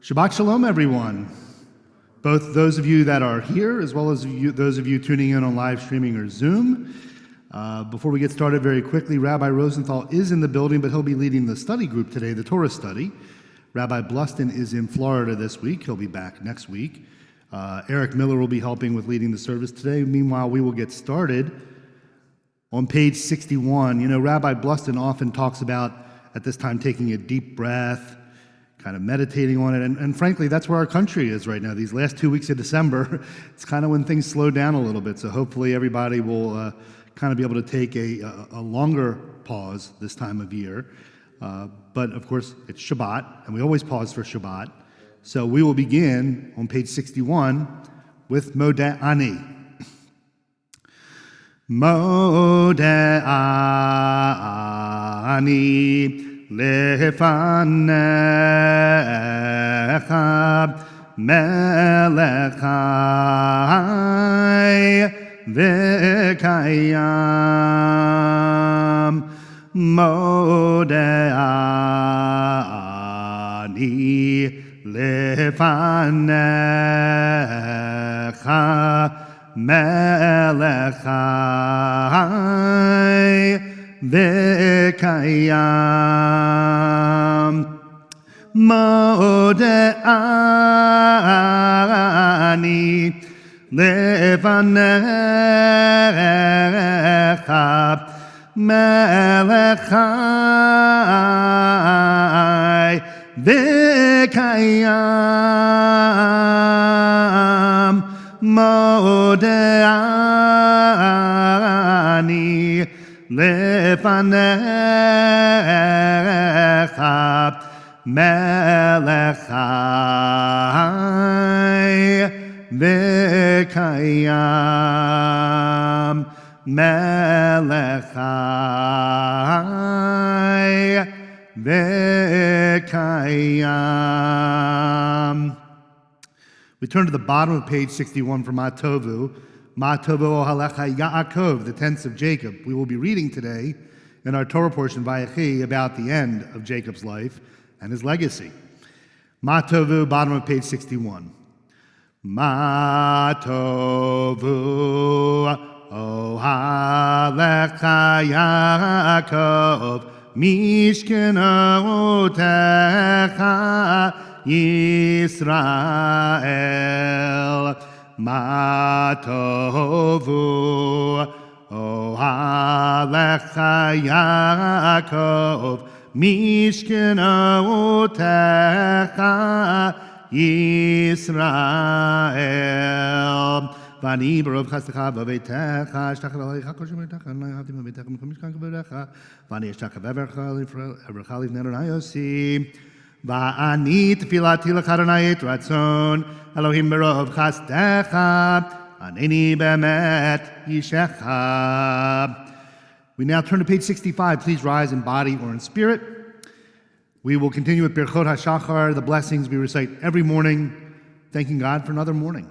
Shabbat Shalom, everyone. Both those of you that are here, as well as those of you tuning in on live streaming or Zoom. Before we get started very quickly, Rabbi Rosenthal is in the building, but he'll be leading the study group today, the Torah study. Rabbi Bluston is in Florida this week. He'll be back next week. Eric Miller will be helping with leading the service today. Meanwhile, we will get started on page 61. You know, Rabbi Bluston often talks about, at this time, taking a deep breath, kind of meditating on it, and frankly, that's where our country is right now. These last 2 weeks of December, it's kind of when things slow down a little bit, so hopefully everybody will kind of be able to take a longer pause this time of year. But of course, it's Shabbat, and we always pause for Shabbat. So we will begin on page 61 with Modeh Ani. Modeh Ani lefanecha melech chai v'kayam. Modeh Ani lefanecha melech chai v'kayam. Modeh Ani lefanecha melech chai v'kayam. Modeh Ani lefanecha melech chai v'kayam. Melech chai v'kayam. We turn to the bottom of page 61 for Ma Tovu. Ma Tovu Ohalecha Yaakov, the tents of Jacob. We will be reading today in our Torah portion, Vayechi, about the end of Jacob's life and his legacy. Ma Tovu, bottom of page 61. Ma Tovu Ohalecha Yaakov Mishkenotecha Yisrael. Ma tovu ohalecha Yaakov mishkenotecha Yisrael. Vani barov chastecha v'veitecha shtachel alecha kol shemertecha na'ahavtim v'veitecha m'chom mishkan kavodecha vani eshtachel v'evrecha livnei Adonai yosi. Va'ani tefilati lecha Adonai et ratzon Elohim berov chastecha aneni be'emet yishecha. We now turn to page 65. Please rise in body or in spirit. We will continue with Birchot HaShachar, the blessings we recite every morning, thanking God for another morning.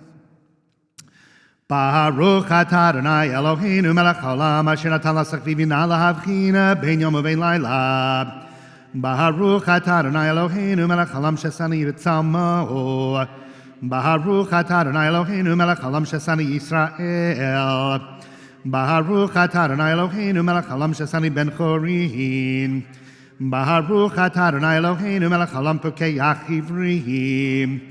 Baruch atah Adonai Eloheinu melech haolam asher natan lasach v'vina lahavchina ben yom u'ben layla. Baruch atah Adonai Eloheinu melech haolam shesani v'tzalmo. Baruch atah Adonai Eloheinu melech haolam shesani Yisrael. Baruch atah Adonai Eloheinu melech haolam shesani ben chorin. Baruch atah Adonai Eloheinu melech haolam pokei achivrim.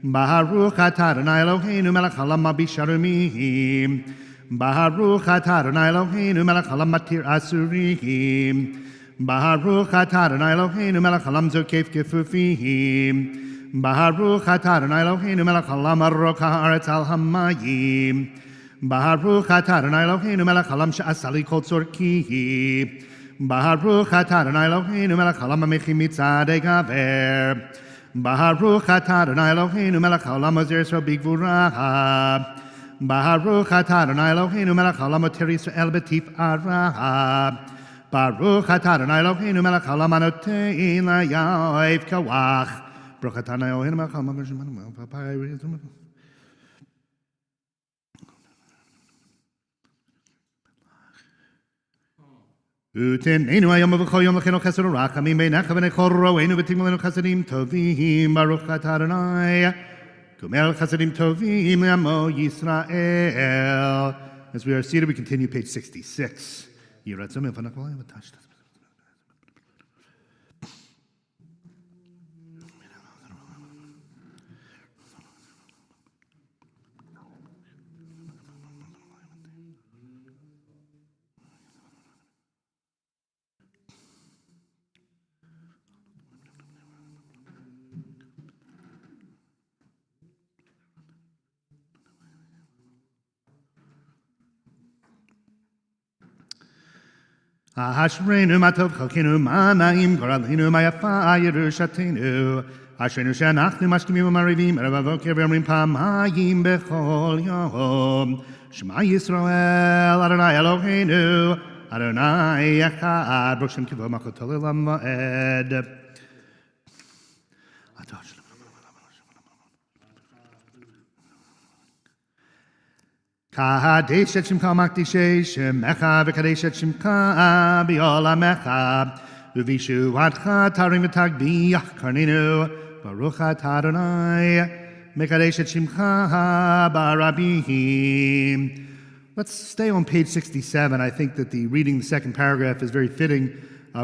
Baruch atah Adonai Eloheinu melech haolam mabisharumim. Baruch atah Adonai Eloheinu melech haolam matir asurim. Baruch atah Adonai Eloheinu melech haolam zokef kefufim. Baruch atah Adonai Eloheinu melech haolam arok haaretz al hamayim. Baruch atah Adonai Eloheinu melech haolam she'asali kol tzorki. Baruch atah Adonai Eloheinu melech haolam hamechi mitzadei gaver. Baruch atah Adonai Eloheinu melech haolam ozer Yisrael bigvura. Baruch atah Adonai Eloheinu melech haolam oter Yisrael betif'ara. Baruch atah Adonai Eloheinu melech haolam anotein layav kawach. Baruch atah Adonai Eloheinu melech haolam Utinenu hayom v'chol yom l'chenu chesed urachamim beinecha v'nei chol ro'enu v'timolenu chesedim tovim baruch atah Adonai Gomel chesedim tovim le'amo Yisrael. As we are seated, we continue page 66. Yiratzim v'nachol v'tashtas. Hashreinu matov chalkinu ma'anaim goralinu ma'yafa yerushatenu Hashreinu she'anachnu mashkimim u'marivim erev avoker v'omrim pamayim bechol yom Shema Yisrael Adonai Eloheinu Adonai Echad Baruch Shem Kivod Malchuto Le'olam Va'ed. Kadesh et Shemcha Makdishei Shemecha v'Kadesh et Shemcha b'Olamecha U'vishuvatcha Tarim v'Tagbiyach Karninu Baruch atah Adonai Mekadesh et Shemcha b'Rabim. Let's stay on page 67. I think that the reading the second paragraph is very fitting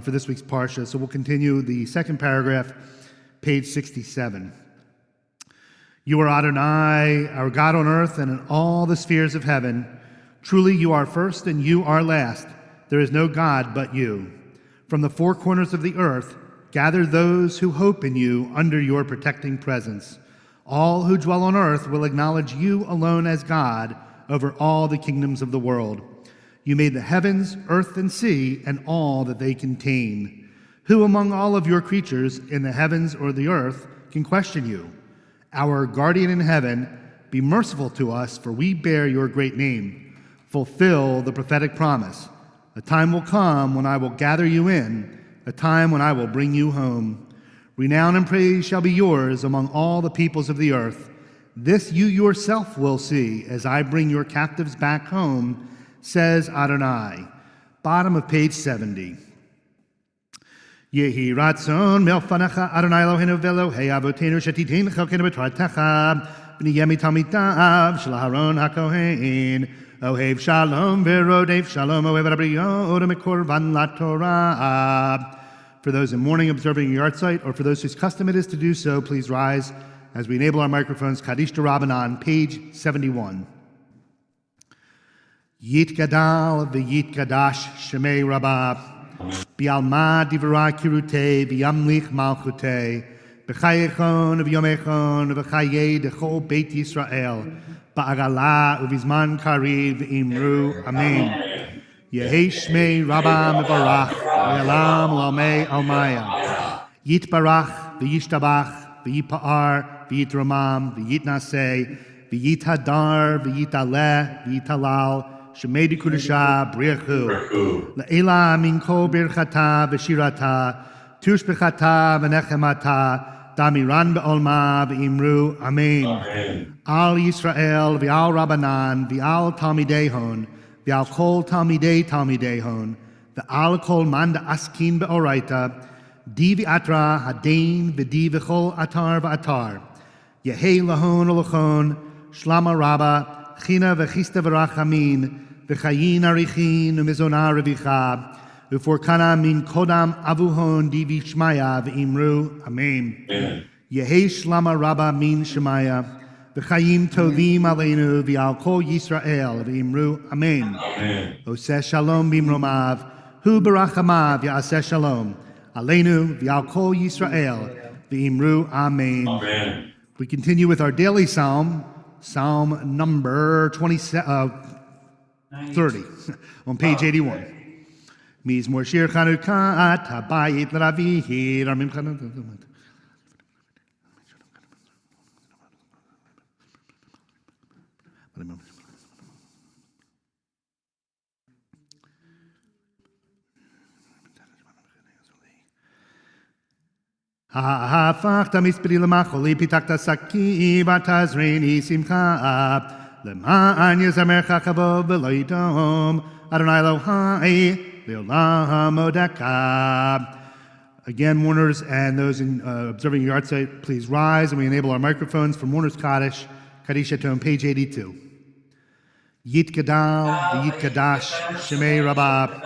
for this week's Parsha. So we'll continue the second paragraph, page 67. You are Adonai, our God on earth and in all the spheres of heaven. Truly you are first and you are last. There is no God but you. From the four corners of the earth, gather those who hope in you under your protecting presence. All who dwell on earth will acknowledge you alone as God over all the kingdoms of the world. You made the heavens, earth, and sea, and all that they contain. Who among all of your creatures in the heavens or the earth can question you? Our guardian in heaven, be merciful to us, for we bear your great name. Fulfill the prophetic promise. A time will come when I will gather you in, a time when I will bring you home. Renown and praise shall be yours among all the peoples of the earth. This you yourself will see as I bring your captives back home, says Adonai. Bottom of page 70. Yehi ratzon melfanecha Adonai Eloheinu v'Elohei avotenu shetitein chelkenu b'toratecha v'niyeh mitalmidav shel Aharon hakohen ohev shalom v'rodev shalom ohev abriot u'mekorban laTorah. For those in mourning observing a yard site, or for those whose custom it is to do so, please rise as we enable our microphones. Kaddish D'Rabbanan, page 71. Yit gadal v'yit gadash shemei rabbah Bi'alma divra kirute v'yamlich malchute b'chayechon v'yomechon v'chayei dechol beit Yisrael ba'agala uvizman kariv imru amen. Yehi shmei rabba mevarach v'yalam l'almei almaya yitbarach v'yishtabach v'yipa'ar v'yitramam v'yitnaseh v'yithadar v'yitaleh v'yitalal Shemedi Kudusha Briachu Le'ela Minko Birchata V'Shirata Tush B'Chata V'Nechemata Damiran Be'olma V'Imru Amen. Al Yisrael V'Al Rabbanan V'Al Talmidehon V'Al Kol Talmidehon V'Al Kol Manda Askin Be'oraita Di V'Atra Hadain V'Di V'Chol Atar V'Atar Yehei Lahon Olachon Shlama Rabba China v'chista v'rachamin v'chayin arichin u'mizona revicha u'forkana min kodam avuhon divi shmaya v'imru amen. Yehei shlama rabba min shemaya v'chayim tovim aleinu v'al kol Yisrael v'imru amen. Oseh shalom bimromav hu barachamav ya'aseh shalom aleinu v'al kol Yisrael v'imru amen. We continue with our daily psalm. Psalm number 30 on page 81. Mizmor shir chanukat habayit l'ravihir armim chanukat. הפכת מספרי למחולי, פיתחת שקי ותזריני שמחה, למען יזמרך כבוד ולא יתום, אדוני אלוהי, Leolam Odeka. Again, mourners and those observing your yahrzeit, please rise, and we enable our microphones for Mourners Kaddish, Kaddish Tone, page 82. Yit Gadal, V'yit Kadash, Shemei Rabab,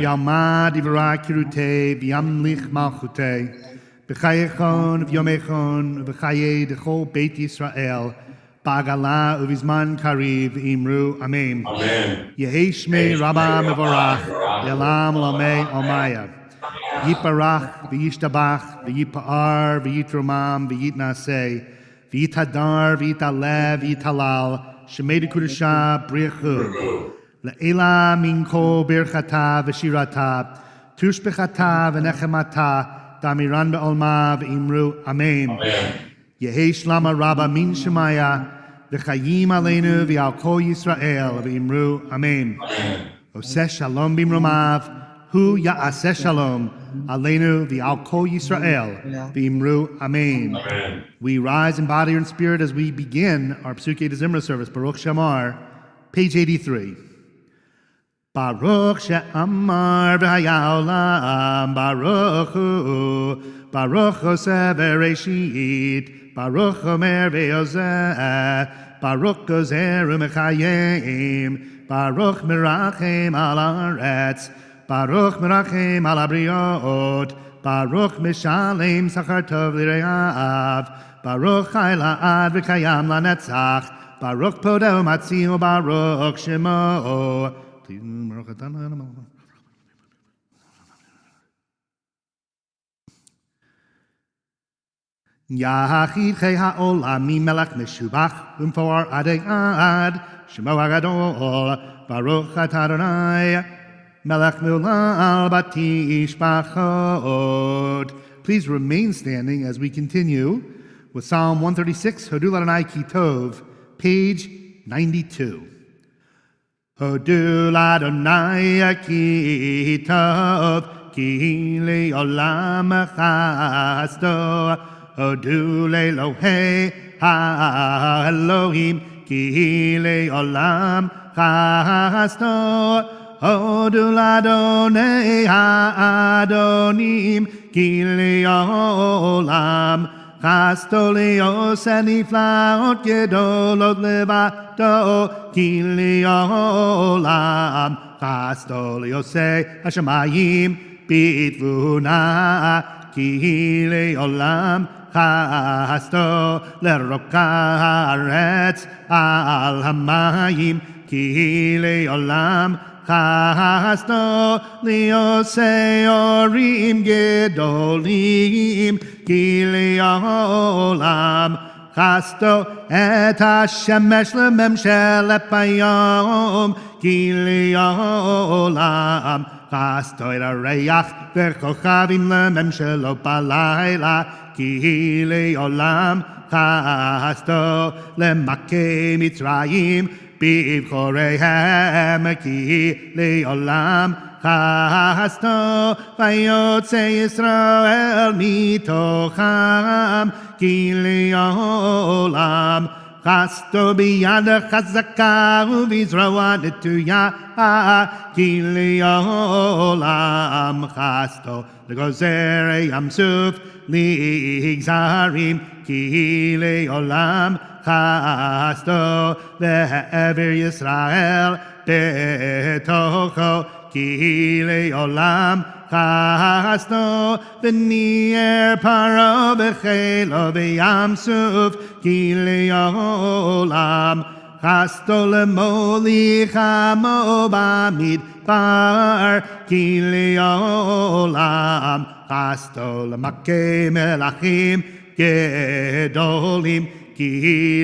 V'yalmad Ivara Kirute, V'yamlich Malchute, V'chayechon, V'yomechon, V'chaye Dechol Beit Yisrael, Ba'agala Uvizman Kariv, Imru, Amen. Yehi Shmei Rabba Mevorach, Yelam Lamei Almaya. Yiparach, V'yishtabach, V'yipa'ar, V'yitromam, V'yitnaseh, V'yitadar, V'yitalev, V'yitalal, Shemei Dekudesha, Brichu, Le'ela Minko Birchata, V'shirata, Tushbechata, V'nechemata, Damiran Be'olma, V'imru, Amen. Yehi Shlama Rabba Min Shemaya, V'chayim Aleinu, V'al Kol Yisrael, V'imru, Amen. Oseh Shalom Bimromav, Hu Ya'aseh Shalom, Aleinu V'al Kol Yisrael, V'imru, Amen. We rise in body and spirit as we begin our Psukei D'Zimra service, Baruch Shamar, page 83. Baruch She'amar V'haya Olam, Baruch Hu, Baruch Oseh V'reshit, Baruch Omer V'yozeh, Baruch Gozer U'mechayim, Baruch Merachem Al Haaretz, Baruch Merachem Al Habriot, Baruch Mishalem Sachar Tov L'Reav, Baruch Chayla Ad V'Kayam Lanetzach, Baruch Podo Matzio, Baruch Shemo. Yachid Chei HaOlam Melech Meshubach Umfor Adei Ad Shemo HaGadol, Baruch Atah Adonai Melech Milal Batish Bachod. Please remain standing as we continue with Psalm 136, Hodul Adonai Ki Tov, page 92. Hodul Adonai Ki Tov, Ki Le'olam Chasto, Hodul Elohei HaElohim, Ki Le'olam Chasto, Hodul Adonai HaAdonim, Ki Le'olam Chasto Le'oseh Niflaot Gedolot Levato, Ki Le'olam Chasto Le'oseh Hashemayim B'tvuna, Ki Le'olam Chasto Le'rok Haaretz Al Hamayim, Ki Le'olam Chasto Liosei Orim Gedolim, Ki Le'olam Chasto Et HaShemesh Lememshelet Bayom, Ki Le'olam Chasto Et HaReach V'Chochavim Lememshelot Balayla, Ki Le'olam Chasto Lemakei Mitzrayim B'Choreihem, Ki Le'olam Chasto, Vayotze Yisrael Mitocham, Ki Le'olam Chasto B'yad Chazaka U'Vizroa Netuya, Ki Le'olam Chasto L'Gozer Yamsuf L'Igzarim, Ki Le'olam Chasto Ve'ever Yisrael Betocho, Ki Le'olam Chasto V'nier Paro V'chelo V'yamsuf, Ki Le'olam Chasto L'molich Hamo B'midbar, Ki Le'olam Chasto L'makei Melachim Gedolim, Ki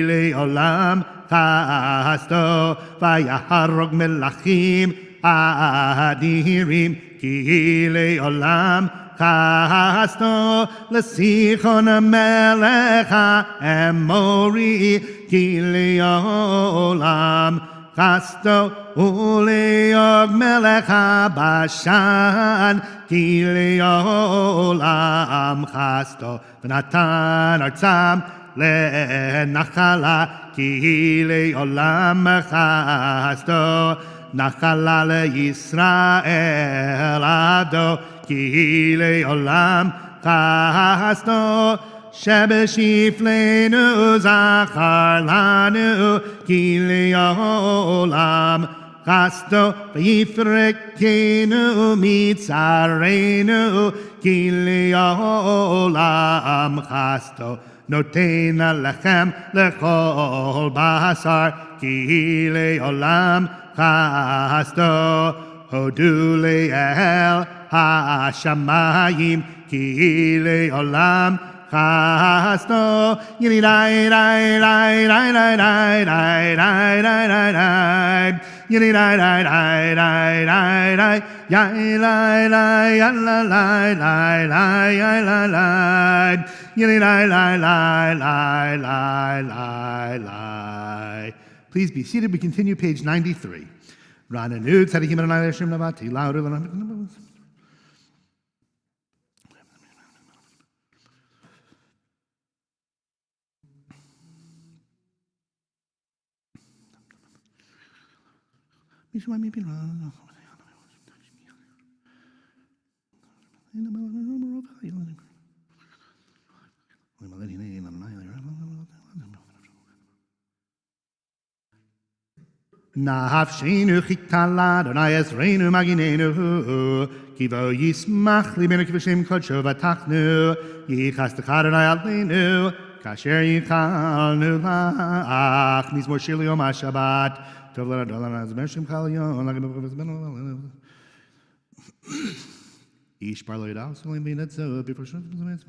Le'olam Chasto Vayaharog Melachim Adirim, Ki Le'olam Chasto L'sichon Melech HaEmori, Ki Le'olam Chasto Uleog Melech HaBashan, Ki Le'olam Chasto V'natan Artzam Le'nachala, Ki Le'olam Chasto נחלה לישראל עבדו, כי לעולם חסדו. שבשפלנו זכר לנו, כי לעולם חסדו. ויפרקנו מצערנו, כי לעולם חסדו. נותן הלחם לכל בשר, כי לעולם חסדו. הודו לאל השמיים, כי לעולם חסדו. ילידי די די די די די די די די די די ילידי די די די די די יאי לי לי יאללה לי לי לי יאללה לי ילידי לי לי לי לי לי. Please be seated. We continue page 93. Rananu tzadikim Adonai Hashem navati louder than Nafshenu chitala Adonai Ezreinu maginenu Kivo yismach libenu kivashem kodsho vatachnu Yichastecha Adonai aleinu Kasher yichalnu lach Mizmor shir liyom ha-Shabbat Tov l'Adonai azmer shimcha l'yom Lagim b'chov ezbenu Ish bar lo yidal Solim b'yinetzo B'for shon b'zemez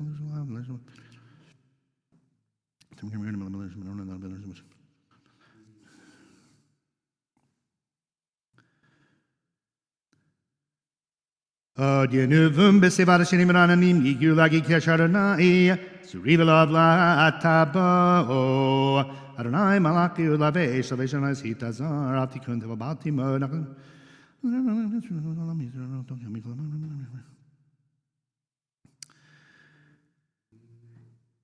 Od yenuvum besevad shenim rananim yigu lagi kesharonai surivelav la tabo Adonai malaki ulave salvation as hitazar atikun tevabati mo nakun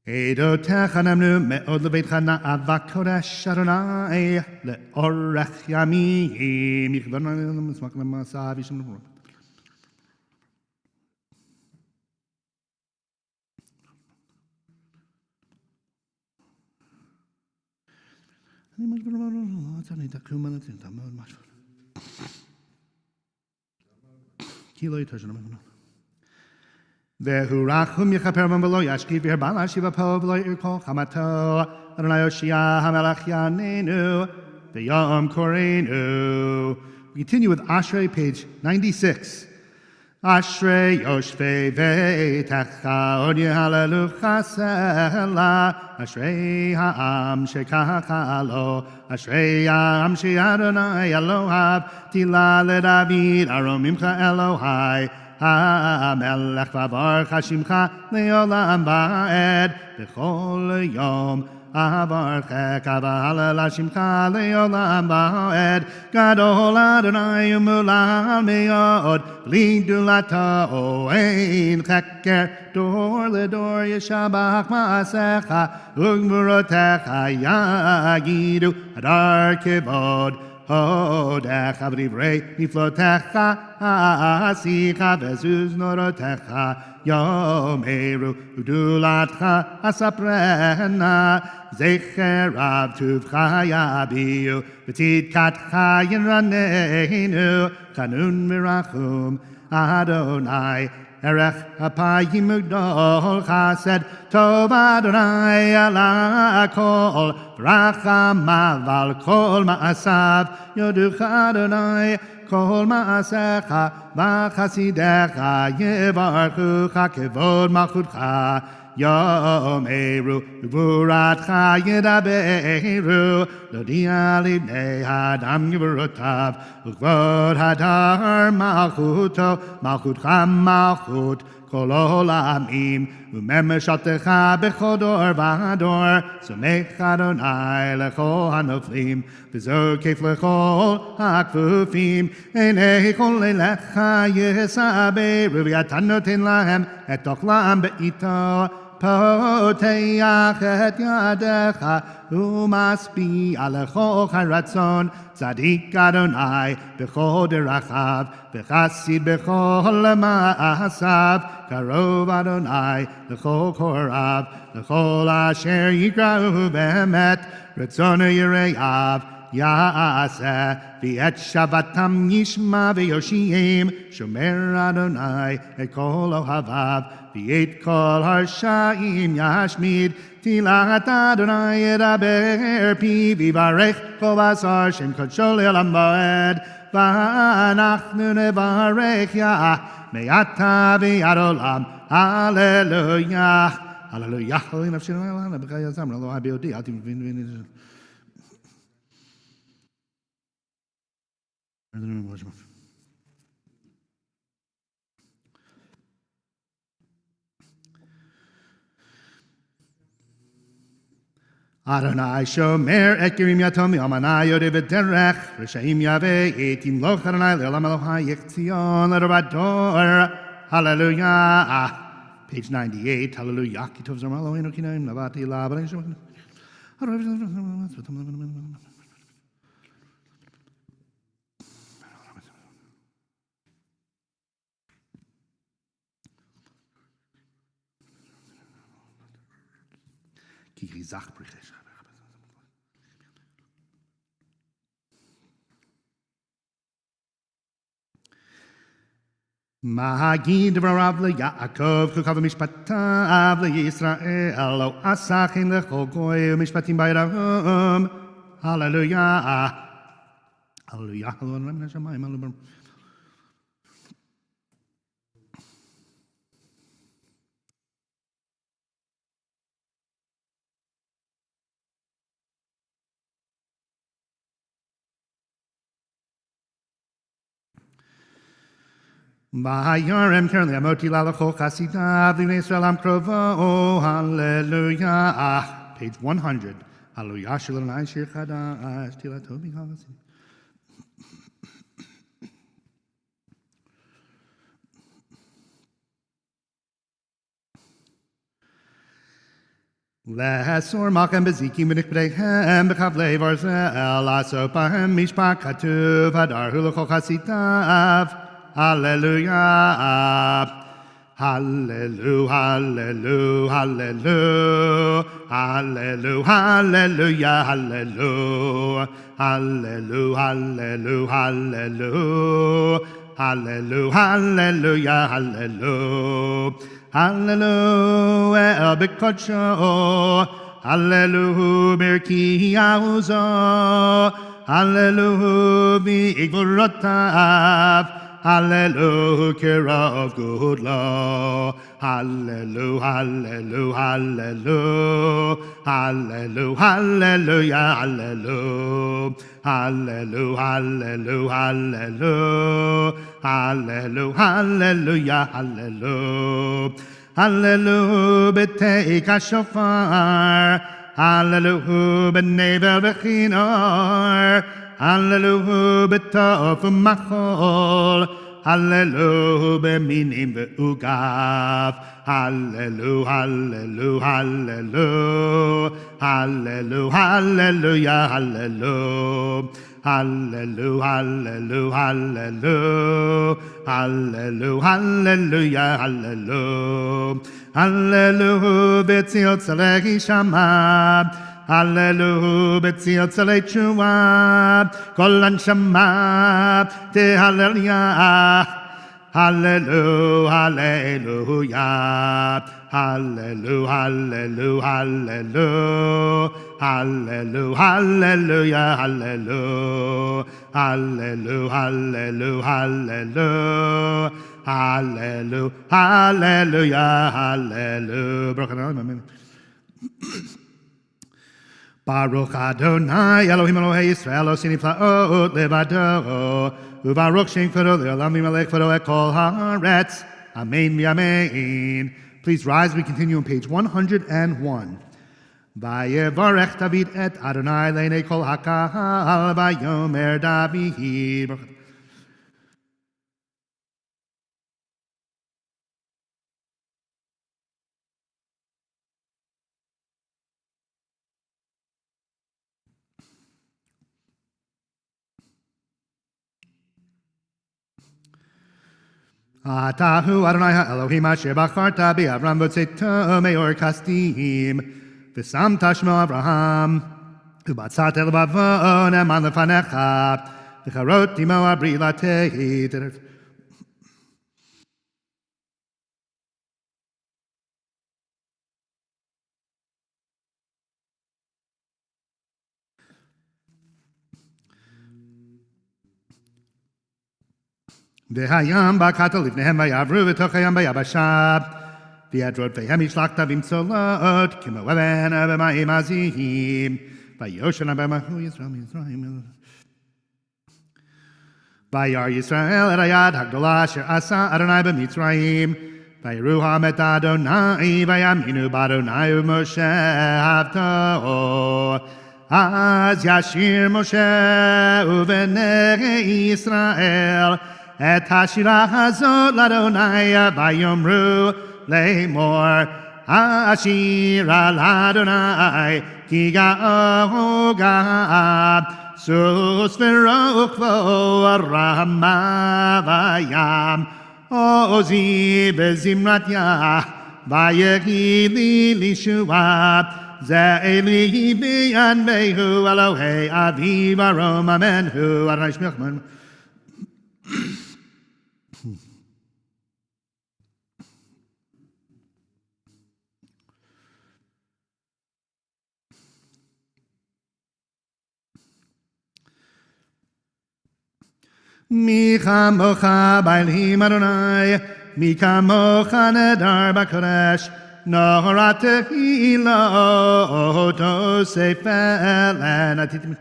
Edo techanamnu me'od leveitcha na'avak kodesh Adonai le'orech yamim yichvon mismak lemasav yishim V'hurachum yechapervam v'lo yashkiv v'herbala shiva po v'lo yirkol chamato Adonai Yoshia hamelach yanenu v'yom korenu. We continue with Ashrei, page 96. Ashrei Yoshvei Veitecha Od Yehalelu Chasela Ashrei Ha'am Shekachalo Ashrei Ha'am She'Adonai Elohav Tila LeDavid Arom Mimcha Elohai HaMelech V'Avar Chashimcha Le'olam Va'ed B'chol Yom Avarchek Avalel Hashimcha Le'olam Va'ed Gadol Adonai Umulal Me'od Bli Dulato Ein Cheker Dor Ledor Yeshabach Ma'asecha Ugmurotecha Yagidu Adar Kevod Hodecha V'divrei Miflotecha Asicha Vezuz Norotecha Yomeru Udulatcha Asaprena Zecher Av Tuvcha Yabiu V'tidkatcha Yinraneinu Chanun Mirachum Adonai Erech Apayim Ugdol Chased Tov Adonai Ala Kol V'rachamav Al Kol Ma'asav Yoducha Adonai Kol Ma'asecha V'chasidecha Yevarchucha Kevod Malchutcha Yom Eru Uvuratcha Yedaberu Lodia Livnei Hadam Yevarotav Ukvod Hadar Malchuto Malchutcha Malchut Kol Olamim Umemeshatecha Bechodor V'Hador Somech Adonai Lechol Hanoflim V'zo Kef Lechol Hakfufim Enei Kol Elecha Yesaberu V'Atan Noten Lahem Et Ochlam Be'ito פותח את ידך ומשביע לכל רצון צדיק אדוני בכל דרכיו וחסיד בכל מעשיו קרוב אדוני לכל קוראיו לכל אשר יקראו באמת רצונו יראיו יעשה ואת שבתם ישמע ויושיעם שומר אדוני את כל אוהביו ואת כל הרשעים ישמיד תהילת אדוני ידבר פיו יברך כל בשר שם קדשו לעולם ועד ואנחנו נברך יה מעתה ועד עולם הללויה הללויה הללויה נפשנו הללויה בחיי הזמר אלוהי ביודי אל תבין אדוני שומר את גרים יתום יאמנה יודע בדרך רשעים יהווה את ימלוך אדוני לעולם אלוהי ציון לדורי דור הללויה page 98 הללויה כי טוב זרמה אלוהינו כי נעים נבעתי לה אבל אני שומע כי גריזך פריחש מגיד דבריו ליעקב חוקיו ומשפטיו לישראל לא עשה כן לכל גוי ומשפטים בידם הללויה הללויה הללויה מן השמיים הללויה וירם קרן לעמותי לה לכל חסידיו לבני ישראל עם קרובו הללויה page 100 הללויה של אדוני שיר חדש תהילתו בכל חסידיו לאסור מלכם בזיקים ונכבדיהם בחבלי ברזל לעשות בהם משפט כתוב הדרכו לכל חסידיו Hallelujah, hallelujah, hallelujah, hallelujah, hallelujah, hallelujah, hallelujah, hallelujah, hallelujah, hallelujah, hallelujah, hallelujah, hallelujah, b'kodsho, hallelujah, birki yahuzo, hallelujah, b'igvorotav, Hallelujah, Kira of good law. Hallelujah, hallelujah, hallelujah, hallelujah, hallelujah, hallelujah, hallelujah, hallelujah, hallelujah, hallelujah, hallelujah, b'teik hashofar. Hallelujah, b'nevel v'chinor. Hallelujah, b'tov u'machol. Hallelujah, b'minim v'ugav. Hallelujah, hallelujah, hallelujah, hallelujah, hallelujah, hallelujah, hallelujah, hallelujah, hallelujah, hallelujah, hallelujah, b'tziot tzalei shama. Hallelujah, b'tziot tzalei tshuva, kol anshama tehallelujah. Hallelujah, hallelujah, hallelujah, hallelujah, hallelujah, hallelujah, hallelujah, hallelujah, hallelujah, hallelujah, hallelujah, hallelujah. Hallelujah. Baruch Adonai Elohim Elohei Yisrael Osin Niflaot Levado Ubaruch Shem Kado Le'olam Yimelech Kado Ekol Haaretz Amen V'Amen. Please rise. We continue on page 101. Vayevarech David et Adonai Le'nei Kol Hakahal Vayomer David Atahu Adonai Elohim asher bacharta be'Avram v'tzeito me'or kasdim v'samta shmo Avraham u'batzat el bavon eman lefanecha v'charot imo abri lateit. V'hayam ba'kata livnehem v'yavru v'tochayam b'yabasha v'yadrot v'hem yishlachta v'imtzolot kimo even b'mayim azihim v'yoshan b'mahu Yisrael v'yar Yisrael et hayad hagdolah asher asa Adonai b'Mitzrayim v'yiru ha'met Adonai v'yaminu b'Adonai u'Moshe havto az yashir Moshe u'v'nei Yisrael et hashira hazot l'Adonai vayomru le'mor hashira l'Adonai ki ga'o ga'ab sus v'rokvo rama vayam ozi v'zimrat yah vayehi li lishua ze'eli v'yan behu Elohei aviv arom amen hu Adonai shmichman. Mi chamocha b'elim Adonai, mi kamocha nedar b'kodesh, norat tehilot osefel atitim.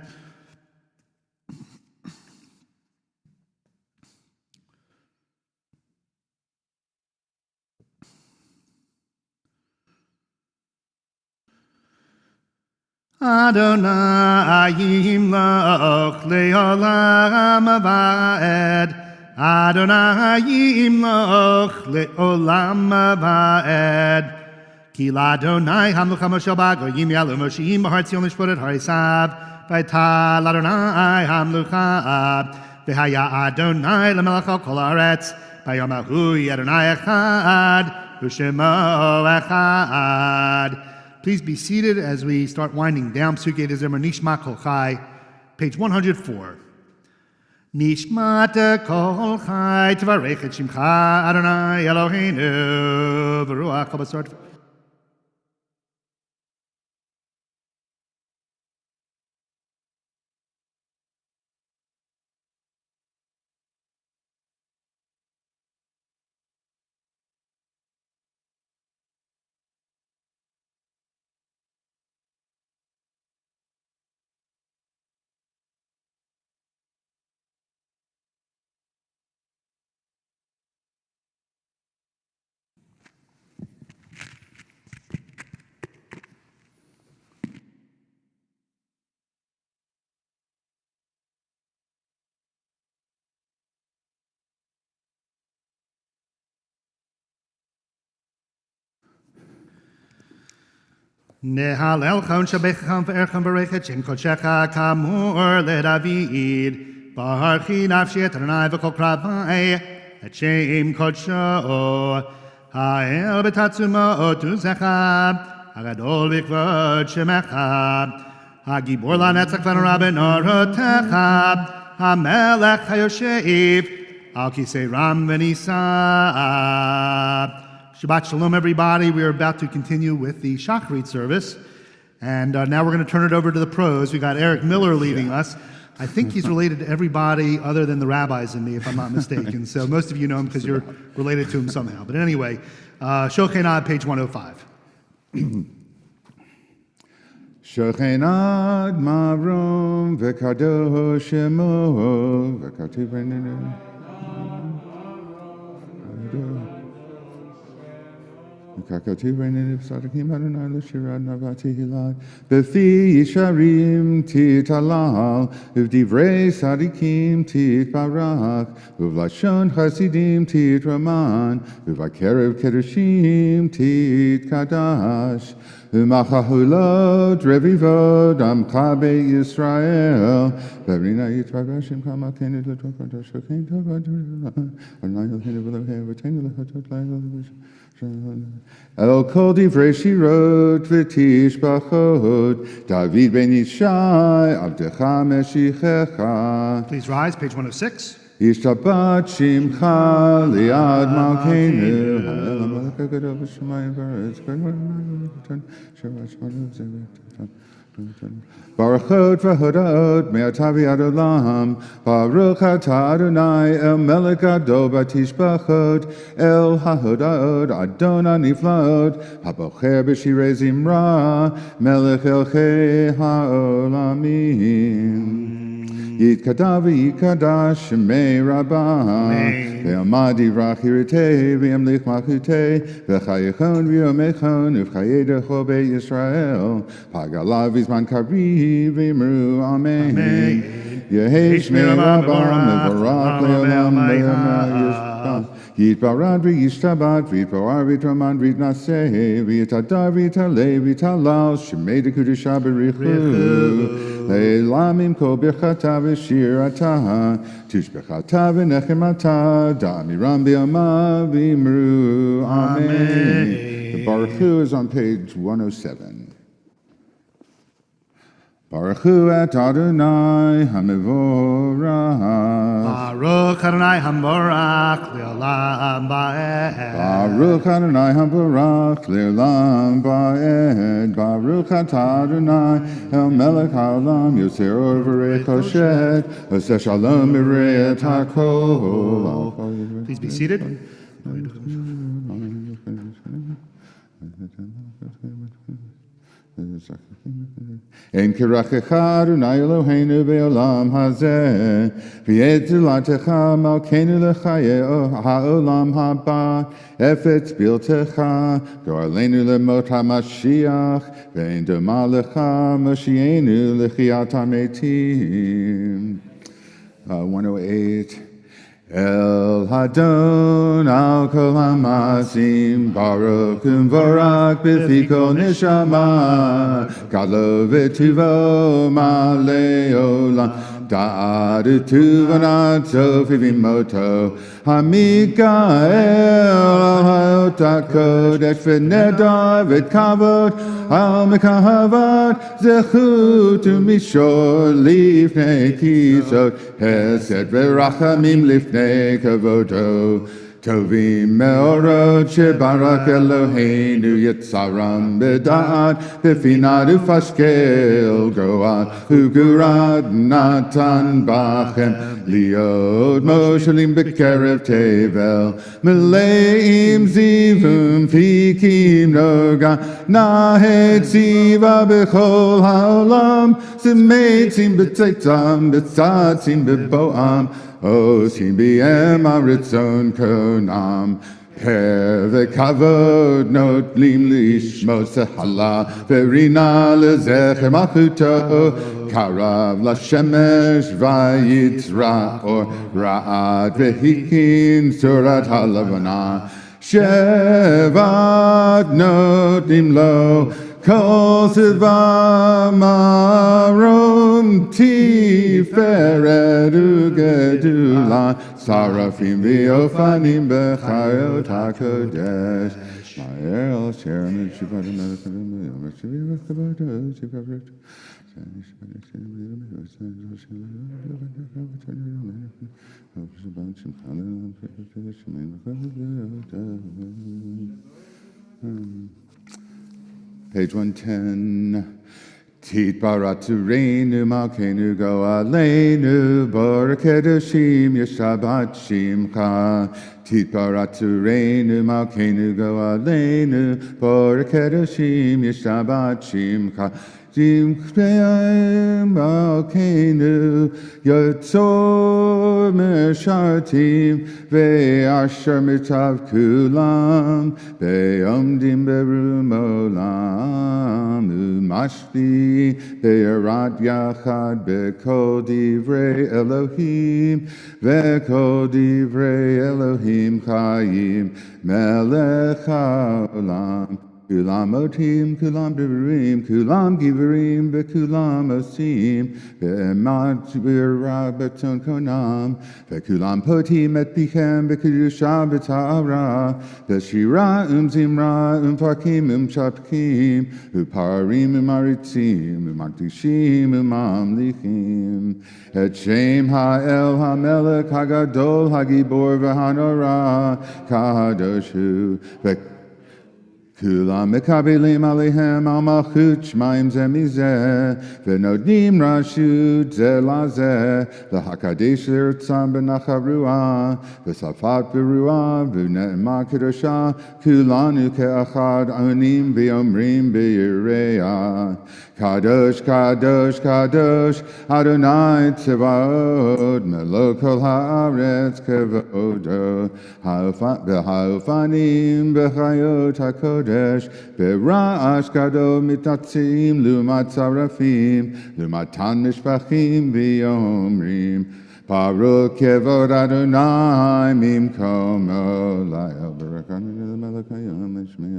Adonai yimloch le'olam va'ed. Adonai yimloch le'olam va'ed. Ki l'Adonai hamlucha Moshe b'goyim yalu Mosheim b'har Tzion lishpot et har Esav. V'ayta l'Adonai hamlucha. V'haya Adonai l'melech al kol haaretz. V'yom hahu Adonai echad. U'shemo echad. Please be seated as we start winding down. Psuke de Zemer Nishma Kol Chai, page 104. Nishmat Kol Chai Tvarech et Shimcha Adonai Eloheinu V'ruach HaBasar. Nehalel chon shabechacham ve'ercham berechet shem kodshecha kamur leDavid Baruchi nafshi et Adonai v'kol kravai et shem kodsho ha'el b'tatzumot uzecha hagadol v'kvod shemecha hagibor la'netzach v'nora b'norotecha ha'melech ha'yoshev al kisei ram v'nisa. Shabbat Shalom, everybody. We are about to continue with the Shacharit service. And now we're going to turn it over to the pros. We got Eric Miller leading us. I think he's related to everybody other than the rabbis and me, if I'm not mistaken. So most of you know him because you're related to him somehow. But anyway, Shochenah, page 105. Shochenah marum v'kadosh shemo v'katuv v'nenu. Kakatu v'nenu v'sadakim Adonai l'shirad navati hilad b'fi yisharim titalal v'divrei sadikim titbarach v'vlashon chasidim titraman v'vakerev kedushim titkadash Umachahulot revivot amcha beYisrael. Verina yitzvah Hashem kama kenu l'tokot hashokin tokot Adonai Eloheinu v'Elohei v'teinu l'chatot l'ayla El kol divrei shirot v'tishbachot David ben Yishai abdecha meshichecha. Please rise, page 106. Yishtabat shimcha liad malkeinu Ha'el HaMelech HaGadol b'shamayim v'aretz Baruchot v'hodot me'atavi ad olam Baruch atah Adonai el melech gadol b'tishbachot El hahodot Adonai niflaot Habocher b'shirei zimra Melech elchei ha'olamim Yitkadav v'yikadash shemei rabbah Ve'amad yivrach yiritei Ve'yamlich malchutei Ve'chayechon v'yomechon V'chayei decho be'Yisrael Pagalav v'zman kariv v'imru amen Yehei shmei rabbah Mevorach le'olam le'olam Yitbarad v'yishtabat v'yitboar v'yitramad v'yitnaseh V'yitadar v'yitaleh v'yitalal Shemei dekudusha b'richu Le'lamim kol birchata v'shirata Tishbechata v'nechemata Da'amiram b'yama v'imru amen. The Baruch Hu is on page 107. Baruch Hu et Adonai HaMevorach Baruch Adonai HaMorach Le'olam Ba'ed. Baruch Adonai HaMevorach Le'olam Ba'ed. Baruch atah Adonai El Melech HaOlam Yoser Or V'rei Choshet Oseh Shalom B'rei et HaKol. Please be seated. En kirachecha Adonai Eloheinu be'olam hazeh V'yetzilatecha malkeinu lechaye ha'olam haba Efetz biltecha Go'aleinu lemot ha'mashiach Ve'en doma lecha Moshienu lechiat ha'metim. 108 El Hadon al kol ha'masim Baruch umvorak b'fi kol neshama Gadlo v'tuvo ma'alei olam Da'ad u'tuvanat sof v'imoto Hamikael al ha'ot ha'kodesh v'nedar v'kavod Al mekahavat zechut u'mishor lifnei kisot Hesed v'rachamim lifnei kavodo Tovim me'orot shebarak Eloheinu Yitzaram b'da'at b'finad u'fashkel goat u'gurad natan bachem liot moshelim b'kerev tevel meleim zivum fikim noga nahet ziva b'chol ha'olam zimetzim b'tzeitzam b'tzatzim b'boam Osim b'yem aritzon konam Per v'kavod notlim lishmot sehala Verina lezechem achuto Karav l'shemesh vayitzra Or ra'ad v'hikin surat halavana Shevat notim lo Kol tzva marom tiferet ugedula Sarafim v'ofanim b'chayot HaKodesh Ma'er al sherem v'shivat ha'melech v'shivat v'shivat v'shivat Page 110. Titbaratu reinu malkeinu go aleinu Borakedoshim yeshabat shimcha Titbaratu reinu malkeinu go aleinu Borakedoshim yeshabat shimcha Jimkpeim malkeinu Yotzor meshartim Ve'asher mitav kulam Ve'omdim berum olam Umashpi Ve'arat yachad Be'kol divrei Elohim Ve'kol divrei Elohim chayim Melech haolam Kulam otim, kulam devarim, kulam givarim, vekulam osim, ve'emat v'ra beton konam, vekulam potim et bichem, v'kedusha v'ta'ara, v'shira zimra, fakim shapkim, uparim umaritzim, umakdishim umamlichim, et shem ha'el ha'melech ha'gadol ha'gibor v'hanora, kadoshu, Kulam mekabelim alehem al malchut shmaim ze mizeh v'nodim rashut ze lazeh l'hakadesh l'irtzam b'nacharuah v'safat b'ruah v'ne'ema kedosha kulanu ke'achad anim v'yomrim b'yireah Kadosh, Kadosh, Kadosh, Adonai Tzevaot, Melok kol haaretz kevodo, Ha'ofanim b'chayot HaKodesh, B'ra'ash gadol mitatzim, Lumat tzarafim, Lumatan mishpachim v'yomrim, Baruch kevod Adonai mimkomo, La'el barakanu l'melech hayom, Shmei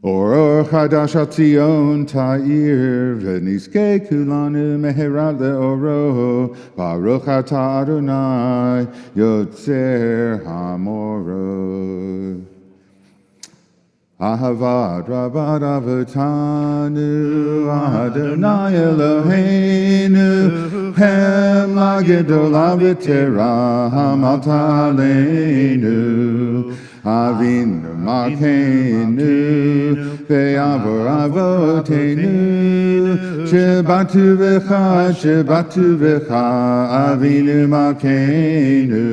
Or chadash al Tzion ta'ir v'nizkei kulanu meherat le'oro Baruch atah Adonai yotzer hamorot Ahavat rabat avotanu Adonai Eloheinu Hem lagedol aviterah Maltaleinu Avinu Malkeinu Ve'avor avotenu Shebatu v'cha Avinu Malkeinu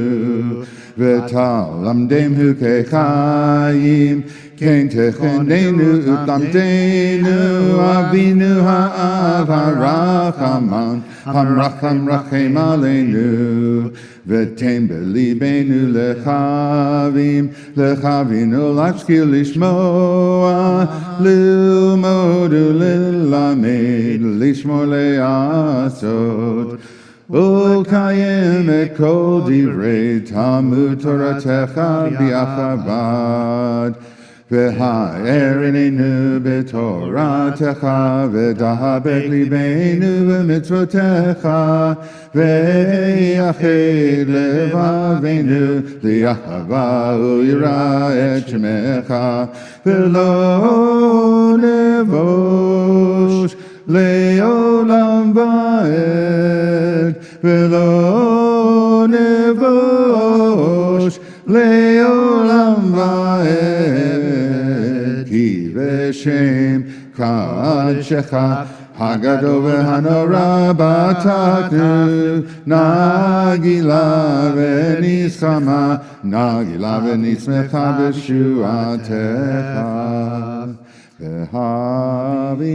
V'talamdemhu kechayim Ken techenenu utamdenu Avinu ha'av ha'rachaman Hamracham rachem aleinu V'tem belibenu lechavinu lashkil lishmoa Lumodu lilamed lishmor le'asot Ukayem et kol divrei Talmud Toratecha bi'achabad V'ha'erinenu b'toratecha V'dahabek libenu b'mitzvotecha V'yached levavenu Li'ahava u'yira et shemecha V'lo nevosh le'olam va'ed V'lo nevosh le'olam va'ed Ki v'shem kadshecha Hagadol v'hanora b'taknu Nagila v'nischama Nagila v'nismecha b'shuatecha V'havienu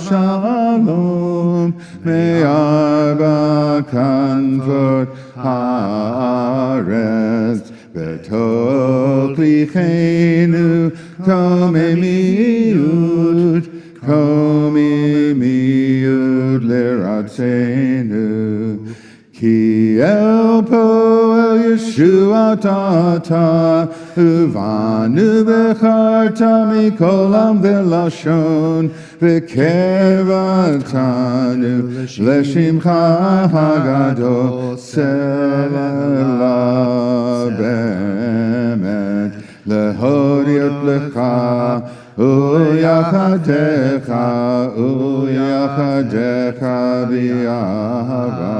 l'shalom me'arba kanfot haaretz v'tochlichenu komimiut l'ratzenu Ki el poel Yeshua tata Uvanu becharta mikolam velashon Vekevatanu Leshimcha hagadol Selah bemet Lehodiot lecha Uyachadecha bi'ahava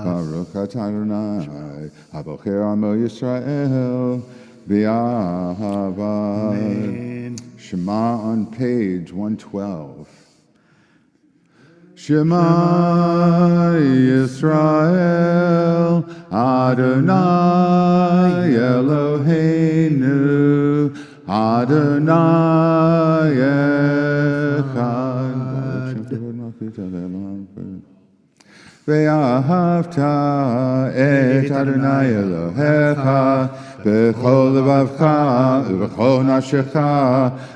Baruch atah Adonai Habocher amo Yisrael V'ahava Shema on page 112 Shema Yisrael Adonai Eloheinu Adonai Echad Ve'ahavta et Adonai Elohecha B'chol levavcha U'v'chol nafshecha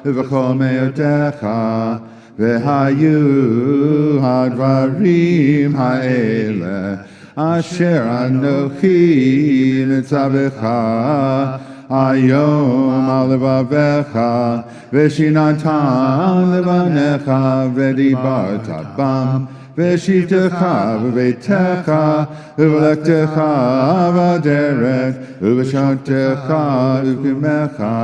U'v'chol me'otecha Ve'hayu hadvarim ha'eleh Asher Anochi Nitzavecha Ayom al levavecha Veshinatan levanecha Vedibarta bam Veshivtecha v'veitecha Uvelektecha v'aderet Uveshantecha ukimecha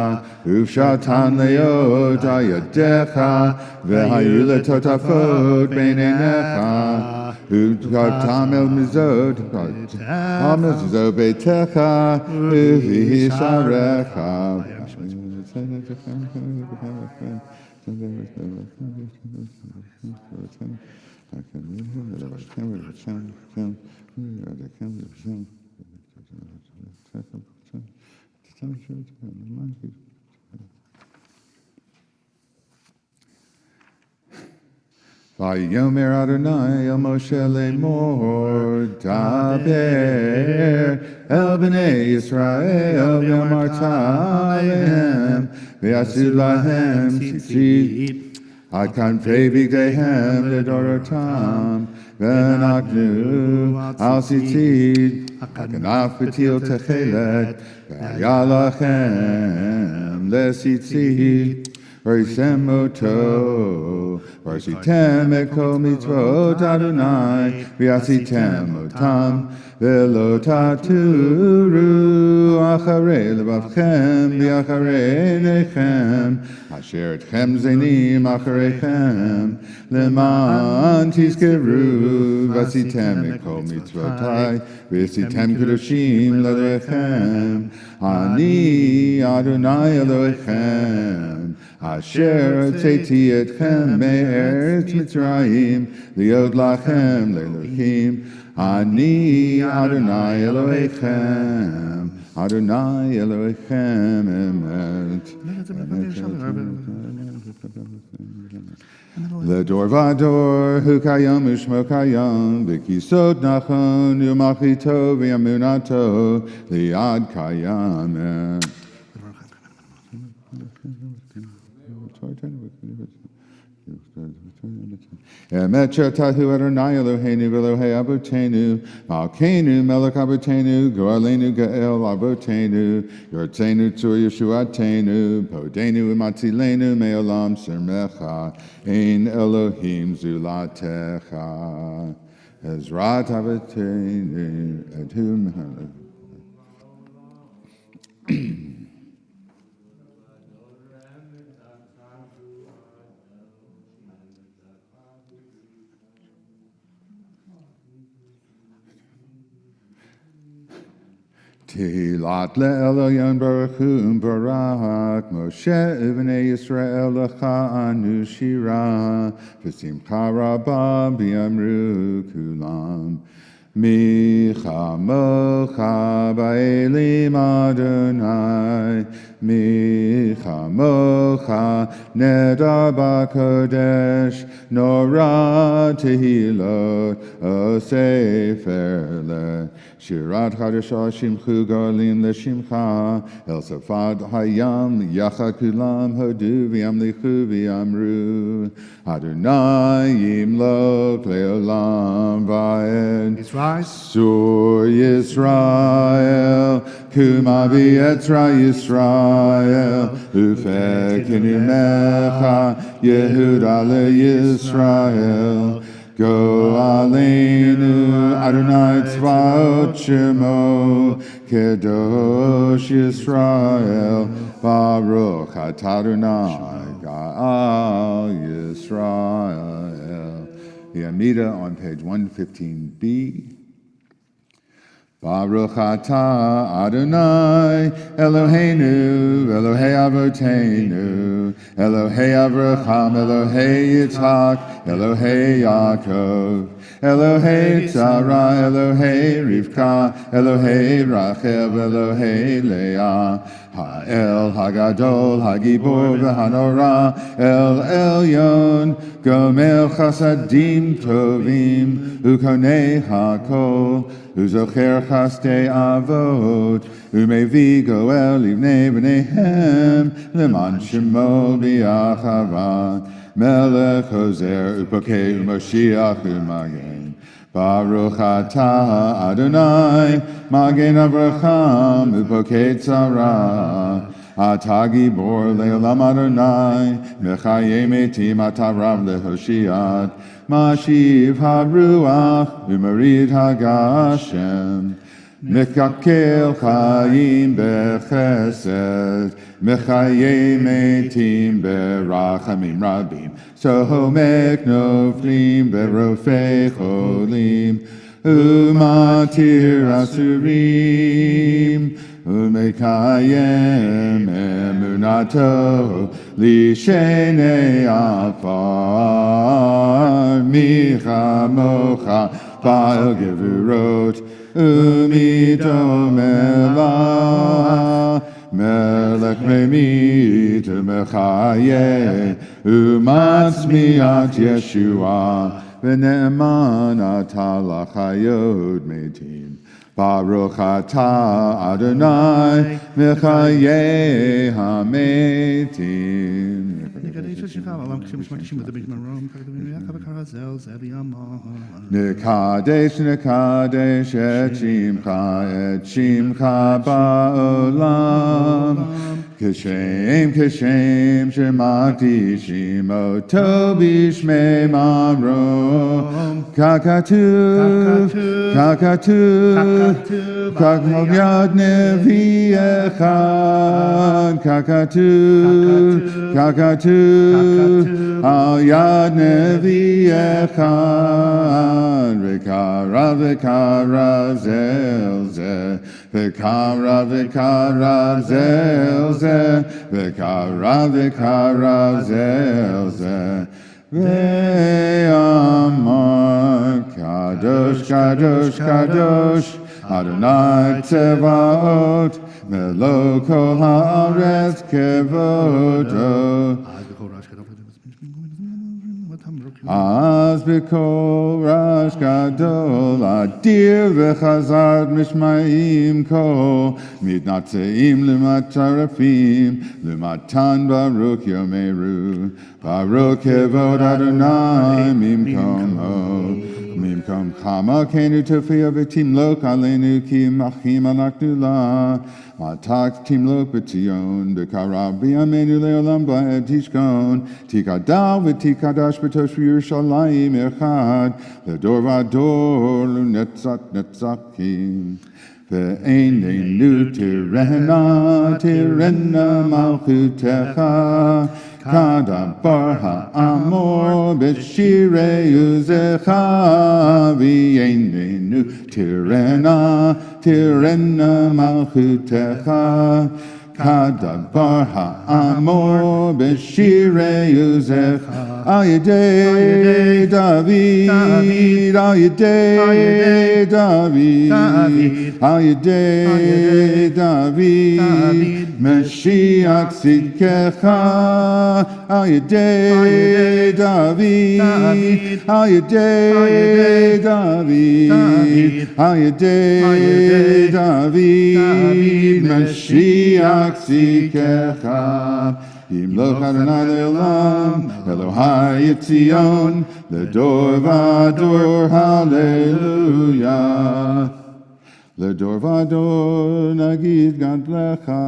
Uvshatan leot ayadecha V'hayu letotafot beinenecha Uvkatam el mizot Am mizot beitecha Uvisharecha Vayomer Adonai el Moshe lemor daber el bnei Yisrael v'amarta lehem v'yasu lahem tzitzit ad kanfei bigdeihem ledorotam v'naknu al tzitzit hakanaf b'til techelet v'haya lachem letzitzit v'yisem oto v'asitem et kol mitzvot Adonai v'yasitem otam v'lo taturu acharei levavchem v'acharei nechem asher etchem zenim achareichem leman tizkeru v'asitem et kol mitzvotai v'yasitem kedoshim lalechem ani Adonai Elohechem Asher tzeti etchem me'eretz Mitzrayim liot lachem le'elohim Ani Adonai Elohechem Adonai Elohechem emet Ledor vador hukayam ushmokayam v'kisot nachon yumachito v'yamunato liad kayam Emet shatahu Adonai Eloheinu v'Elohei Avotenu Malkeinu melech Avotenu Goalenu Gael Avotenu Yortzenu tzur Yeshuatenu Podenu umatzilenu me'olam sermecha Ein Elohim zulatecha Ezrat Avotenu Edhum Tilat le'eloyon baruchum barak Moshe v'nei Yisrael lecha anu shira v'simcha rabba b'yamru kulam Micha mocha ba'elim Adonai Micha mocha nedar ba'kodesh Nora tehilot o-sefer le Shirat Chadashah Shimchu Garlim Leshimcha El Safad Hayam Yacha Kulam Hodu V'yamlichu V'yamru Adonai Yimlok Leolam Va'ed Sur Yisrael Kuma V'yetzra Yisrael Ufek Inimecha Yehuda LeYisrael Go Aleinu Adonai Tzvaot Shemo Kedosh Yisrael Baruch Atah Adonai Ga'al Yisrael. The Amida on page 115b. Baruch Atah Adonai Eloheinu Elohei Avotenu Elohei Avraham Elohei Yitzhak Elohei Yaakov Elohei Tzara Elohei Rivka Elohei Rachel Elohei Leah Ha'el Hagadol Hagibor V'Hanora El Elyon Gomel Chasadim Tovim Ukonei HaKol Uzocher Chaste Avot Umevi Goel Livnei B'neihem Leman Shemo B'Yachavat Melech Hoser Upokei U'Moshiach U'Magen Baruch atah Adonai, Magen Avraham, Upokei Tzara. Atah Gibor le'olam Adonai, Mechayei metim atah Rav lehoshiat, Mashiv haruach, Umarid hagashem. Mekakel chayim bechesed, Mechayei metim berachamim rabim, Sohomek noflim berofei cholim, Umatir asurim, Umekayem emunato lishenei afar, Micha mocha ba'el gevurot, Umidomela melech memit umechaye umatzmiat Yeshua v'ne'eman atah lachayot metim. Baruch atah Adonai mechayei hametim. Nekadesh nekadesh et shimcha ba'olam, Kishem shemakdishim oto b'shmei marom, kakatuv kakol yad nevi echad, kakatuv al yad nevi echad, v'kara zelzeh, v'kara zelzeh, v'kara zelzeh, ve'amar kadosh kadosh kadosh Adonai Tzevaot melo kol haaretz kevodo. Az b'kol rash gadol adir v'chazard mishmaim kol mitnatzeim l'matarafim l'matan baruch yomeru baruch kevod Adonai mimkom ho mimkom chama kenu tofia v'timlok alenu ki machim anaknu la matak timlok b'tzion b'karav b'yamenu le'olam ba'ed tishkon tikadav v'tikadash b'tosh v'Yerushalayim echad l'dor v'ador l'netzach netzakim ve'einenu tirena malchutecha kadabar ha'amor b'shirei uzecha v'einenu tirena malchutecha kadabar ha'amor b'shirei uzecha al yedei David al yedei David al yedei David Mashiach tzidkecha al yedei David al yedei David al yedei David Mashiach tzidkecha Yimloch Adonai le'olam Elohai Yitzion L'dor v'ador Hallelujah L'dor v'ador Nagid Gadlecha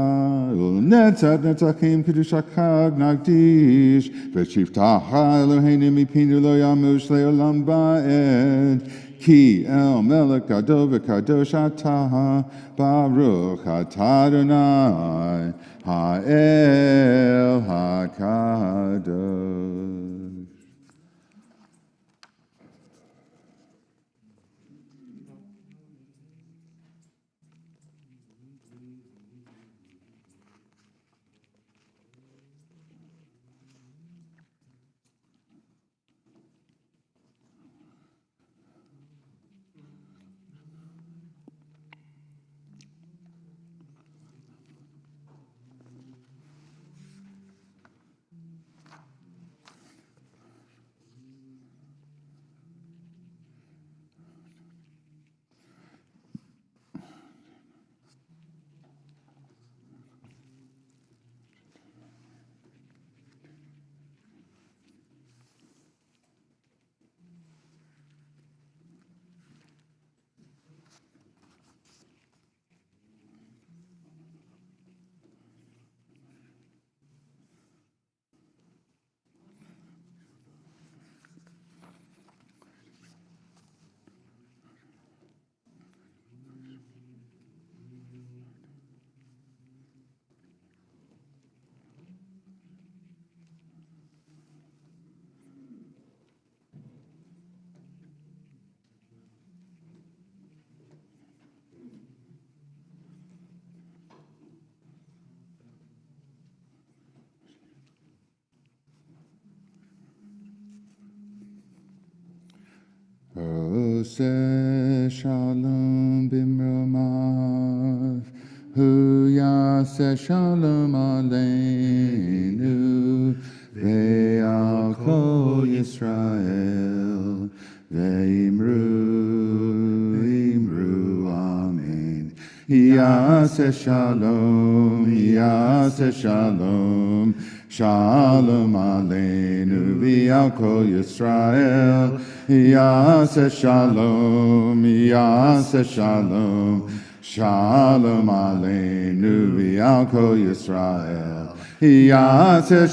U'netzat netzachim Kedushacha Nagdish V'shivtacha Eloheinu mipinu lo yamush le'olam ba'ed Ki el melech gadol v'kadosh atah Baruch atah Adonai Ha'el HaKadosh. Ose shalom bimromav, hu yaseh shalom aleinu, ve'al kol Yisrael, ve'imru amen. Yaseh shalom, shalom aleinu, ve'al kol Yisrael, Yaseh shalom, shalom aleinu v'al kol Yisrael. Yaseh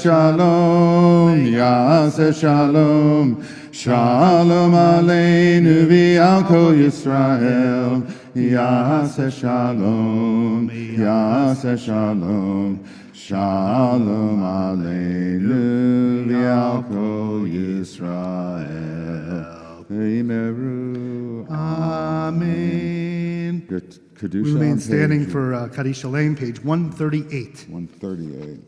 shalom, shalom aleinu v'al kol Yisrael. Yaseh shalom, shalom aleinu v'al kol Yisrael. Amen. Kedusha We remain on standing page- for Kaddish Shalem, page 138. 138.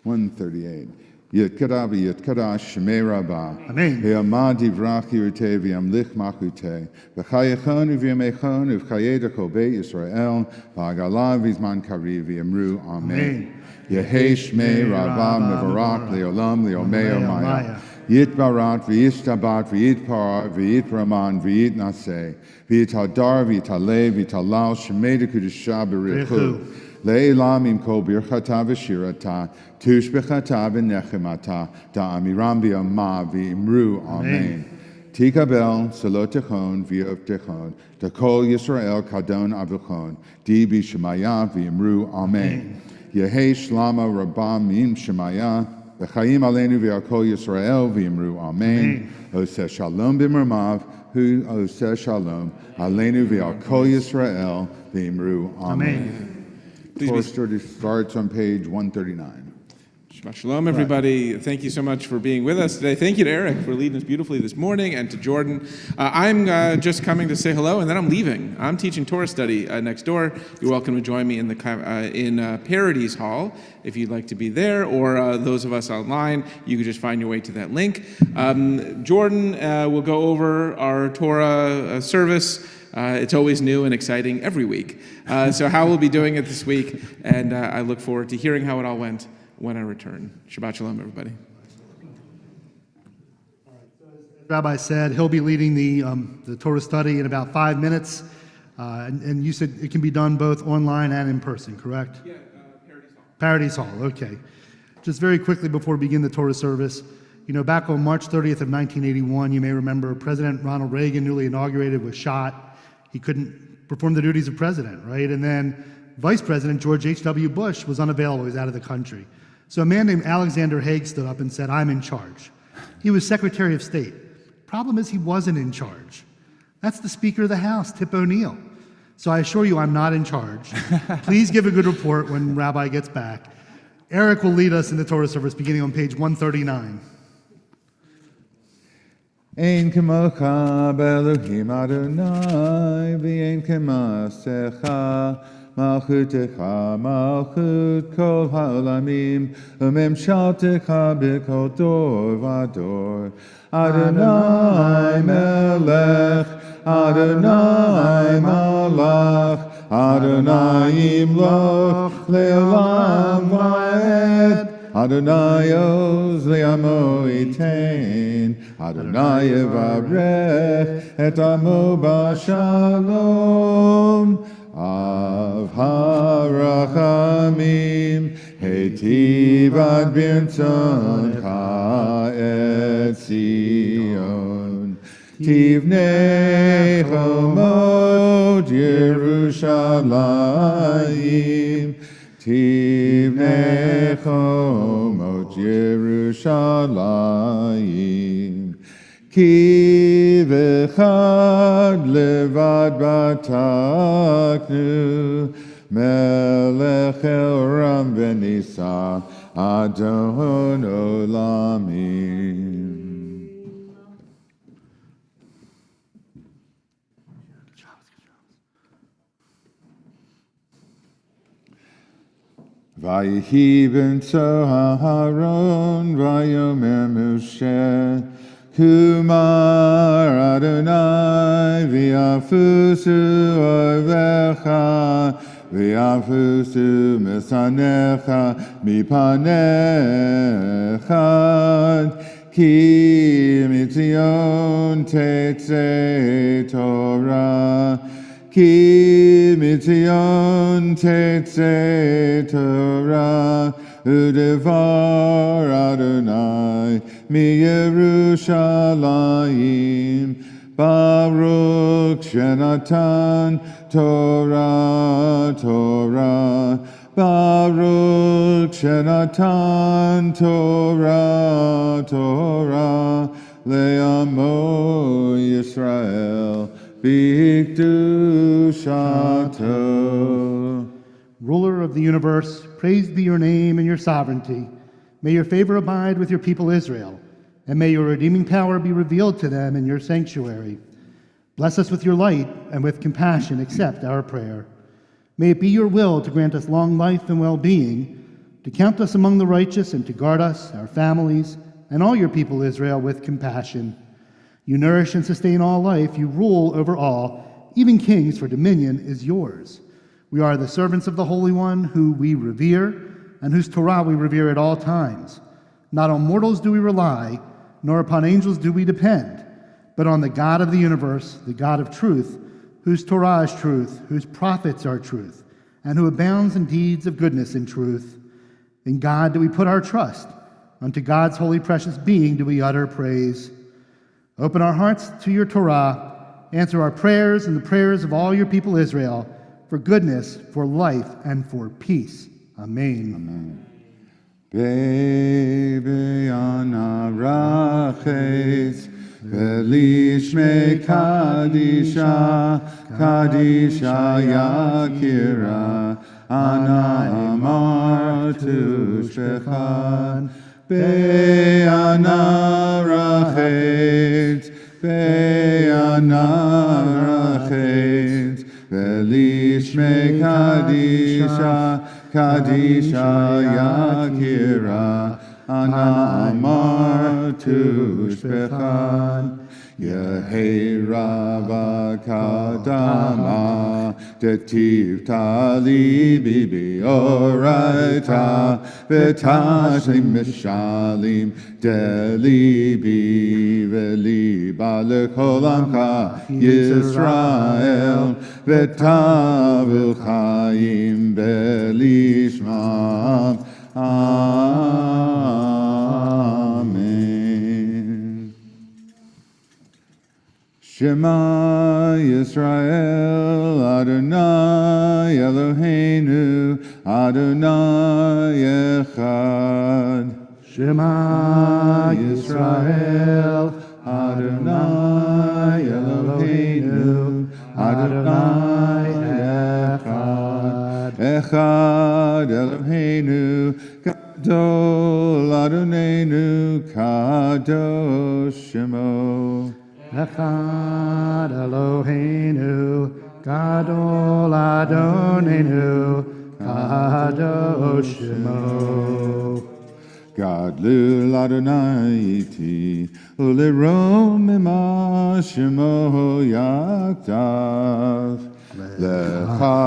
138. Yetkada v'yetkada shemei rabba. Amen. Ve'amad divrach yirteh v'yamlich machuteh. V'chayechon v'yamechon v'chayed kol beit Yisrael. V'agala v'zman kariv v'yamru amen. Yehei shmei rabba mevarak le'olam le'omei omaya. Yitbarat v'yishtabat v'yitpar v'yitraman v'yitnaseh. V'yitadar v'yitaleh v'yitalal shemei dekudusha b'richu. Le'elam im kol birchata v'shirata, tushbechata v'nechemata, da'amiram v'yama v'imru, amen. Tikabel, salotechon v'yovtechon, dakol Yisrael kadon avichon, di b'shemaya v'imru, amen. Yehei shlama rabam im shemaya, v'chayim aleinu v'yakol Yisrael v'imru, amen. Oseh shalom b'mermav, hu oseh shalom, aleinu v'yakol Yisrael v'imru, amen. Torah study starts on page 139. Shabbat shalom, everybody. Thank you so much for being with us today. Thank you to Eric for leading us beautifully this morning, and to Jordan. I'm just coming to say hello, and then I'm leaving. I'm teaching Torah study next door. You're welcome to join me in the Parodies Hall if you'd like to be there, or those of us online, you can just find your way to that link. Jordan will go over our Torah service. It's always new and exciting every week. So how we'll be doing it this week, and I look forward to hearing how it all went when I return. Shabbat shalom, everybody. Rabbi said he'll be leading the Torah study in about 5 minutes. And you said it can be done both online and in person, correct? Yeah, Parodies Hall. Parodies Hall, okay. Just very quickly before we begin the Torah service, you know, back on March 30th of 1981, you may remember President Ronald Reagan, newly inaugurated, was shot. He couldn't perform the duties of president, right? And then Vice President George H.W. Bush was unavailable. He was out of the country. So a man named Alexander Haig stood up and said, I'm in charge. He was Secretary of State. Problem is he wasn't in charge. That's the Speaker of the House, Tip O'Neill. So I assure you I'm not in charge. Please give a good report when Rabbi gets back. Eric will lead us in the Torah service beginning on page 139. Ein kemocha be'Elohim Adonai, v'ein kemasecha, malchutecha malchut kol ha'olamim, u'memshaltecha b'kol dor v'dor. Adonai melech, Adonai malach, Adonai imloch le'olam va'ed. Adonai oz le'amo itein, Adonai yevarech et amo b'shalom. Av harachamim heitiv ad birtzoncha et Zion. Tivnei chomot Yerushalayim, Tivnei chomot Yerushalayim. Ki v'chad levad bataknu, melech el ram v'nisa, adon olamim. Vayihi b'nso Aharon, vayomer Moshe, Kumar Adonai v'yafusu ovecha v'yafusu mesanecha mipanecha ki mitzion tetzei Torah ki mitzion tetzei Torah udevar Adonai mi Yerushalayim Baruch Shenatan Torah Torah Baruch Shenatan Torah Torah Le'amo Yisrael B'Kedushato. Ruler of the universe, praised be your name and your sovereignty. May your favor abide with your people Israel, and may your redeeming power be revealed to them in your sanctuary. Bless us with your light, and with compassion accept our prayer. May it be your will to grant us long life and well-being, to count us among the righteous, and to guard us, our families, and all your people Israel with compassion. You nourish and sustain all life. You rule over all, even kings, for dominion is yours. We are the servants of the Holy One, who we revere, and whose Torah we revere at all times. Not on mortals do we rely, nor upon angels do we depend, but on the God of the universe, the God of truth, whose Torah is truth, whose prophets are truth, and who abounds in deeds of goodness and truth. In God do we put our trust. Unto God's holy precious being do we utter praise. Open our hearts to your Torah. Answer our prayers and the prayers of all your people Israel, for goodness, for life, and for peace. Amen. Amen. Bebe anarachetz velishme kadisha kadisha yakira ana amartu shechan be anarachetz velishme kadisha kadisha yakira ana amartu shechan Yehei Rava Kadama Detiv Tali Bibi Oraita Betashlim Mishalim Delibi Veliba Lekolamka Yisrael Betavil Chaim Belishmam Amen. Shema Yisrael, Adonai Eloheinu, Adonai Echad. Shema Yisrael, Adonai Eloheinu, Adonai Echad. Echad Eloheinu, Gadol Adonenu, Kadosh Shemo. Echad Eloheinu, Gadol Adonenu, Kadosh Shemo. Gadlu Adonai iti, ulerom ema Shemo yaktav. Lecha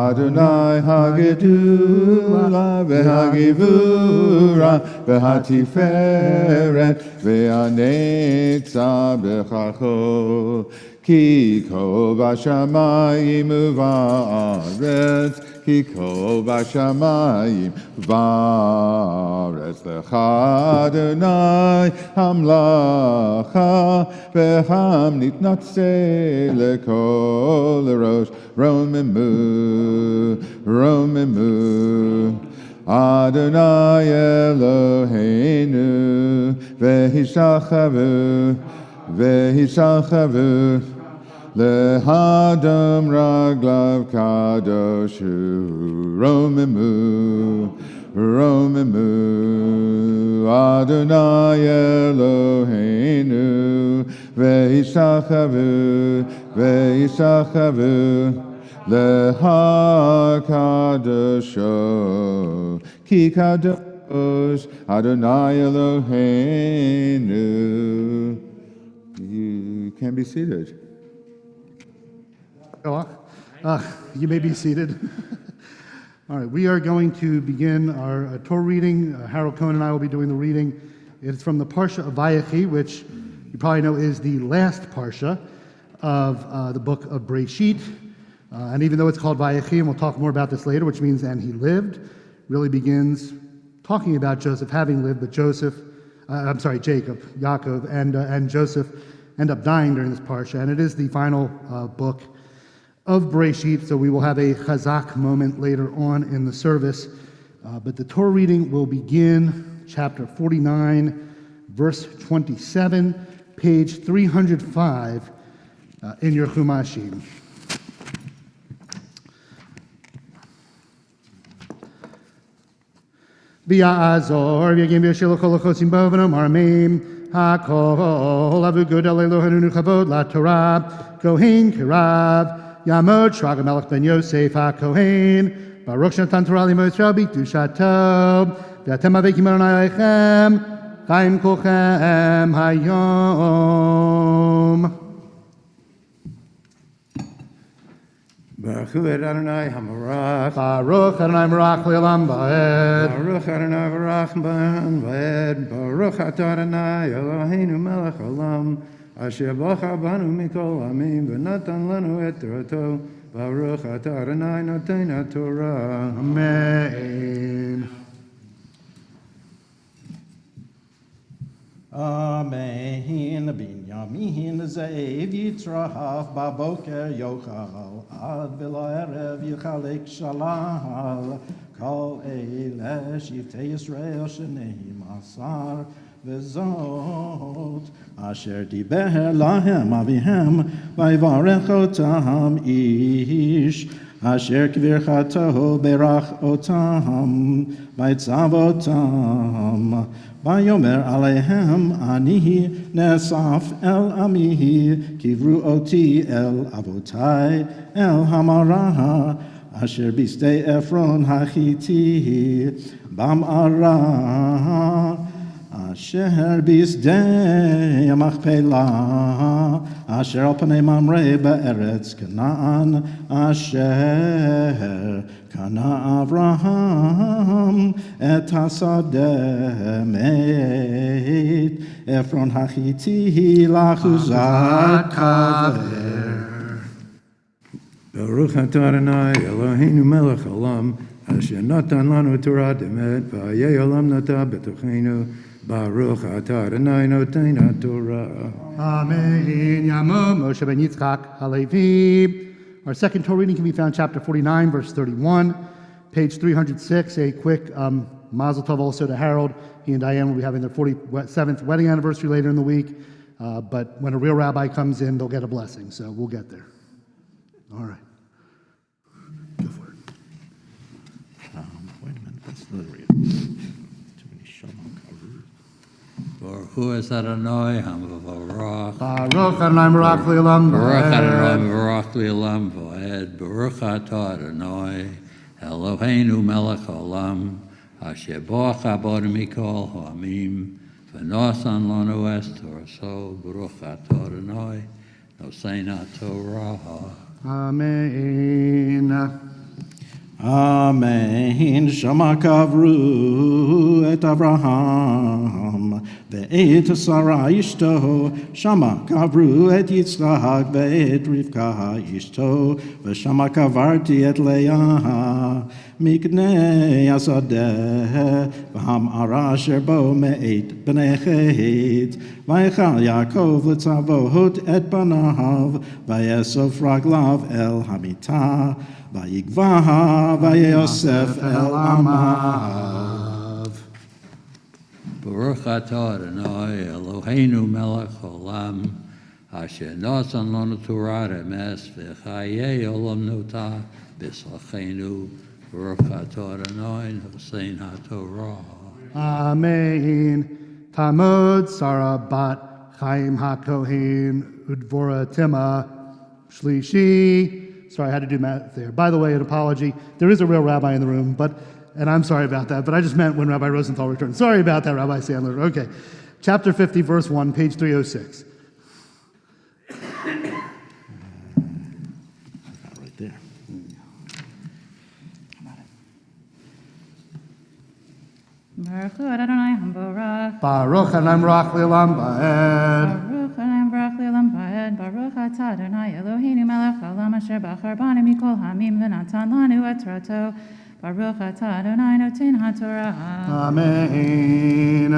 Adonai hagedula v'hagivura v'hatiferet v'hanetza b'chachol ki kol b'shamayim u'va'aretz ki kol b'shamayim u'va'aretz lecha Adonai hamlacha v'ham nitnatzeh lekol rosh Romemu, Romemu, Adonai Eloheinu, Vehishachavu, Vehishachavu, Lehadam Raglav Kadoshu, Romemu, Romemu, Adonai Eloheinu, Vehishachavu, Vehishachavu, Leha Kadosho, Ki Kadosh, Adonai Eloheinu. can be seated. You may be seated. All right, we are going to begin our Torah reading. Harold Cohen and I will be doing the reading. It's from the Parsha of Vayechi, which you probably know is the last Parsha of the book of Breshit. And even though it's called Vayechi, and we'll talk more about this later, which means and he lived, really begins talking about Joseph having lived, but Jacob, Yaakov, and Joseph end up dying during this Parsha. And it is the final book of Breshit, so we will have a chazak moment later on in the service. But the Torah reading will begin chapter 49, verse 27, page 305 in your Chumashim. V'ya'azor v'yagim v'yashilu kol achosim bo v'nomar ameim ha'kol avu godel Elohenu chavod la'torah kohen kirav Yamod Shraga Melech ben Yosef HaKohen Baruch Shnatan Torah Limo Yisrael B'Kedushato V'atem Avekim Adonai Aleichem Chaim Kolchem Hayom. Baruch Hu Adonai Hamarach. Baruch Adonai Marach Le'olam Va'ed. Baruch Adonai Marach Va'ed. Baruch Atah Adonai Eloheinu Melech Olam. Asher bacha banu mikol amim v'natan lanu et Torato. Baruch atah Adonai noten haTorah. Amen. Amen. Binyamin Ze'ev Yitzrahaf Baboker Yochal Ad V'La'erev Yichalek Shalal Kol Eile Shiftei Yisrael Sheneim Asar V'Zot Asher Diber Lahem Avihem V'Yivarech Otam Ish Asher Kvirchato Berach Otam V'Yitzav Otam Vayomer Alehem Ani Nesaf El Amihi Kivru Oti El Avotai El Hamaraha Asher Biste Ephron Hachiti Bam Ara Asher Bisdei Machpelah Asher Al Panei Mamre Be'eretz Canaan Asher Kana Avraham Et Hasadeh Meit Ephron Hachiti Lachuzat Kaver. Baruch atah Adonai Eloheinu Melech Olam. Asher natan lanu Torah demet v'ayei olam nata betochenu. Baruch atah Adonai noten haTorah. Amen. Yamo Moshe ben Yitzchak Halevi. Our second Torah reading can be found chapter 49, verse 31, page 306. A quick mazel tov also to Harold. He and Diane will be having their 47th wedding anniversary later in the week. But when a real rabbi comes in, they'll get a blessing. So we'll get there. All right. Go for it. Wait a minute, that's the real. Too many Shabbat covers. Baruch Hu Adonai HaMavarach. Baruch Adonai Marach Le'olam Baruch Va'ed. Adonai Mavarach Le'olam Va'ed. Baruch Atah Adonai Eloheinu Melech Olam. Asher bacha banu mikol ha'amim v'nosan lanu es Toraso. Baruch Atah Adonai noten haTorah. Amen. Amen. Shama kavru et Avraham ve'et Sarah ishto. Shama kavru et Yitzchak ve'et Rivka ishto. V'shama kavarti et Leah miknei asadeh. V'ham ara asher bo me'et b'nei chet. V'yechal Yaakov letzavot et banav. V'yesov raglav el hamita. Vayigvaha vayosef el amav. Baruch atah Adonai Eloheinu melech olam, asher nosan lanu Torah emes v'chayei olam nota b'slachenu. Baruch atah Adonai noten haTorah. Amen. Tamod Sarah bat Chaim HaKohen Udvora Tima Shlishi. Sorry, I had to do math there. By the way, an apology. There is a real rabbi in the room, and I'm sorry about that, but I just meant when Rabbi Rosenthal returned. Sorry about that, Rabbi Sandler. Okay. Chapter 50, verse 1, page 306. Baruch hu Adonai hamborach. Baruch Adonai Baruch Le'olam Va'ed. Baruch Adonai Baruch Le'olam Va'ed. Baruch atah Adonai Eloheinu melech haolam asher bachar banu mikol hamim v'natan lanu et Torato. Baruch atah Adonai noten haTorah. Amen.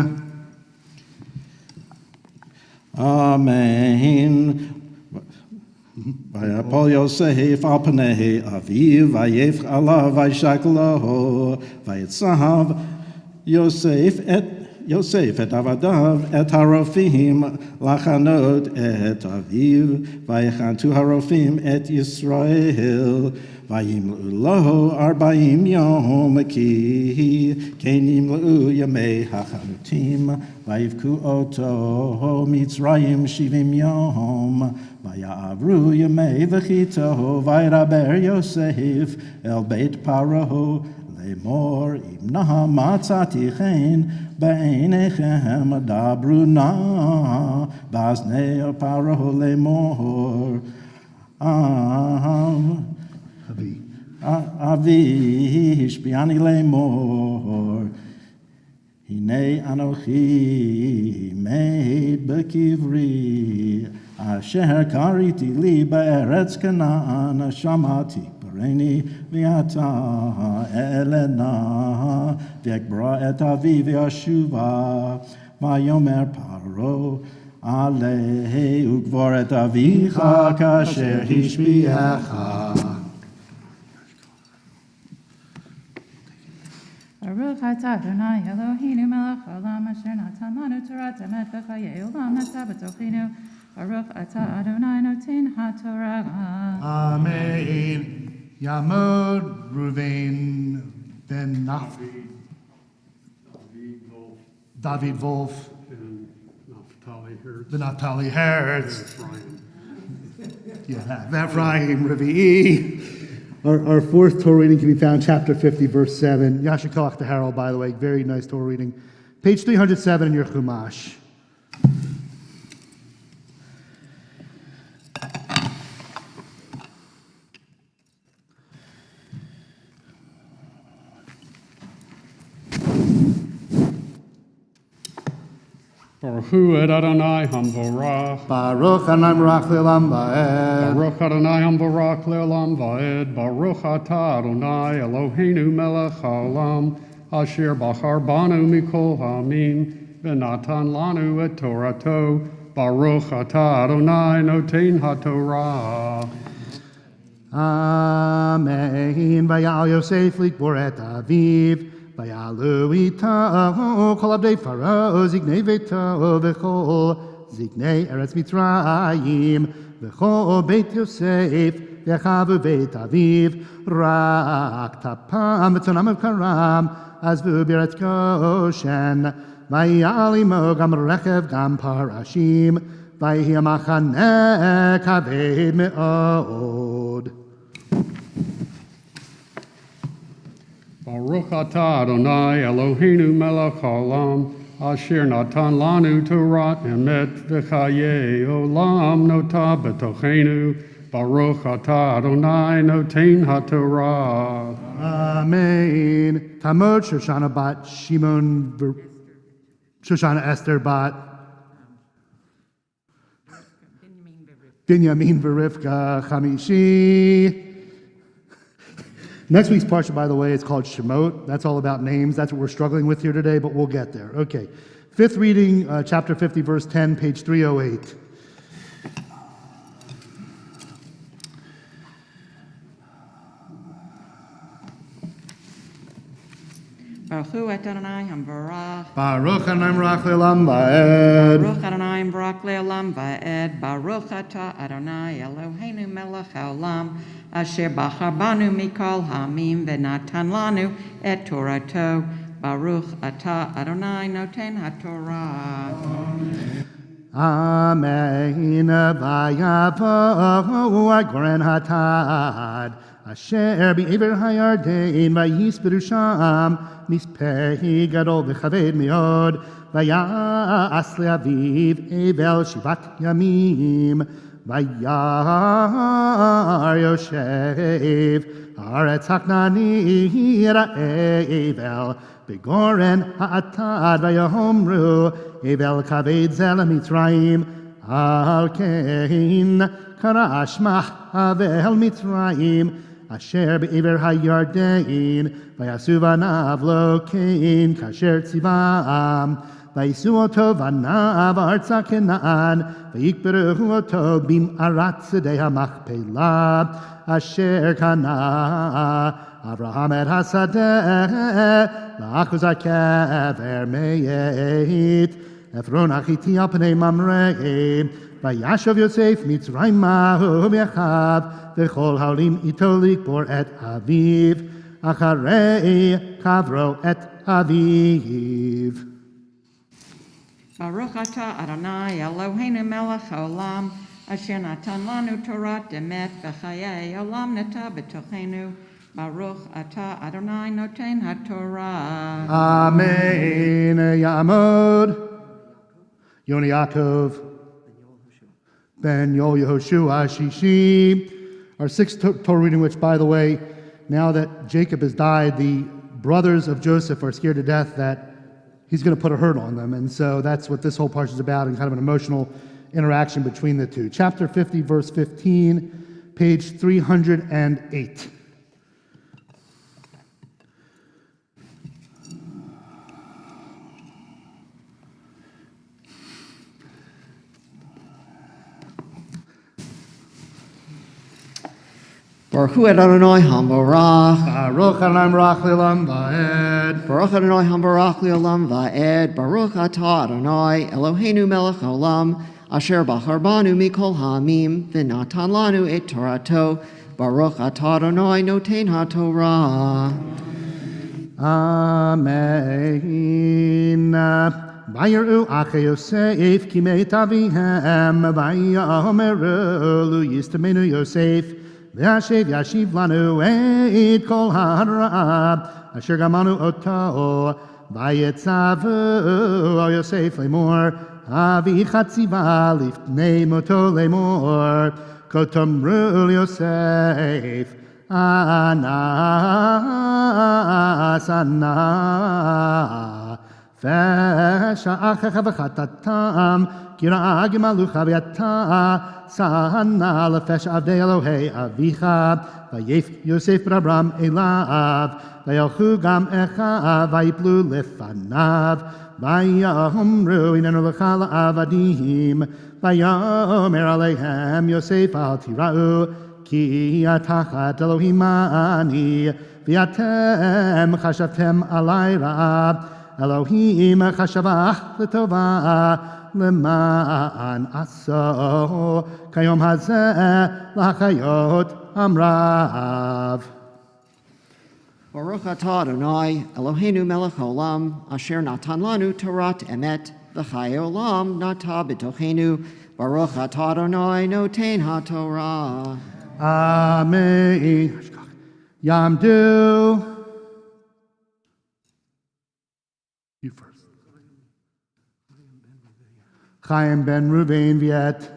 Amen. Vayapol Yosef al panei aviv, vayef alav, vayshak lo, vayetzav Yosef et avadav et harofim lachanot et aviv, vayechantu harofim et Yisrael, vayimlu lo 40 yom ki kenimlu yamei hachanutim, vayivku oto Mitzrayim 70 yom, Vayavru yemei v'chito, vayraber Yosef el beit Paro, lemor imna matzati chen, b'einechem dabru na, baznei Paro lemor, avi hishpiani lemor, hine anochi made b'kivri, Asher kariti li be'eretz Canaan, shamati pareni v'ata elena, v'ekbra et avi v'ashuva, v'yomer paro, alei ukvor et avicha kasher hishbiacha. Baruch atah Adonai Eloheinu melech haolam asher natan lanu Torah emet v'chayei olam nasa b'tochenu. Baruch atah Adonai noten haTorah. Amen. Yamod Ruvain ben David Wolf. The Naphtali Hertz. Yeah, Ephraim Revi'i. Our fourth Torah reading can be found chapter 50, verse 7. Yasher Koach the Herald, by the way. Very nice Torah reading. Page 307 in your Chumash. Baruch hu et Adonai hamborach. Baruch Adonai Baruch Le'olam Va'ed. Baruch Adonai hamborach le'olam va'ed. Baruch atah Adonai Eloheinu melech haolam, asher bachar banu mikol ha'amim, v'natan lanu et Torato. Baruch atah Adonai noten haTorah. Amen. Vayal Yosef likbor et aviv. Vayalu itaho kol abdei Pharaoh zignei veto v'chol zignei Eretz Mitzrayim v'chol beit Yosef v'chavu beit aviv rak tapam v'tzonam v'karam azvu b'eretz Goshen vayal imo gam rechev gam parashim vayhi amachaneh kaved me'od. Baruch atah Adonai Eloheinu melech haolam, asher natan lanu Torah emet v'chayei olam nota b'tochenu. Baruch atah Adonai noten haTorah. Amen. Tamod Shoshana bat Shimon Shoshana Esther bat Binyamin Berivka Chamishi. Next week's parsha, by the way, is called Shemot. That's all about names. That's what we're struggling with here today, but we'll get there. Okay. Fifth reading, chapter 50, verse 10, page 308. Baruch hu et Adonai hamborach. Baruch Adonai Baruch Le'olam Va'ed. Baruch Adonai Baruch Le'olam Va'ed. Baruch atah Adonai Eloheinu melech haolam, asher bachar banu mikol ha'amim v'natan lanu et Torato. Baruch atah Adonai noten haTorah. Amen. Vayavo Agoren Hatad. Asher be'ever hayardein vayisperu sham mispehi gadol v'chaved meod vayas le'aviv evel shivat yamim vayar Yoshev Haaretz haknani ra'evel Begoren ha'atad vayahomru Evel kaved zel Mitzrayim Al kein karash ma'avel Mitzrayim Asher be'ever hayardein Vayasu vanav lo kein kasher tzivam Vayisu oto vanav arza Canaan Vayikberu oto bim arat tzedei hamachpelah Asher kana Avraham et hasadeh La'achuz ha'kever meyet Efron achiti al pnei mamrei Vayashov Yosef Mitzrayma v'yachav V'chol haolim ito likbor et aviv Acharei kavro et aviv. Baruch atah Adonai Eloheinu melech haolam asher natan lanu Torah emet v'chayei olam nata b'tochenu. Baruch atah Adonai noten haTorah. Amen. Yamod. Yoni Yaakov. Ben Yoel Yehoshua Shishi. Our sixth Torah reading, which, by the way, now that Jacob has died, the brothers of Joseph are scared to death that he's going to put a hurt on them. And so that's what this whole part is about, and kind of an emotional interaction between the two. Chapter 50, verse 15, page 308. Baruch Hu Adonai Hambarach. Baruch Adonai Barach Le'olam Va'ed. Baruch Adonai Hambarach Le'olam Va'ed. Baruch Atah Adonai Eloheinu melech haolam asher bachar banu mikol ha'amim v'natan lanu et Torato. Baruch Atah Adonai noten haTorah. Amen. Vayeru achei Yosef ki meit avihem vayomeru lu yistamenu Yosef v'yashiv yashiv lanu et kol ha'ara asher gamanu oto vayetzavu al Yosef lemor avi chatziva lifnei moto lemor kotomru Yosef Anas Fesha'achecha v'chatatam Kira gimalucha v'yata Sahana lefesh avdei Elohei avicha Vayef Yosef b'Abram elav Vayalchu gam echa Vayiplu lefanav Vayomru inenu lecha la'avadim Vayomer aleihem Yosef al tira'u Ki atachat Elohim ani V'yatem chashavtem alai ra'ab Elohim chashavach l'tovah L'ma'an aso Kayom hazeh l'chayot amrav. Baruch atah Adonai Eloheinu melech haolam asher natan lanu Torat emet v'chayei olam nata b'tochenu. Baruch atah Adonai noten haTorah. Amen. Yamdu. You first. Chaim ben Ruvain Viet.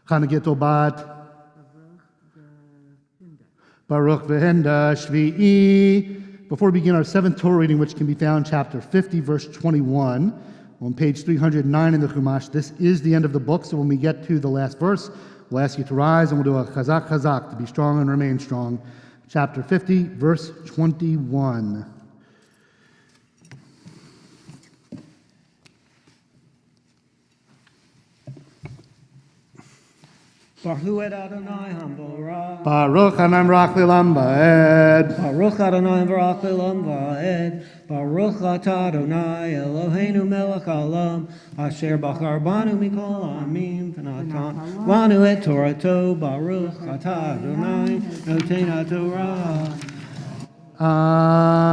Chanageto bat. Baruch v'hinda shvi'i. Before we begin our seventh Torah reading, which can be found chapter 50, verse 21, on page 309 in the Chumash, this is the end of the book, so when we get to the last verse, we'll ask you to rise and we'll do a chazak chazak, to be strong and remain strong. Chapter 50, verse 21. Baruch Adonai Hambarach. Baruch Hanam Rach Le'olam Va'ed. Baruch Adonai Hambarach Le'olam Va'ed. Baruch Atah Adonai Eloheinu melech haolam asher bachar banu mikol ha'amim v'natan lanu et Torato. Baruch Atah Adonai noten haTorah.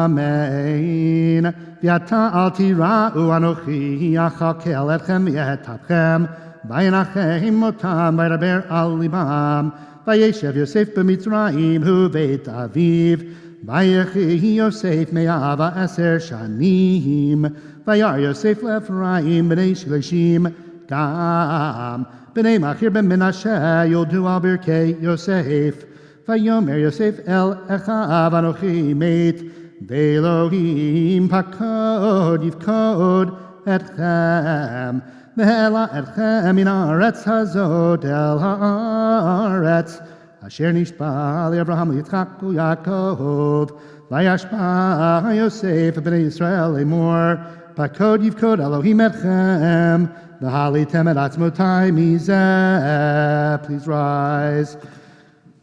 Amen. V'yata al tira'u anochi achakel etchem v'yetapchem v'yenachem otam v'ydaber al libam v'yeshev Yosef b'Mitzrayim hu veit aviv v'yechi Yosef me'ava eser shanim v'yar Yosef le'Ephraim b'nei shilishim gam b'nei Machir ben Menashe yodu al birkei Yosef Vayomer Yosef el echav anochi meit Ve'Elohim pakod yifkod etchem, ve'ela etchem min haaretz hazot el haaretz, asher nishba le'Avraham le'Yitzchak u'Yaakov, vayashba Yosef b'nei Yisrael lemor, pakod yifkod Elohim etchem, v'halitem et atzmotai mizeh. Please rise.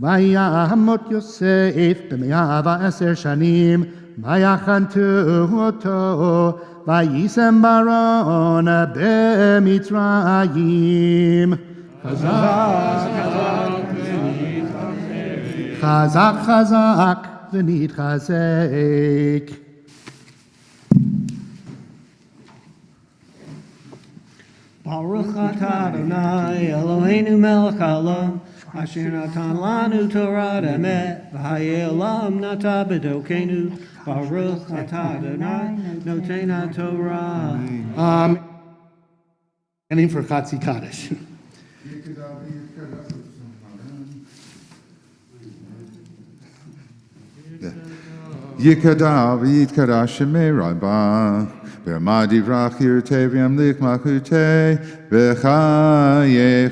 Vayamot Yosef b'me'ava eser shanim, vayachantu oto, vayisem baron b'mitzrayim. Chazak, chazak, v'nitchazek. Baruch atah Adonai Eloheinu melech haolam, asher natan lanu Torah emet, v'hayei olam nata b'dokenu. Baruch atah Adonai noten haTorah. Ending for Chatzi Kaddish. Yikadav yitkadash shemei rabba, v'amadi vrach yirtei v'yamlik malchutei, v'chayechon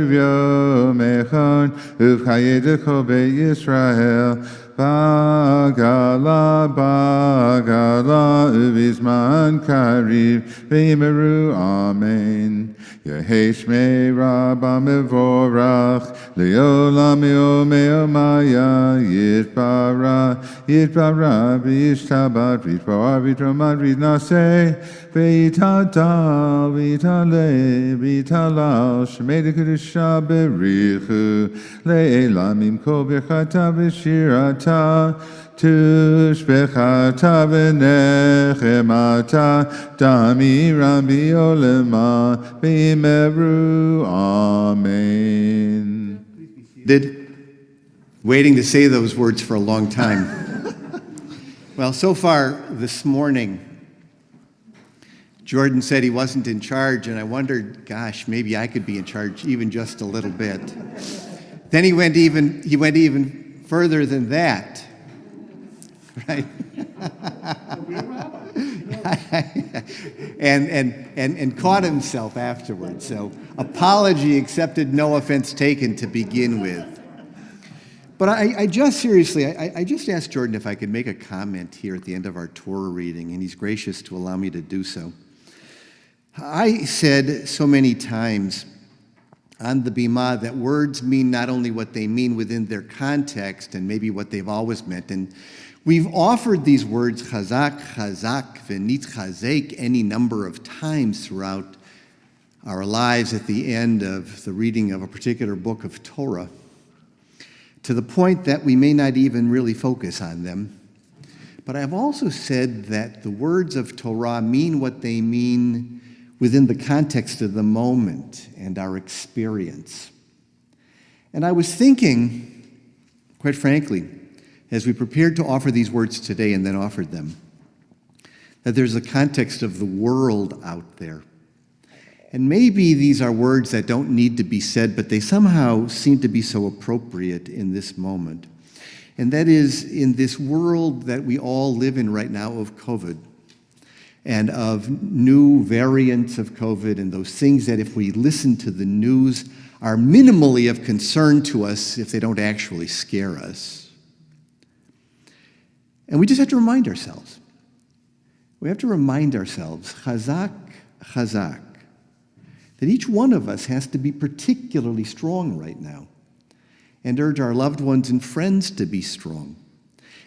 v'yomechon, uv'chayedecho be'Yisrael, bagala uvizman kariv, v'yimeru amen. Yehei shmei rabba mevorach, le'olam me'omaya, yitbara v'yishtabat, v'yitbar v'yitromad v'yitnaseh, v'yitadal v'yitalal, shmei dekudusha berichu, le'elam imko birchata v'shirata, tushbechata v'nechemata, damiram b'olema, v'yimeru amen. Waiting to say those words for a long time. Well, so far this morning, Jordan said he wasn't in charge, and I wondered, gosh, maybe I could be in charge even just a little bit. Then he went even further than that, right? and caught himself afterwards. So apology accepted, no offense taken to begin with. But I just asked Jordan if I could make a comment here at the end of our Torah reading, and he's gracious to allow me to do so. I said so many times on the Bima that words mean not only what they mean within their context and maybe what they've always meant, and we've offered these words chazak, chazak, v'nitchazek any number of times throughout our lives at the end of the reading of a particular book of Torah, to the point that we may not even really focus on them. But I've also said that the words of Torah mean what they mean within the context of the moment and our experience. And I was thinking, quite frankly, as we prepared to offer these words today and then offered them, that there's a context of the world out there. And maybe these are words that don't need to be said, but they somehow seem to be so appropriate in this moment. And that is, in this world that we all live in right now of COVID, and of new variants of COVID, and those things that if we listen to the news are minimally of concern to us if they don't actually scare us. And we just have to remind ourselves. We have to remind ourselves, chazak, chazak, that each one of us has to be particularly strong right now, and urge our loved ones and friends to be strong.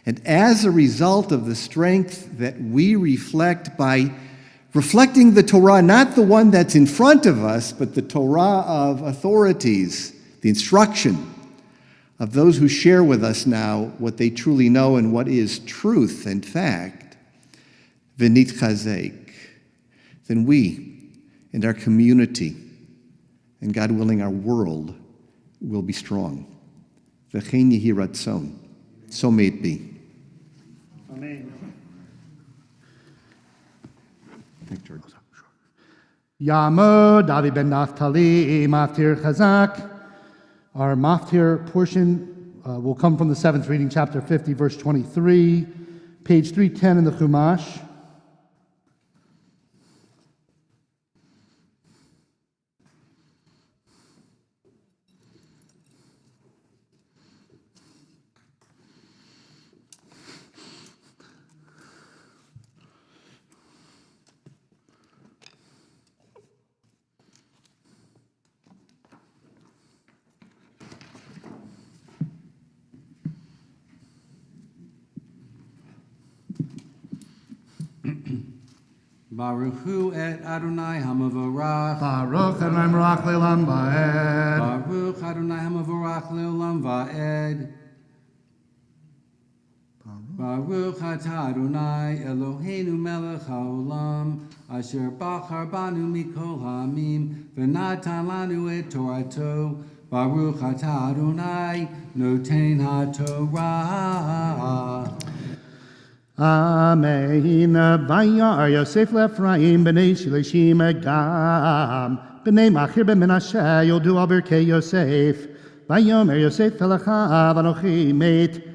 And as a result of the strength that we reflect by reflecting the Torah, not the one that's in front of us, but the Torah of authorities, the instruction of those who share with us now what they truly know and what is truth and fact, v'nit chazek, then we and our community, and God willing, our world, will be strong. V'chein yehi ratzon. So may it be. Amen. Thank you, George. Yamod David ben Naphtali, Maftir Chazak. Our Maftir portion will come from the 7th reading, chapter 50, verse 23. Page 310 in the Chumash. Baruch hu et Adonai hamavorach. Baruch Adonai Merach Le'olam Va'ed. Baruch Adonai hamavorach le'olam va'ed. Baruch atah Adonai Eloheinu melech haolam asher bachar banu mikol ha'amim v'natan lanu et Torato. Baruch atah Adonai noten ha'torah. Amen. Vayar Yosef le'Ephraim b'nei Shilishim Gam b'nei Machir b'Menashe yodu al birkei Yosef. Vayomer Yosef elechav anochi met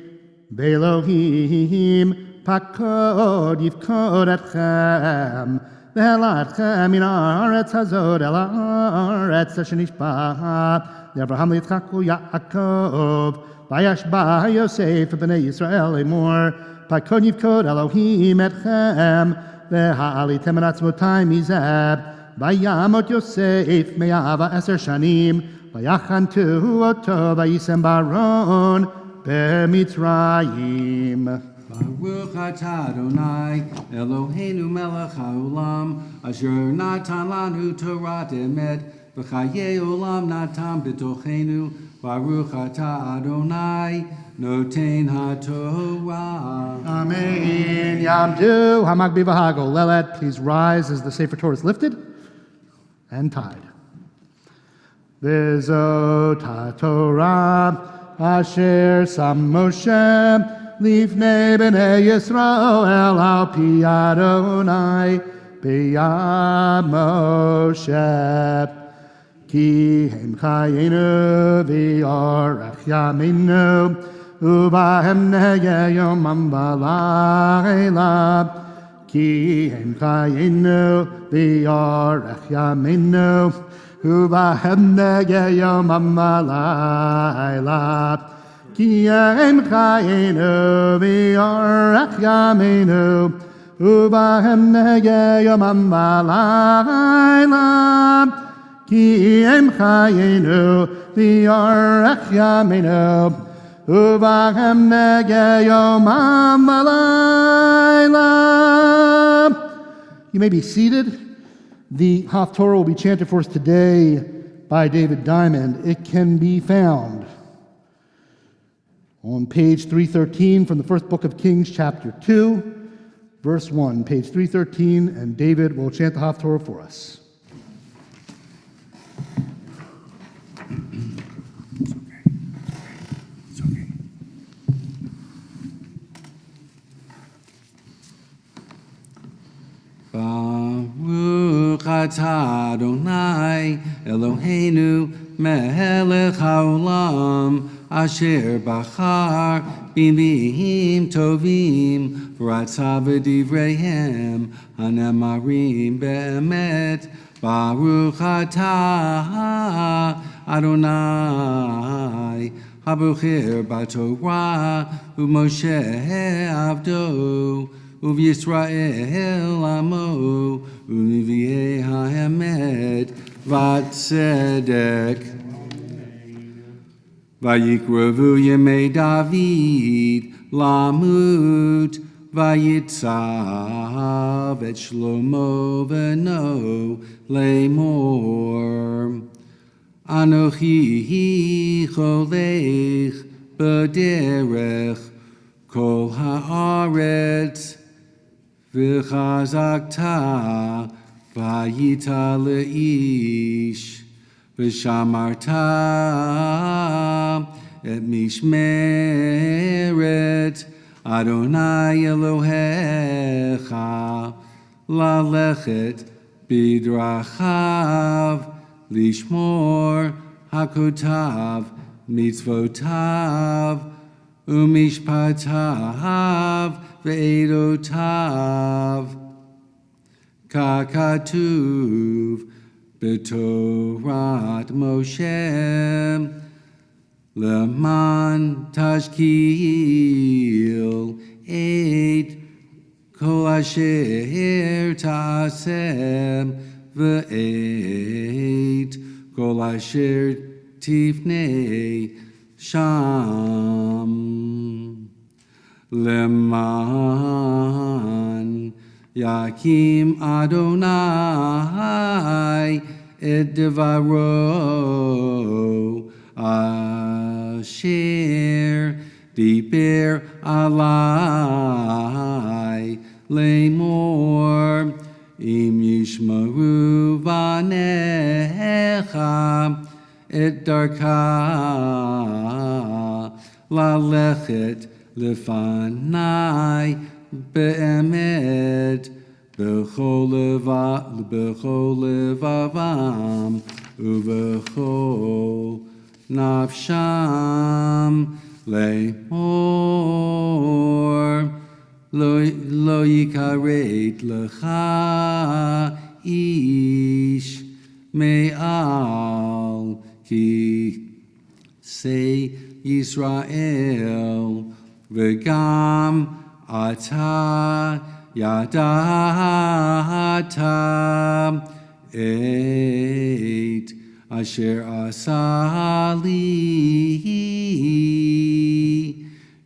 Be'Elohim pakod yifkod etchem ve'elatchem min haaretz hazod el haaretz asher nishbah le'Avraham le'Yitzchak u'Yaakov vayashba Yosef b'nei Yisrael emor pakod yifkod Elohim etchem ve'ha'alitem en atzmotai mizeh vayamot Yosef me'ava 10 shanim vayachantu oto vayisem baron B'Mitzrayim. Baruch atah Adonai Eloheinu melech haolam asher natan lanu Torah emet v'chayei olam natan b'tochenu. Baruch atah Adonai noten haTorah. Amen. Yamdu Hamagbi v'Hagol Lelet. Please rise as the Sefer Torah is lifted and tied. V'zot haTorah Asher Sam Moshe Lifnei B'nei Yisrael Al Pi Adonai B'Yad Moshe Ki Hem Chayenu V'Yorech Yaminu U'Bahem Negeh Yomam V'Layla Ki Hem Chayenu V'Yorech Yaminu Uvahem negeh yomam v'layla Ki em chayenu v'yorech yameinu Uvahem negeh yomam v'layla Ki em chayenu v'yorech yameinu Uvahem negeh yomam v'layla. You may be seated. The Haftorah will be chanted for us today by David Diamond. It can be found on page 313 from the first book of Kings, chapter 2, verse 1. Page 313, and David will chant the Haftorah for us. Baruch atah Adonai Eloheinu melech haolam asher bachar b'nviim tovim v'ratzah v'divreihem hanemarim be'emet. Baruch atah Adonai habocher b'torah u'Moshe avdo U'Yisrael amo, u'Nevi'ei ha'emet, v'tzedek. Vayikrevu yemei David, lamut, vayitzav et Shlomo v'no, lemor. Anochi cholech b'derech, kol ha'aretz, V'chazakta v'yita le'ish v'shamarta et mishmeret Adonai Elohecha lalechet bidrachav lishmor hakotav mitzvotav Umishpatav ve'edotav kakatuv b'torat Moshe leman tashkil et kol asher ta'asem ve'et kol asher tifnei sham leman yakim Adonai et devaro asher diber alai lemor im yishmaru vanecha et darka lalechet lefanai be'emet b'chol levavam uv'chol nafsham le'mor lo yikaret lecha ish me'al ki say Yisrael v'gam ata yadata et asher asali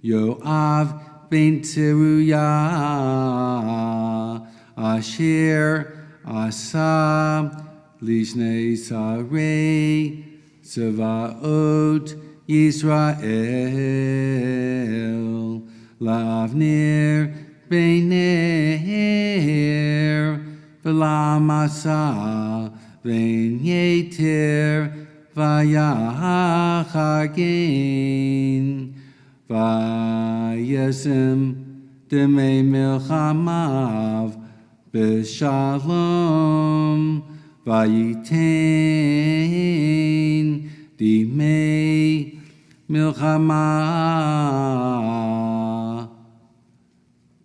Yoav ben Teruya asher asa lishnei sarei Sevaot Yisrael Lavner ben Ner V'lamasa ben Yeter Vayachargen Vayesem Demei Milchamav B'Shalom Vayiten Dimei Milchama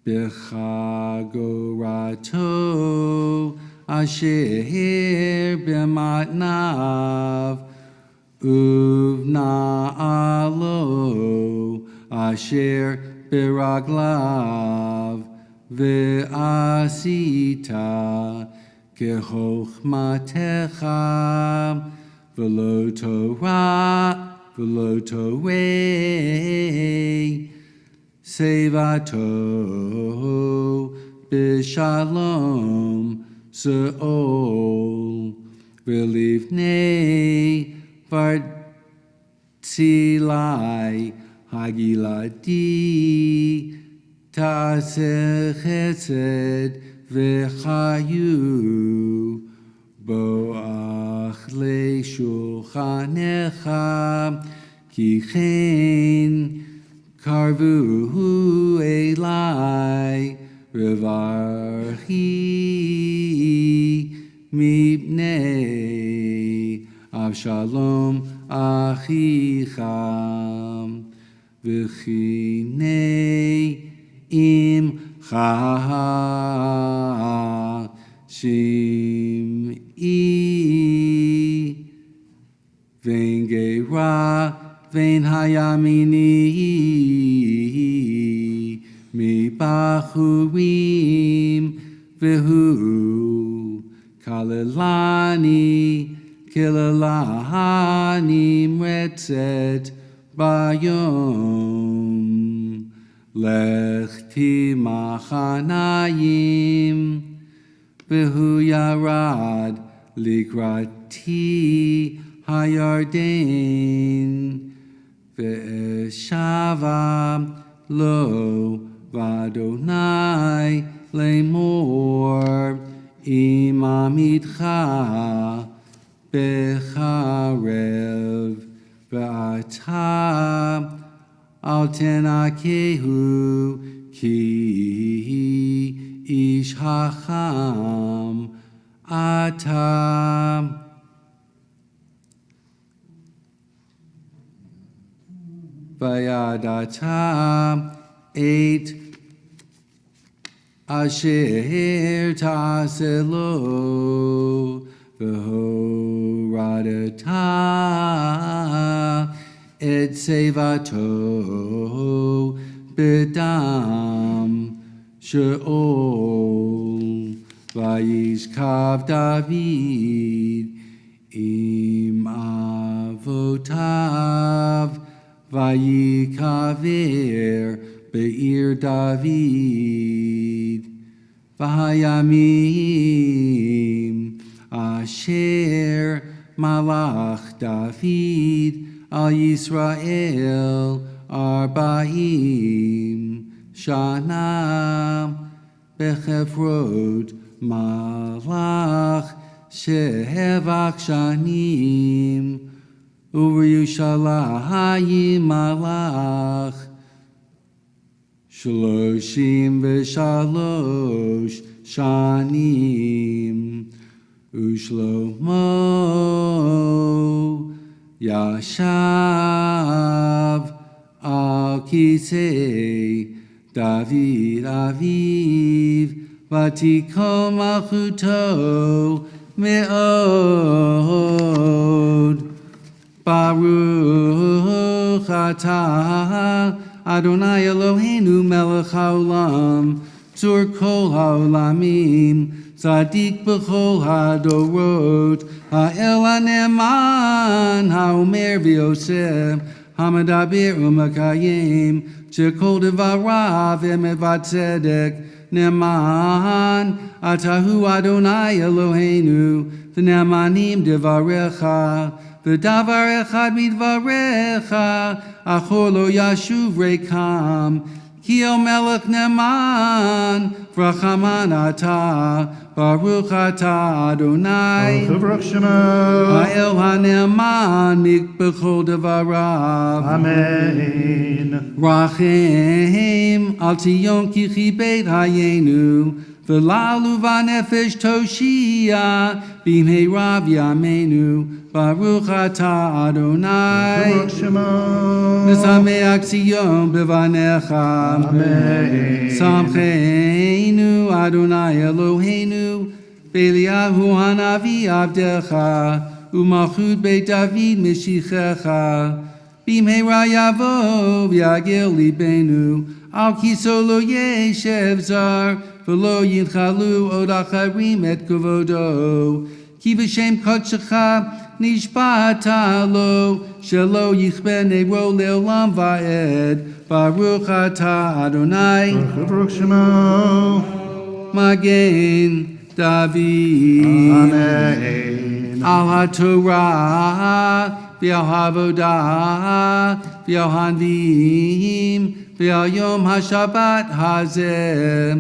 B'chagorato Asher B'matnav Uvna'alo Asher B'raglav Ve'asita Kechochmatecha V'lo Torah Sevato B'Shalom Se'ol V'livnei Vartzilai Hagiladi Ta'aseh Chesed V'chayu Bo'ach le'shulchanecha Ki chen Karvu elai Revarchi Mipnei Avshalom Achicham V'chinei Imcha Shim'i Vein Geira Vein Hayamini Mi Bachurim Vehu Kalelani Kilalani Mretzet Bayom Lechti Machanayim Vehu Yarad Likrati Hayarden Ve'eshava Lo Vadonai Lemor Imamidcha Becharev Ve'ata Al Tenakehu Ki Ish Hacham Ata vayadata et asher taselo v'horadata et sevato bedam sheol vayishkav David im avotav vayikaver be'ir David v'hayamim asher malach David al Yisrael arba'im shana bechefrot malach shehevach shanim u'Yerushalayim malach shloshim v'shalosh shanim u'Shlomo yashav al kisei David aviv v'tikom malchuto me'od Baruch atah Adonai Eloheinu melech haolam tzur kol haolamim Tzadik b'chol hadorot ha'el ha'ne'eman ha'omer v'yosef ha'medaber u'makayim shekol devarav emet v'tzedek ne'eman atahu Adonai Eloheinu v'ne'emanim devarecha v'davar echad midvarecha achor lo yashuv rekam ki el melech ne'eman v'rachaman atah Baruch atah Adonai ha'el ha'ne'eman mikbechol devarav Amen. Rachem al Tzion ki chibet hayenu v'lalu v'nefesh toshia b'mheira v'yamenu Baruch atah Adonai V'sameach Tzion b'vanecha Amen. Samcheinu Adonai Eloheinu B'Eliyahu hanavi avdecha U'malchut Beit David Meshichecha B'mheira yavo v'yagil libenu Al kiso lo yeshev zar V'lo yinchalu od acharim et kovodo Ki v'shem kodshecha nishbata lo Shelo yichbe ne'ro le'olam va'ed Baruch atah Adonai Baruch Shemo Magen David Amen. Al HaTorah V'al Havodah V'al Hanvim V'al Yom HaShabbat Hazeh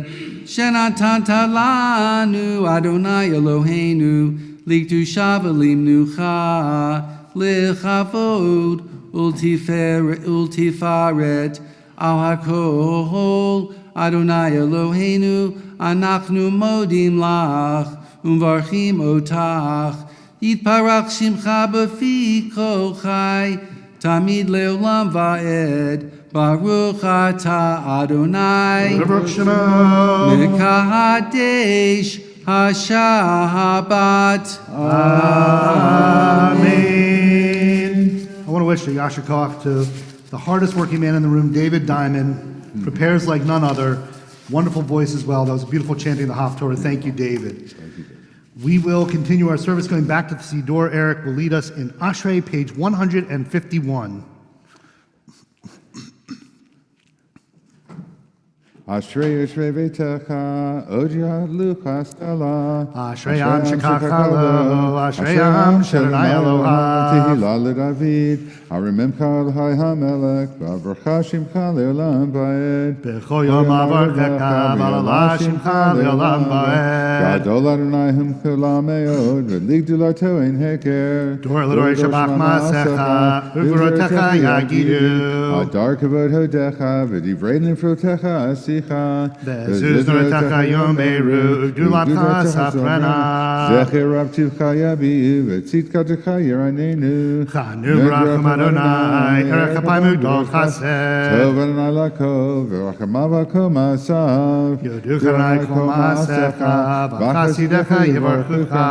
Shenatanta lanu Adonai Eloheinu Liktu shavalim nucha lechavod ultifaret al hakol Adonai Eloheinu anachnu modim lach umvarchim otach yitparach shimcha b'fi kol chai tamid leolam va'ed Baruch atah Adonai Baruch Shemo Mekadesh HaShabbat. Amen. I want to wish a Yasher Koach to the hardest working man in the room, David Diamond. Prepares like none other. Wonderful voice as well. That was a beautiful chanting of the Haftorah. Thank you, David. We will continue our service going back to the Siddur. Eric will lead us in Ashrei, page 151. Ashrei Ashrei Veitecha, Ojia Lucha Stella. Ashrei Am Shekachalo, Ashrei Am Shaddai Eloha. Tehillah LeDavid, Arimemcha L'Hai HaMelech, V'avarcha Shimcha Le'olam Va'ed. B'chol Yom Avarchecha, V'alala Shimcha Le'olam Va'ed. Gadol Adonai Hum Kulam Me'od, V'ligdu Larto Ein Heker. Dor L'dor Shabach Ma'asecha, V'gvorotecha Yagidu. Adar Kavod Hodecha, V'divrei Nifrotecha Asi. sicha. Vezuz noretecha yom beru, ugdulatcha saprena. Zecher rabtivcha yabi, v'tzidkatecha yiranenu. Chanu brachum Adonai, erech apayim ugdol chased. Tov Adonai lako, v'rachamav ako ma'asav. Yoducha Adonai kol ma'asecha, v'chasidecha yivarchucha.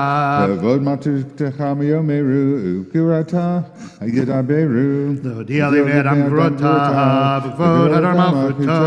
V'vod matutecha miyomeru, ukirata, yidaberu. L'odiah livnei adam gvurota, v'kvod hadar malchuto.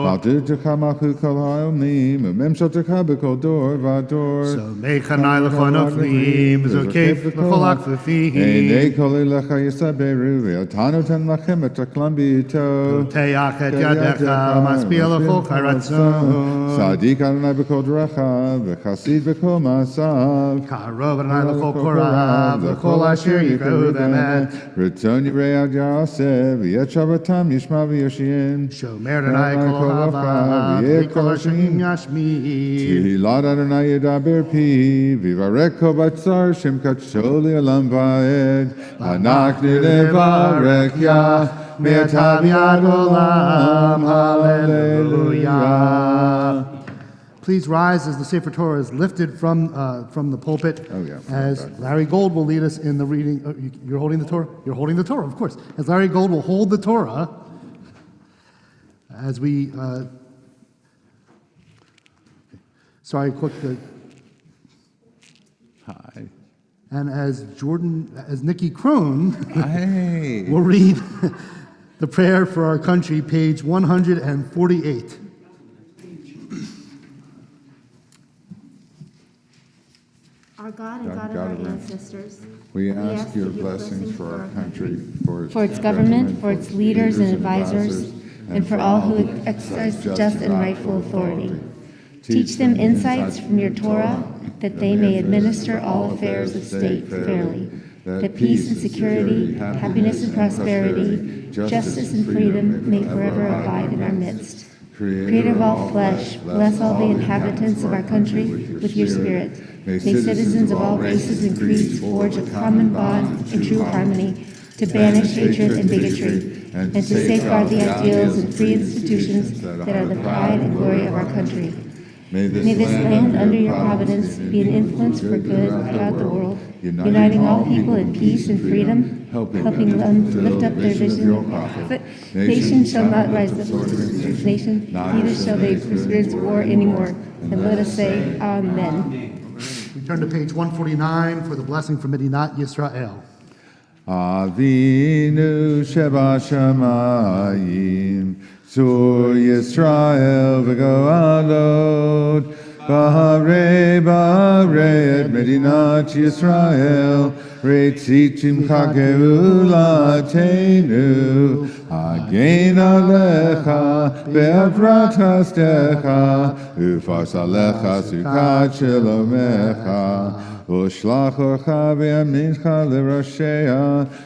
Matutecha malchut kol ha'omim, v'memshotecha b'kol dor v'ador. So mechanai l'chol noflim, v'zokef l'chol akfufim. Einei kol elecha yisaberu, v'yotanoten lachem et aklam b'ito. Teach et yadecha, maspia l'chol chayratzon. Sadik Adonai b'kol dracha, v'chasid b'kol ma'asav. Karov Adonai l'chol korav, l'chol asher yikreu bemet. Ritzon yivrei ad yaseh, v'yet Shabbatam yishma v'yoshin. Shomer Adonai kol hava, v'kol hashim yashmid. Tehillat Adonai yedaber pi, v'varek kol batzar shem kadsho le'olam va'ed. Anachnu nevarek Yah, me'atav yad olam, hallelujah. Please rise as the Sefer Torah is lifted from the pulpit. Oh, yeah. As Larry Gold will lead us in the reading. You're holding the Torah? You're holding the Torah, of course. As Larry Gold will hold the Torah as we. Sorry, quick. Hi. And as Nikki Krohn Hey. will read the prayer for our country, page 148. Our God and God of our ancestors, We ask your blessings for our country, for its government, for its leaders and advisors, and for all who exercise just and rightful authority. Teach them insights from your Torah, that they may administer all affairs of state fairly, that peace and security, happiness and prosperity, justice and freedom may forever abide in our midst. Creator of all flesh, bless all the inhabitants of our country with your spirit. May citizens of all races and creeds forge a common bond in true harmony to banish hatred and bigotry, and to safeguard the ideals and free institutions that are the pride and glory of our country. May this land under your providence be an influence for good throughout the world, uniting all people in peace and freedom, helping them to lift up their vision. Nation shall not rise up against nation, neither shall they experience war anymore. And let us say, Amen. We turn to page 149 for the blessing from Medinat Yisrael. Avinu sheba shamayim, Sur Yisrael v'go'alot, B'harei et Medinat Yisrael, Reitzit shimcha geulatenu, Hagen alecha be'avrat chastecha, Ufars alecha sukat shelomecha, Ushlach orcha ve'amincha l'rashea,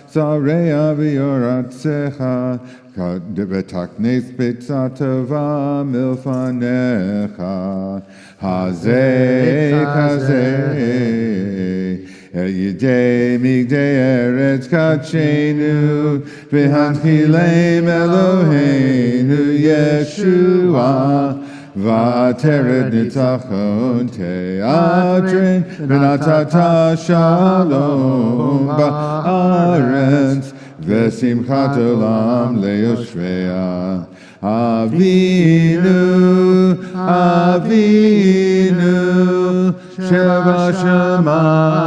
Zareya v'yoratzecha, V'taknes b'tzah tova milfanecha, Hazeh kazeh, Yidei migdei eretz kachenu, V'hanchilem Eloheinu Yeshua, V'ateret nitzachon te'adrin, V'natata shalom ba'aretz, V'simchat olam le'yoshvea. Avinu, Avinu, Sheba Shamayim.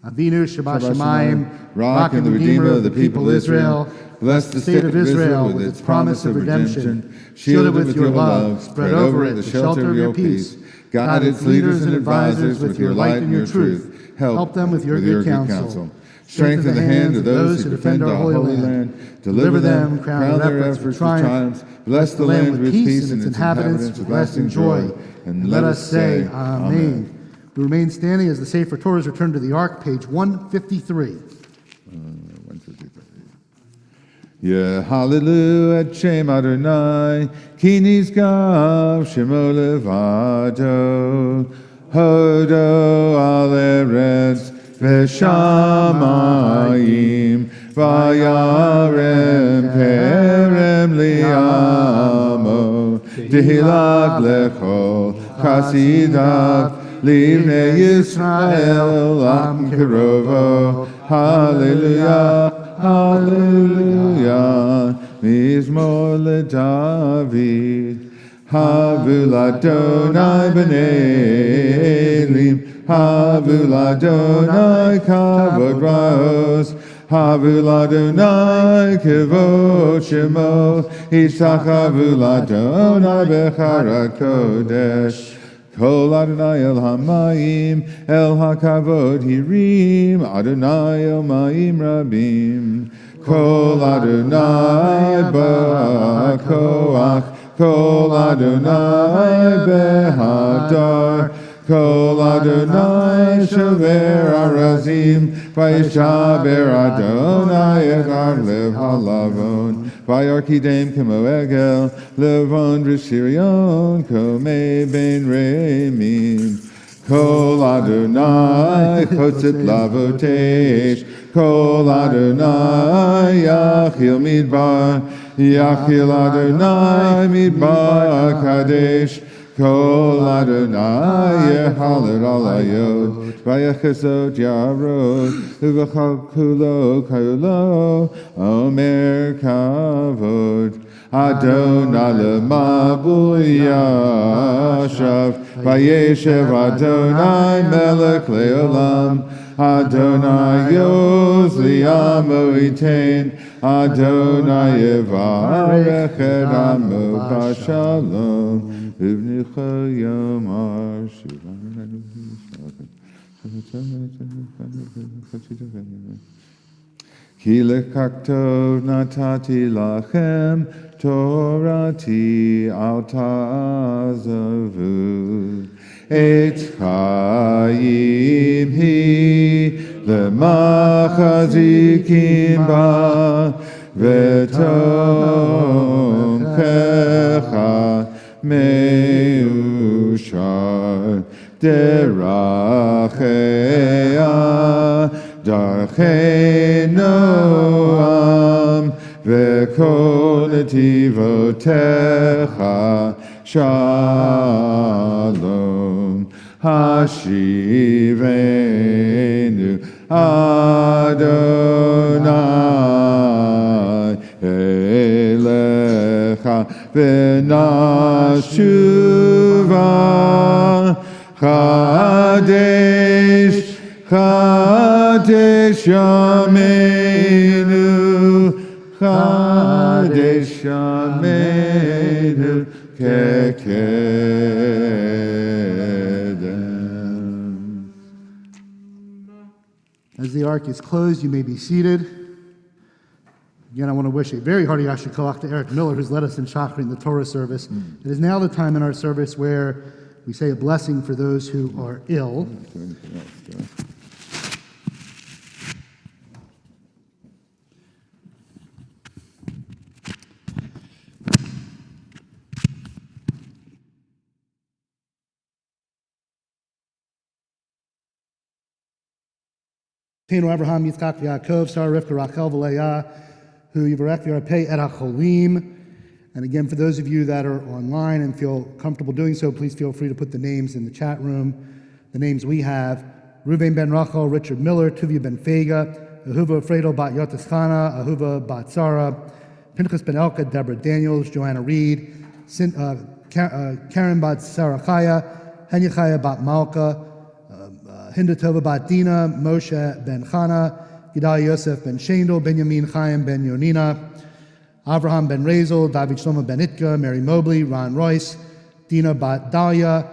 Avinu Sheba Shamayim, Rock and the Redeemer of the people Israel. Bless the state of Israel with its promise of redemption. Shield it with your love. Spread over it the shelter of your peace. Guide its leaders and advisors with your light and your truth. Help them with your good counsel. Strengthen the hand of those who defend our holy land. Deliver them, crown their efforts with triumphs. Bless the land with peace and its inhabitants with lasting joy. And let us say, Amen. We remain standing as the Sefer Torah is returned to the Ark, page 153. Yeah, hallelujah, et Shem Adonai, ki nizgav shemo levado, hodo al eretz, v'shamayim vayarem kerem li'amo dihilag lechol chasidav livnei Yisrael am kerovo hallelujah hallelujah mizmor leDavid havu ladonai b'nei elim havu ladonai kavod raos havu ladonai kavod shemo yisachavu ladonai bechara kodesh Kol Adonai el hamayim el hakavod hirim Adonai el mayim rabim Kol Adonai ba'koach Kol Adonai behadar Kol Adonai shover arazim Vayishaber Adonai echad lev halavon Vayarkidem kemo egel levon v'shirion komei ben remim Kol Adonai chotzet lavotesh Kol Adonai yachil midbar Yachil Adonai midbar kadesh Kol Adonai yehaler alayot Vayachesot yarot Uvachal kulo kayulo Omer kavod Adonai lemabul yashav Vayeshev Adonai melech leolam Adonai yoz liyamo iten Adonai yevarech et amo b'shalom Ivnicha yomar Ki lekakto natati lachem Torati al ta'azavu Et chayim hi lemachazikim ba V'tomchecha meushar derachea darchei noam v'kol netivotecha shalom hashivenu Adonai elecha v'nashuva Chadesh, Chadesh Yameinu, Chadesh Yameinu, Kekedem. As the ark is closed, you may be seated. Again, I want to wish a very hearty Yasher Koach to Eric Miller, who's led us in Shachrit in the Torah service. It is now the time in our service where we say a blessing for those who are ill. Tenu Abraham, Yitzchak, Yaakov, Sarah, Rivka, Rachel, V'Leah, who Yivarech V'Yarpei et HaCholim. And again, for those of you that are online and feel comfortable doing so, please feel free to put the names in the chat room. The names we have: Ruvain ben Rachel, Richard Miller, Tuvia ben Fega, Ahuva Fredo bat Yotischana, Ahuva bat Sarah, Pinchas ben Elka, Deborah Daniels, Joanna Reed, Karen bat Sarachaya, Henyachaya bat Malka, Hindatova bat Dina, Moshe ben Chana, Gedaliah Yosef ben Shendel, Benjamin Chaim ben Yonina, Avraham ben Razel, David Shlomo ben Itka, Mary Mobley, Ron Royce, Dina bat Dahlia,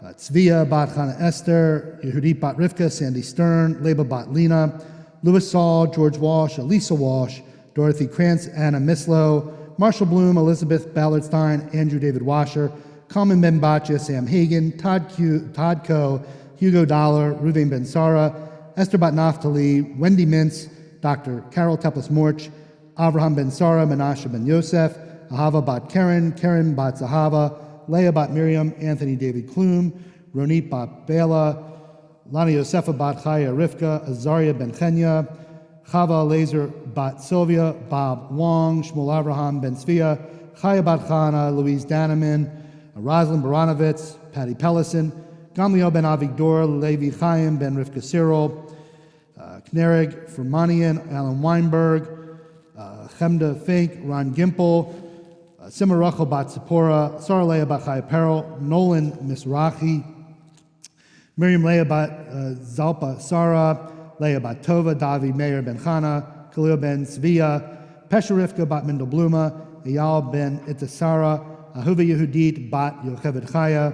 Tzvia bat Chana Esther, Yehudit bat Rivka, Sandy Stern, Leba bat Lena, Louis Saul, George Walsh, Elisa Walsh, Dorothy Krantz, Anna Mislow, Marshall Bloom, Elizabeth Ballardstein, Andrew David Washer, Kalman Ben Batya, Sam Hagan, Todd Coe, Hugo Dollar, Ruvain Ben Sara, Esther bat Naphtali, Wendy Mintz, Dr. Carol Teplis Morch, Avraham ben Sara, Menashe ben Yosef, Ahava bat Karen, Karen bat Zahava, Leah bat Miriam, Anthony David Klum, Ronit bat Bela, Lani Yosefa bat Chaya Rivka, Azariah ben Chenya, Chava Laser bat Sylvia, Bob Wong, Shmuel Avraham ben Svia, Chaya bat Chana, Louise Daneman, Rosalind Baranovitz, Patty Pellison, Gamliel ben Avigdor, Levi Chaim ben Rivka Cyril, Knerig Fermanian, Alan Weinberg, Chemda Fink, Ron Gimple, Simmer Rachel bat Zipporah, Sarah Leah bat Chaya Peril, Nolan Misrachi, Miriam Leah bat Zalpa Sarah, Leah bat Tova, Davi Meir ben Chana, Khalil ben Svia, Pesha Rivka bat Mendel Bluma, Eyal ben Itasara, Ahuva Yehudit bat Yocheved Chaya,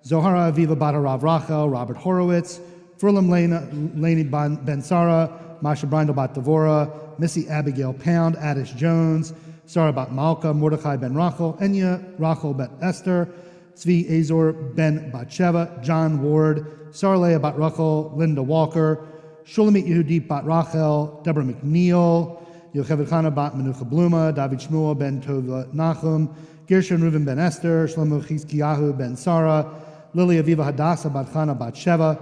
Zohara Aviva bat Harav Rachel, Robert Horowitz, Furlam Laney ben Sarah, Masha Brindle bat Devora, Missy Abigail Pound, Adish Jones, Sarah bat Malka, Mordechai ben Rachel, Enya Rachel bet Esther, Tzvi Azor ben Batsheva, John Ward, Sarah Leah bat Rachel, Linda Walker, Shulamit Yehudit bat Rachel, Deborah McNeil, Yocheved Chana bat Menucha Bluma, David Shmuel ben Tova Nachum, Gershon Reuven ben Esther, Shlomo Chizkiyahu ben Sarah, Lily Aviva Hadassah bat Chana bat Sheva,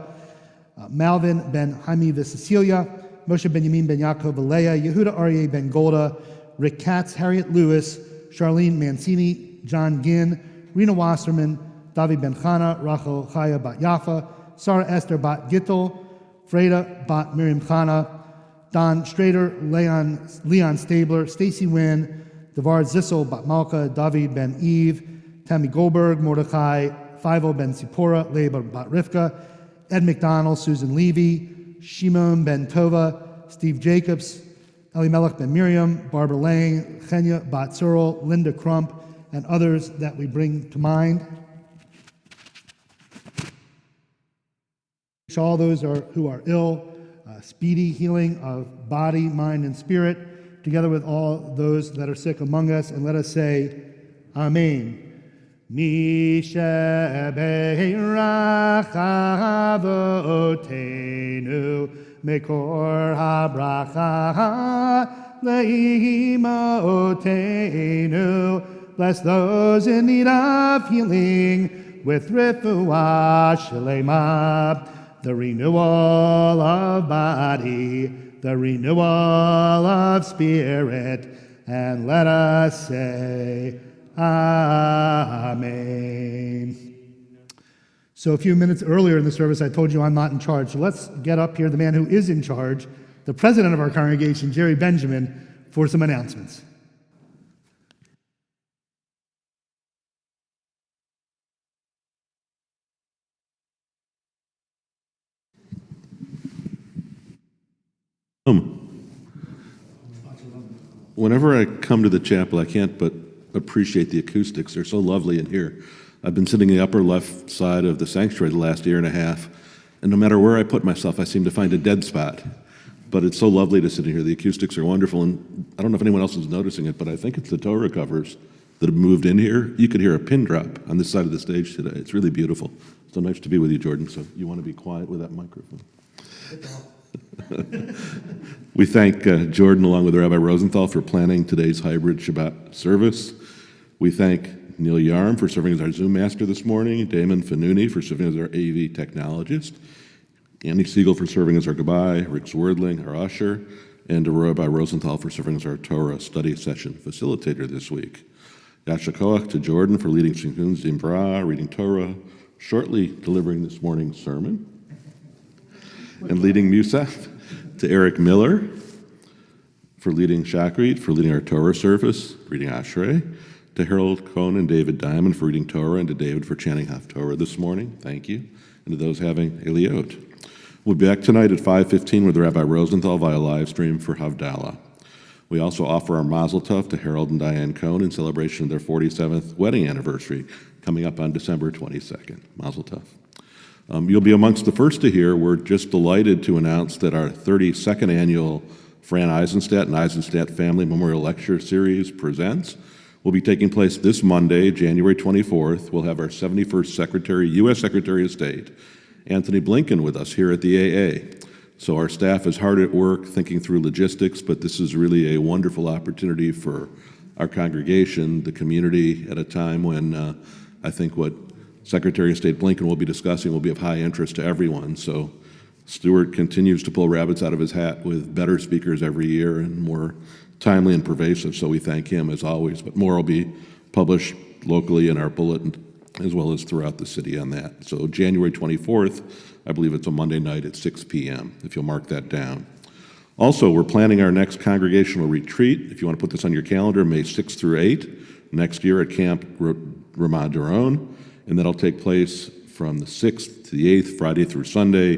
Malvin ben Haimi Cecilia, Moshe Benjamin ben Yaakov Leah, Yehuda Aryeh ben Golda, Rick Katz, Harriet Lewis, Charlene Mancini, John Ginn, Rena Wasserman, David ben Chana, Rachel Chaya bat Yafa, Sarah Esther bat Gittel, Freda bat Miriam Chana, Don Strader, Leon Stabler, Stacy Wynn, Devar Zissel bat Malka, David ben Eve, Tammy Goldberg, Mordechai, Fivo ben Sipporah, Leah bat Rivka, Ed McDonald, Susan Levy, Shimon ben Tova, Steve Jacobs, Elimelech ben Miriam, Barbara Lang, Chenya bat Searle, Linda Crump, and others that we bring to mind. Wish all those who are ill speedy healing of body, mind, and spirit, together with all those that are sick among us, and let us say, Amen. Mishebeirachavotenu mekor habracha leimotenu. Bless those in need of healing with refuah shlema, the renewal of body, the renewal of spirit, and let us say, Amen. So a few minutes earlier in the service, I told you I'm not in charge. So let's get up here, the man who is in charge, the president of our congregation, Jerry Benjamin, for some announcements. Whenever I come to the chapel, I can't but appreciate the acoustics. They're so lovely in here. I've been sitting in the upper left side of the sanctuary the last year and a half, and no matter where I put myself, I seem to find a dead spot. But it's so lovely to sit in here. The acoustics are wonderful, and I don't know if anyone else is noticing it, but I think it's the Torah covers that have moved in here. You could hear a pin drop on this side of the stage today. It's really beautiful. So nice to be with you, Jordan. So you want to be quiet with that microphone? We thank Jordan along with Rabbi Rosenthal for planning today's hybrid Shabbat service. We thank Neil Yarm for serving as our Zoom master this morning, Damon Fanuni for serving as our AV technologist, Andy Siegel for serving as our Gabai, Rick Swerdling, our usher, and Rabbi Rosenthal for serving as our Torah study session facilitator this week. Yasha Koach to Jordan for leading Shikun Zimbra, reading Torah, shortly delivering this morning's sermon, and leading Musaf, to Eric Miller for leading Shakrit, for leading our Torah service, reading Ashrei, to Harold Cohn and David Diamond for reading Torah, and to David for chanting Haftorah this morning. Thank you. And to those having Eliot. We'll be back tonight at 5:15 with Rabbi Rosenthal via live stream for Havdalah. We also offer our Mazel Tov to Harold and Diane Cohn in celebration of their 47th wedding anniversary coming up on December 22nd. Mazel Tov. You'll be amongst the first to hear. We're just delighted to announce that our 32nd annual Fran Eisenstadt and Eisenstadt Family Memorial Lecture Series presents will be taking place this Monday, January 24th. We'll have our 71st U.S. Secretary of State, Anthony Blinken, with us here at the AA. So our staff is hard at work thinking through logistics, but this is really a wonderful opportunity for our congregation, the community, at a time when I think what Secretary of State Blinken will be discussing will be of high interest to everyone. So Stewart continues to pull rabbits out of his hat with better speakers every year and more timely and pervasive, so we thank him as always. But more will be published locally in our bulletin as well as throughout the city on that. So January 24th, I believe it's a Monday night at 6 p.m., if you'll mark that down. Also, we're planning our next congregational retreat. If you want to put this on your calendar, May 6th through 8th, next year at Camp Ramah Daron, and that'll take place from the 6th to the 8th, Friday through Sunday.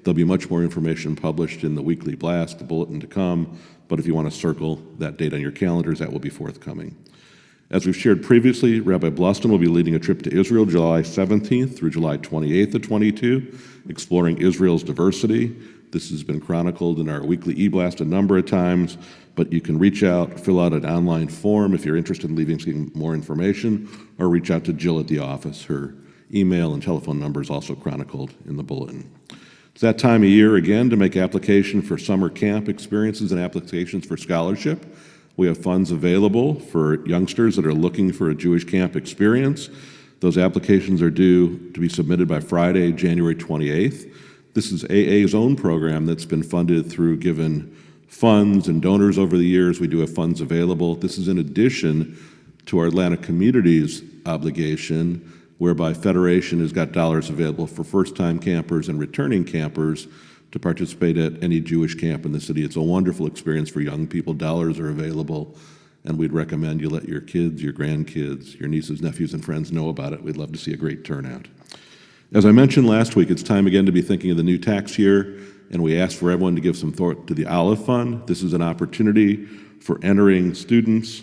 There'll be much more information published in the weekly blast, the bulletin to come, but if you want to circle that date on your calendars, that will be forthcoming. As we've shared previously, Rabbi Bluston will be leading a trip to Israel July 17th through July 28th of 22, exploring Israel's diversity. This has been chronicled in our weekly e-blast a number of times, but you can reach out, fill out an online form if you're interested in leaving more information, or reach out to Jill at the office. Her email and telephone number is also chronicled in the bulletin. It's that time of year again to make application for summer camp experiences and applications for scholarship. We have funds available for youngsters that are looking for a Jewish camp experience. Those applications are due to be submitted by Friday, January 28th. This is AA's own program that's been funded through given funds and donors over the years. We do have funds available. This is in addition to our Atlanta Communities obligation, whereby Federation has got dollars available for first-time campers and returning campers to participate at any Jewish camp in the city. It's a wonderful experience for young people. Dollars are available, and we'd recommend you let your kids, your grandkids, your nieces, nephews, and friends know about it. We'd love to see a great turnout. As I mentioned last week, it's time again to be thinking of the new tax year, and we asked for everyone to give some thought to the Aleph Fund. This is an opportunity for entering students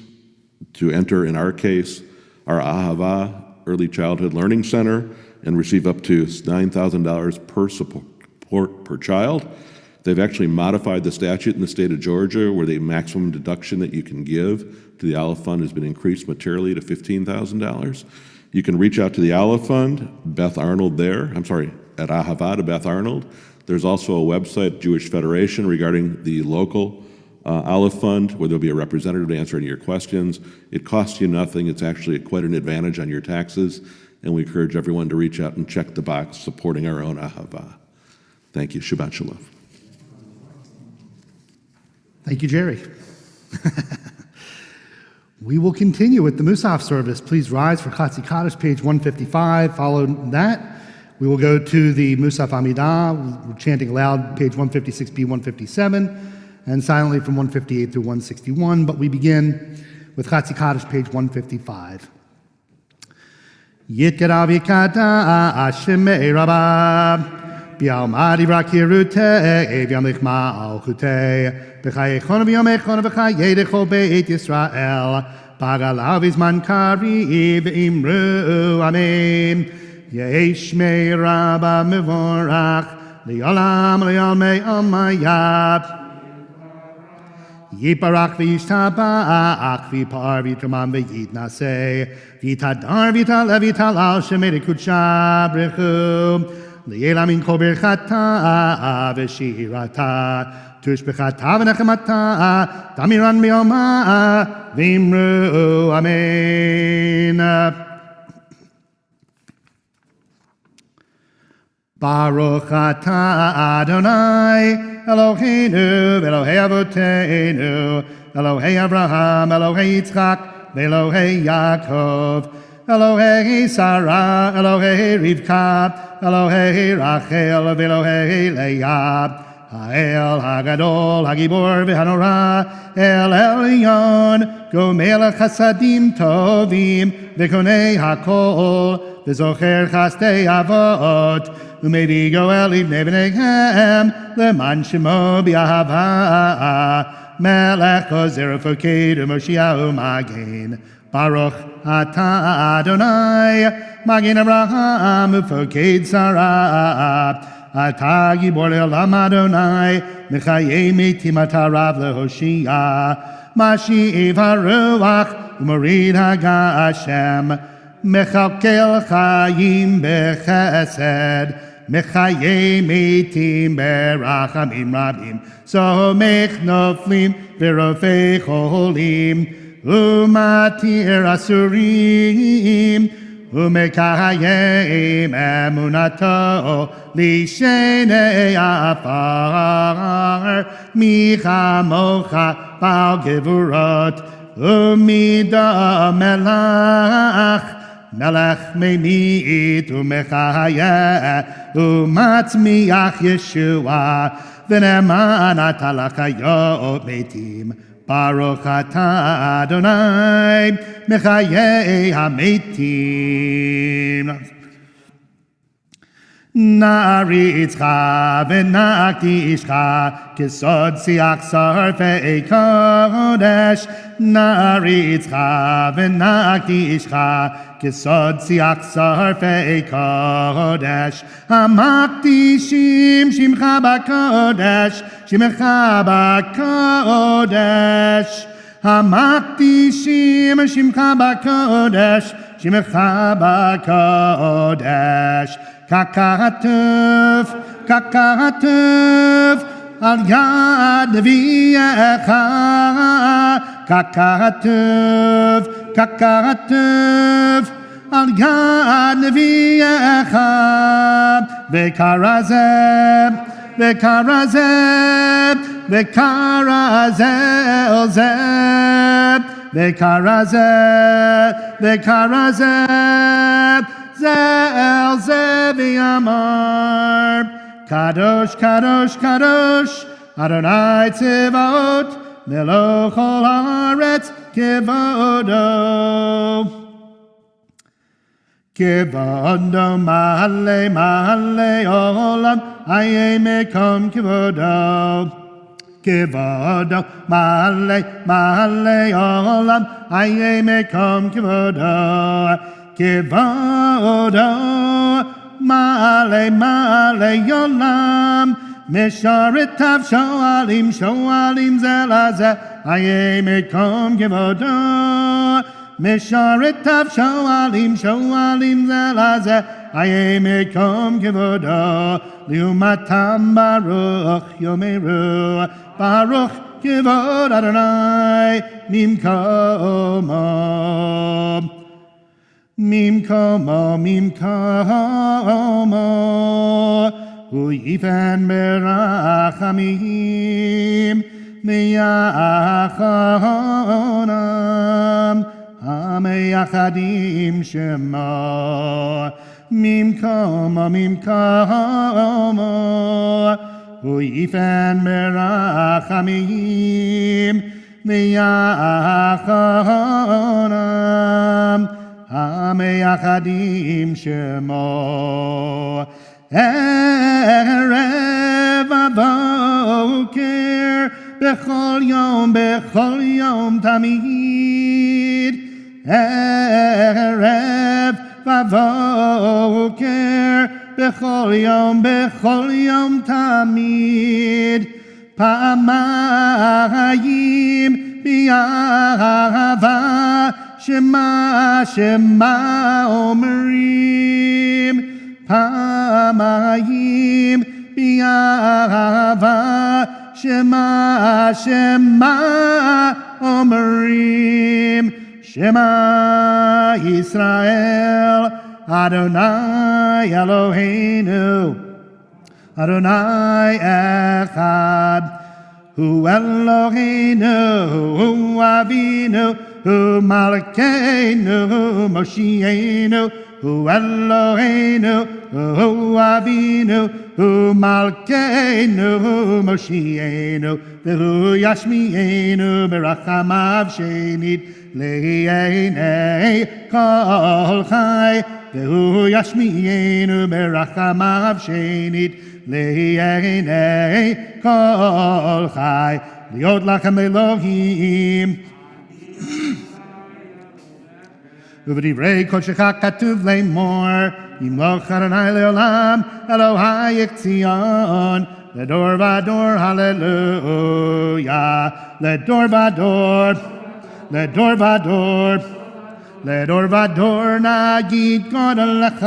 to enter, in our case, our Ahava Early Childhood Learning Center and receive up to $9,000 per support per child. They've actually modified the statute in the state of Georgia where the maximum deduction that you can give to the Aleph Fund has been increased materially to $15,000. You can reach out to the Aleph Fund, Beth Arnold there, at Ahava to Beth Arnold. There's also a website, Jewish Federation, regarding the local Aleph Fund, where there'll be a representative to answer any of your questions. It costs you nothing. It's actually quite an advantage on your taxes, and we encourage everyone to reach out and check the box supporting our own Ahava. Thank you. Shabbat Shalom. Thank you, Jerry. We will continue with the Musaf service. Please rise for Chatzi Kaddish, page 155. Following that, we will go to the Musaf Amidah. We're chanting aloud, page 156b, 157, and silently from 158 through 161. But we begin with Chatzi Kaddish, page 155. Yitkara v'kata Hashem Rabba B'almadi v'rakirute V'yamlich ma'alchute B'chayechon v'yomechon v'chayedecho Beit Yisrael B'agalav izman kari v'imru Amen Yesh mei Rabba mevorach Li'olam li'olmei omayab Yiparach v'yishtabach v'yipar v'yitramam v'yitnaseh v'yitadar v'yitalev v'yitalal shemei kudsha brechu Li'ela min kol birchata v'shirata tushbechata v'nechemata damiran mi'oma v'imru Amen. Baruch atah Adonai Eloheinu v'Elohei Avoteinu Elohei Abraham Elohei Yitzchak v'Elohei Yaakov Elohei Sarah Elohei Rivka Elohei Rachel v'Elohei Leah Ha'el Hagadol Hagibor v'Hanora El Elyon Gomel Chasadim Tovim v'Konei Hakol v'Zocher Chastei Avot Umevi Goel Ibnei B'neihem Leman Shemo B'Ahava Melech Kozer Ufoked U'Moshiach U'Magen Baruch Atah Adonai Magen Avraham Ufoked Sarah Atah Gibor Le'olam Adonai Mechaye Metim Atarav Lehoshia Mashiach HaRuach U'Morid HaGashem Mechalkel Chayim B'Chesed Mechaye Metim Berachamim Rabim Somech Noflim V'Rofei Cholim Umatir Asurim ומקיים אמונתו לשני עפר, מי כמוך בעל גבורות ומידה מלך, מלך ממית ומחיה ומצמיח ישועה, ונאמן אתה לחיות מתים. ברוך אתה אדוני מחיי המתים. נעריצך ונקדישך כסוד שיח שרפי קודש, נעריצך ונקדישך כסוד שיח שרפי קודש, המקדישים שמך בקודש, שמך בקודש, המקדישים שמך בקודש, שמך בקודש. ככתוב, ככתוב על יד נביאך, ככתוב, ככתוב על יד נביאך, וכרזה, וכרזה, וכרזה אל זה, וכרזה, וכרזה זה אל זה ויאמר, קדוש, קדוש, קדוש, אדוני צבאות, מלוא כל הארץ כבודו. כבודו מלא מלא עולם, איה מקום כבודו. כבודו מלא מלא עולם, איה מקום כבודו. כבודו מלא מלא עולם, משרתיו שואלים שואלים זה לזה, איה מקום כבודו. משרתיו שואלים שואלים זה לזה, איה מקום כבודו. לעומתם ברוך יאמרו, ברוך כבוד אדוני ממקומו. ממקומו, ממקומו, הוא ייתן ברחמים מיחונם המייחדים שמו. ממקומו, ממקומו, הוא ייתן ברחמים מיחונם המייחדים שמו. ערב הבוקר בכל יום תמיד. ערב בבוקר בכל יום תמיד. פעמיים באהבה שמה שמה אומרים, פעמיים באהבה שמה שמה אומרים. שמע ישראל אדוני אלוהינו אדוני אחד, הוא אלוהינו הוא אבינו הוא מלכנו מושיענו, הוא אלוהינו הוא אבינו הוא מלכנו מושיענו, והוא ישמיענו ברחמיו שנית לעיני כל חי, והוא ישמיענו ברחמיו שנית לעיני כל חי. להיות לכם אלוהים. ובדברי קודשך כתוב לאמור, ימלוך אדוני לעולם, אלוהי ציון, לדור ודור, הללויה, לדור ודור, לדור ודור, לדור ודור נגיד גודל לך,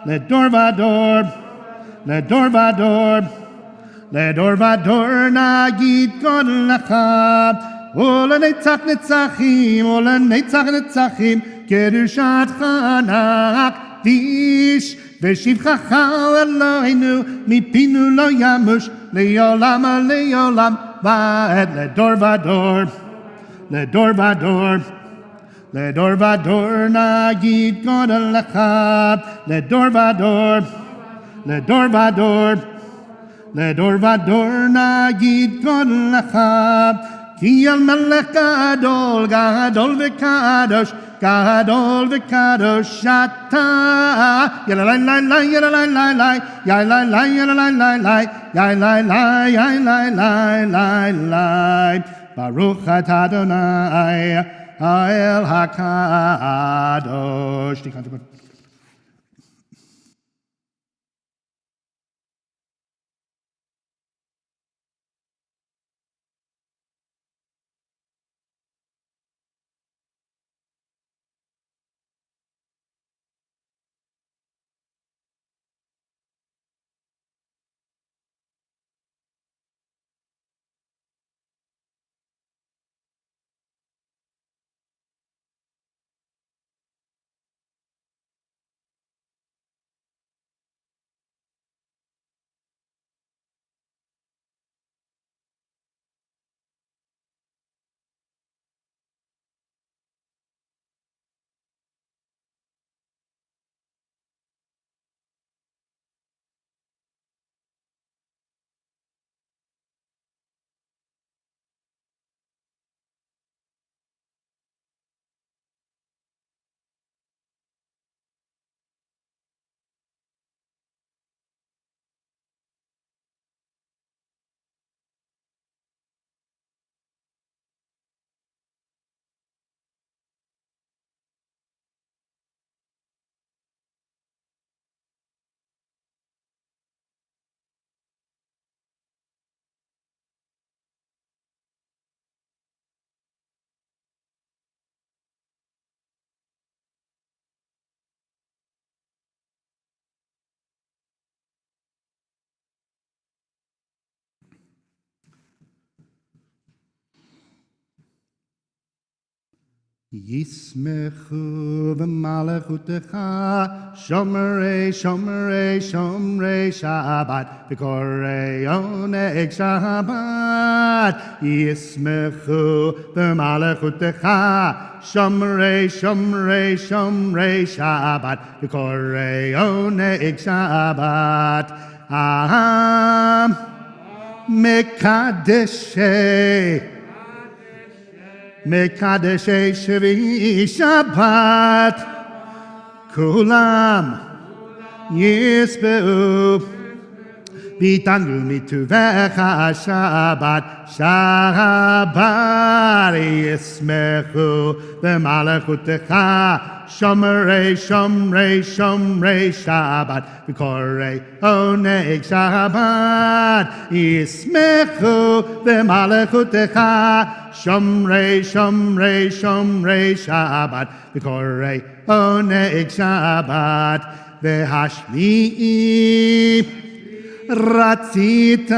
לדור ודור, לדור ודור, לדור ודור נגיד גודל לך, ולנצח נצחים, ולנצח נצחים, קדושתך נקדיש, ושבחך אלוהינו מפינו לא ימוש, לעולם לעולם ועד לדור ודור, לדור ודור. לדור ודור נגיד גודלך, לדור ודור, לדור ודור, לדור ודור נגיד גודלך, כי על מלך גדול, גדול וקדוש, גדול וקדוש אתה. יאללה לי לי לי, יאללה לי לי, יאללה לי יאללה לי לי, יאללה לי יאללה לי לי, ברוך אתה אדוני האל הקדוש. תיקח תיקח. ישמחו במלכותך שומרי שומרי שומרי שבת וקוראי עונג שבת. ישמחו במלכותך שומרי שומרי שומרי שבת וקוראי עונג שבת. מקדשי שביעי שבת כולם ישבעו ויתענגו מטובך שבת שבת. ישמחו במלכותך שומרי שומרי שומרי שבת וקוראי עונג שבת. ישמחו במלכותך שומרי שומרי שומרי שבת וקוראי עונג שבת. והשביעי רצית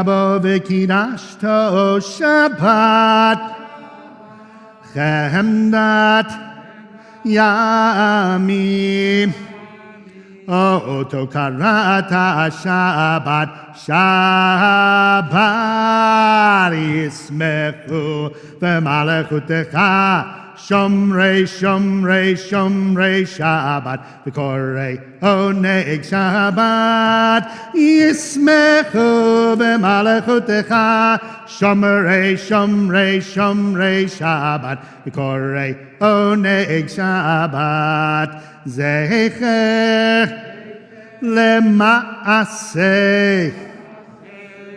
בו וקידשת שבת חמדת ימים אותו קראת שבת שבת. ישמחו במלכותך שומרי שומרי שומרי שבת וקוראי עונג שבת. ישמחו במלכותך שומרי שומרי שומרי שבת וקוראי עונג שבת. זכר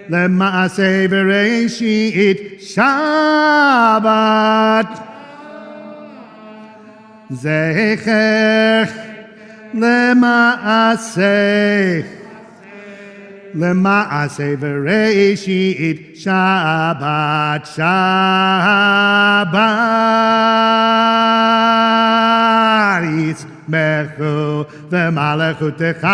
למעשה בראשית שבת. זכר למעשה בראשית שבת שבת. ישמחו במלכותך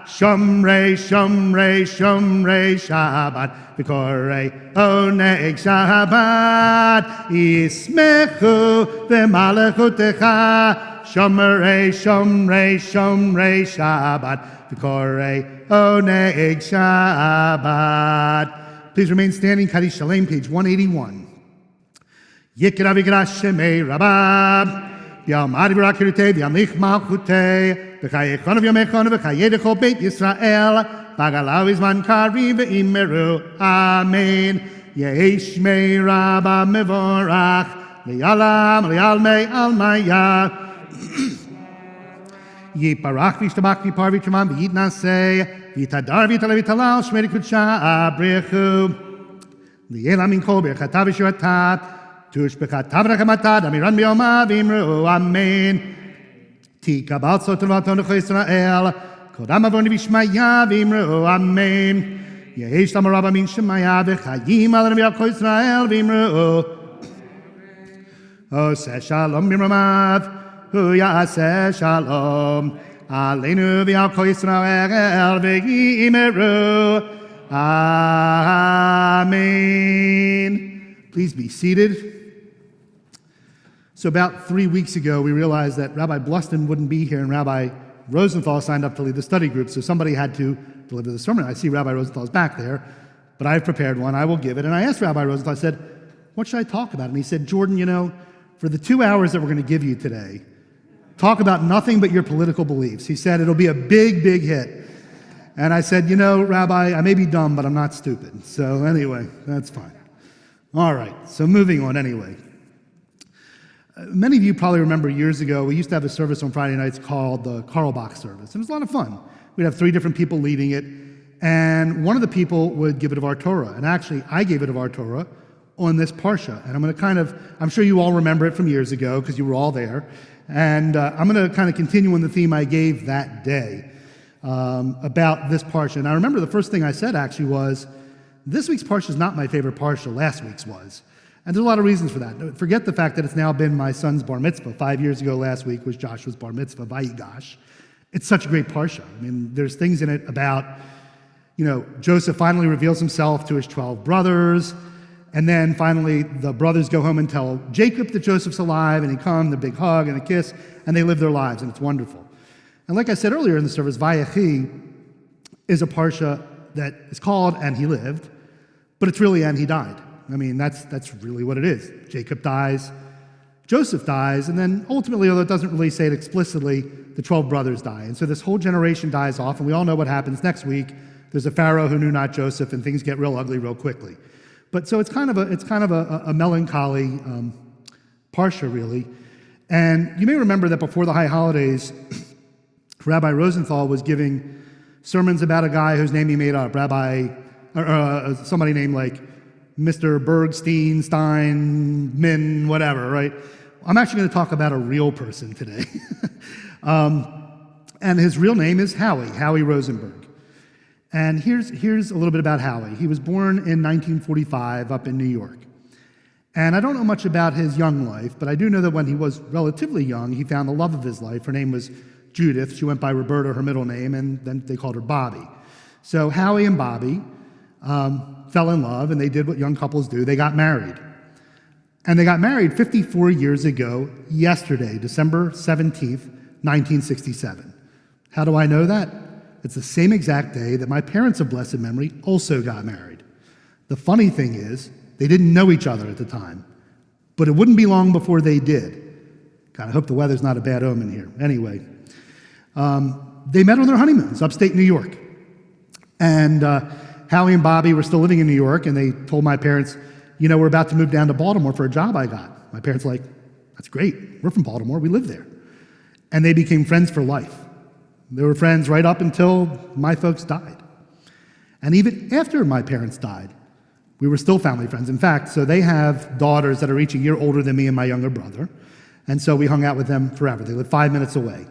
Shomrei, Shomrei, Shomrei Shabbat, V'korei oneg Shabbat, Yismechu v'malechutecha, Shomrei, Shomrei, Shomrei Shabbat, V'korei oneg Shabbat. Please remain standing. Kaddish Shalem, page 181. Yikra v'ikra shemei Rabba, V'yamad v'rakirutei, v'yamlich malchutei, V'chayechon v'yamechon v'chayedecho Beit Yisrael, V'agalav izman kari v'imeru, Amen. Yehi shmei Rabba mevorach, Li'alam, li'almei almaya, Yiparach v'ishtabach v'yipar v'yitramam v'yitnasei, V'yitadar v'yitalei v'yitalal, Shmei d'kudsha abrechu, Li'elam min kol berchatav v'shuratat, Tush b'chatav rachamatat, Amiran b'yoma v'imru, Amen. Tika balso tovaton d'cho Yisrael, Kodam avoni v'shmaya v'imru, Amen. Yehesh tam rabba min shemaya v'chayim al Rabbi d'cho Yisrael v'imru. Oseh shalom b'mromav, hu yaseh shalom, Aleinu v'yalko Yisrael v'yimeru, Amen. Please be seated. So about 3 weeks ago, we realized that Rabbi Bluston wouldn't be here, and Rabbi Rosenthal signed up to lead the study group, so somebody had to deliver the sermon. I see Rabbi Rosenthal's back there, but I've prepared one. I will give it. And I asked Rabbi Rosenthal, I said, what should I talk about? And he said, Jordan, for the 2 hours that we're going to give you today, talk about nothing but your political beliefs. He said, it'll be a big, big hit. And I said, Rabbi, I may be dumb, but I'm not stupid. So anyway, that's fine. All right, so moving on anyway. Many of you probably remember years ago, we used to have a service on Friday nights called the Carlbach service. It was a lot of fun. We'd have 3 different people leading it, and one of the people would give it of our Torah. And actually, I gave it of our Torah on this Parsha. And I'm sure you all remember it from years ago because you were all there. And I'm going to kind of continue on the theme I gave that day about this Parsha. And I remember the first thing I said actually was, this week's Parsha is not my favorite Parsha, last week's was. And there's a lot of reasons for that. Forget the fact that it's now been my son's bar mitzvah. 5 years ago last week was Joshua's bar mitzvah, Vayigash. It's such a great Parsha. I mean, there's things in it about, Joseph finally reveals himself to his 12 brothers, and then finally the brothers go home and tell Jacob that Joseph's alive, and he comes, the big hug and a kiss, and they live their lives, and it's wonderful. And like I said earlier in the service, Vayechi is a Parsha that is called And He Lived, but it's really And He Died. I mean, that's really what it is. Jacob dies, Joseph dies, and then ultimately, although it doesn't really say it explicitly, the 12 brothers die. And so this whole generation dies off, and we all know what happens next week. There's a Pharaoh who knew not Joseph, and things get real ugly real quickly. But so it's kind of a melancholy Parsha, really. And you may remember that before the high holidays, Rabbi Rosenthal was giving sermons about a guy whose name he made up, somebody named like Mr. Bergstein, Stein, Min, whatever, right? I'm actually going to talk about a real person today. And his real name is Howie Rosenberg. And here's a little bit about Howie. He was born in 1945 up in New York. And I don't know much about his young life, but I do know that when he was relatively young, he found the love of his life. Her name was Judith. She went by Roberta, her middle name, and then they called her Bobby. So Howie and Bobby fell in love, and they did what young couples do. They got married. And they got married 54 years ago, yesterday, December 17th, 1967. How do I know that? It's the same exact day that my parents of blessed memory also got married. The funny thing is, they didn't know each other at the time, but it wouldn't be long before they did. God, I hope the weather's not a bad omen here. Anyway, they met on their honeymoons, upstate New York. And Howie and Bobby were still living in New York, and they told my parents, we're about to move down to Baltimore for a job I got. My parents were like, that's great. We're from Baltimore. We live there. And they became friends for life. They were friends right up until my folks died. And even after my parents died, we were still family friends. In fact, so they have daughters that are each a year older than me and my younger brother. And so we hung out with them forever. They lived 5 minutes away.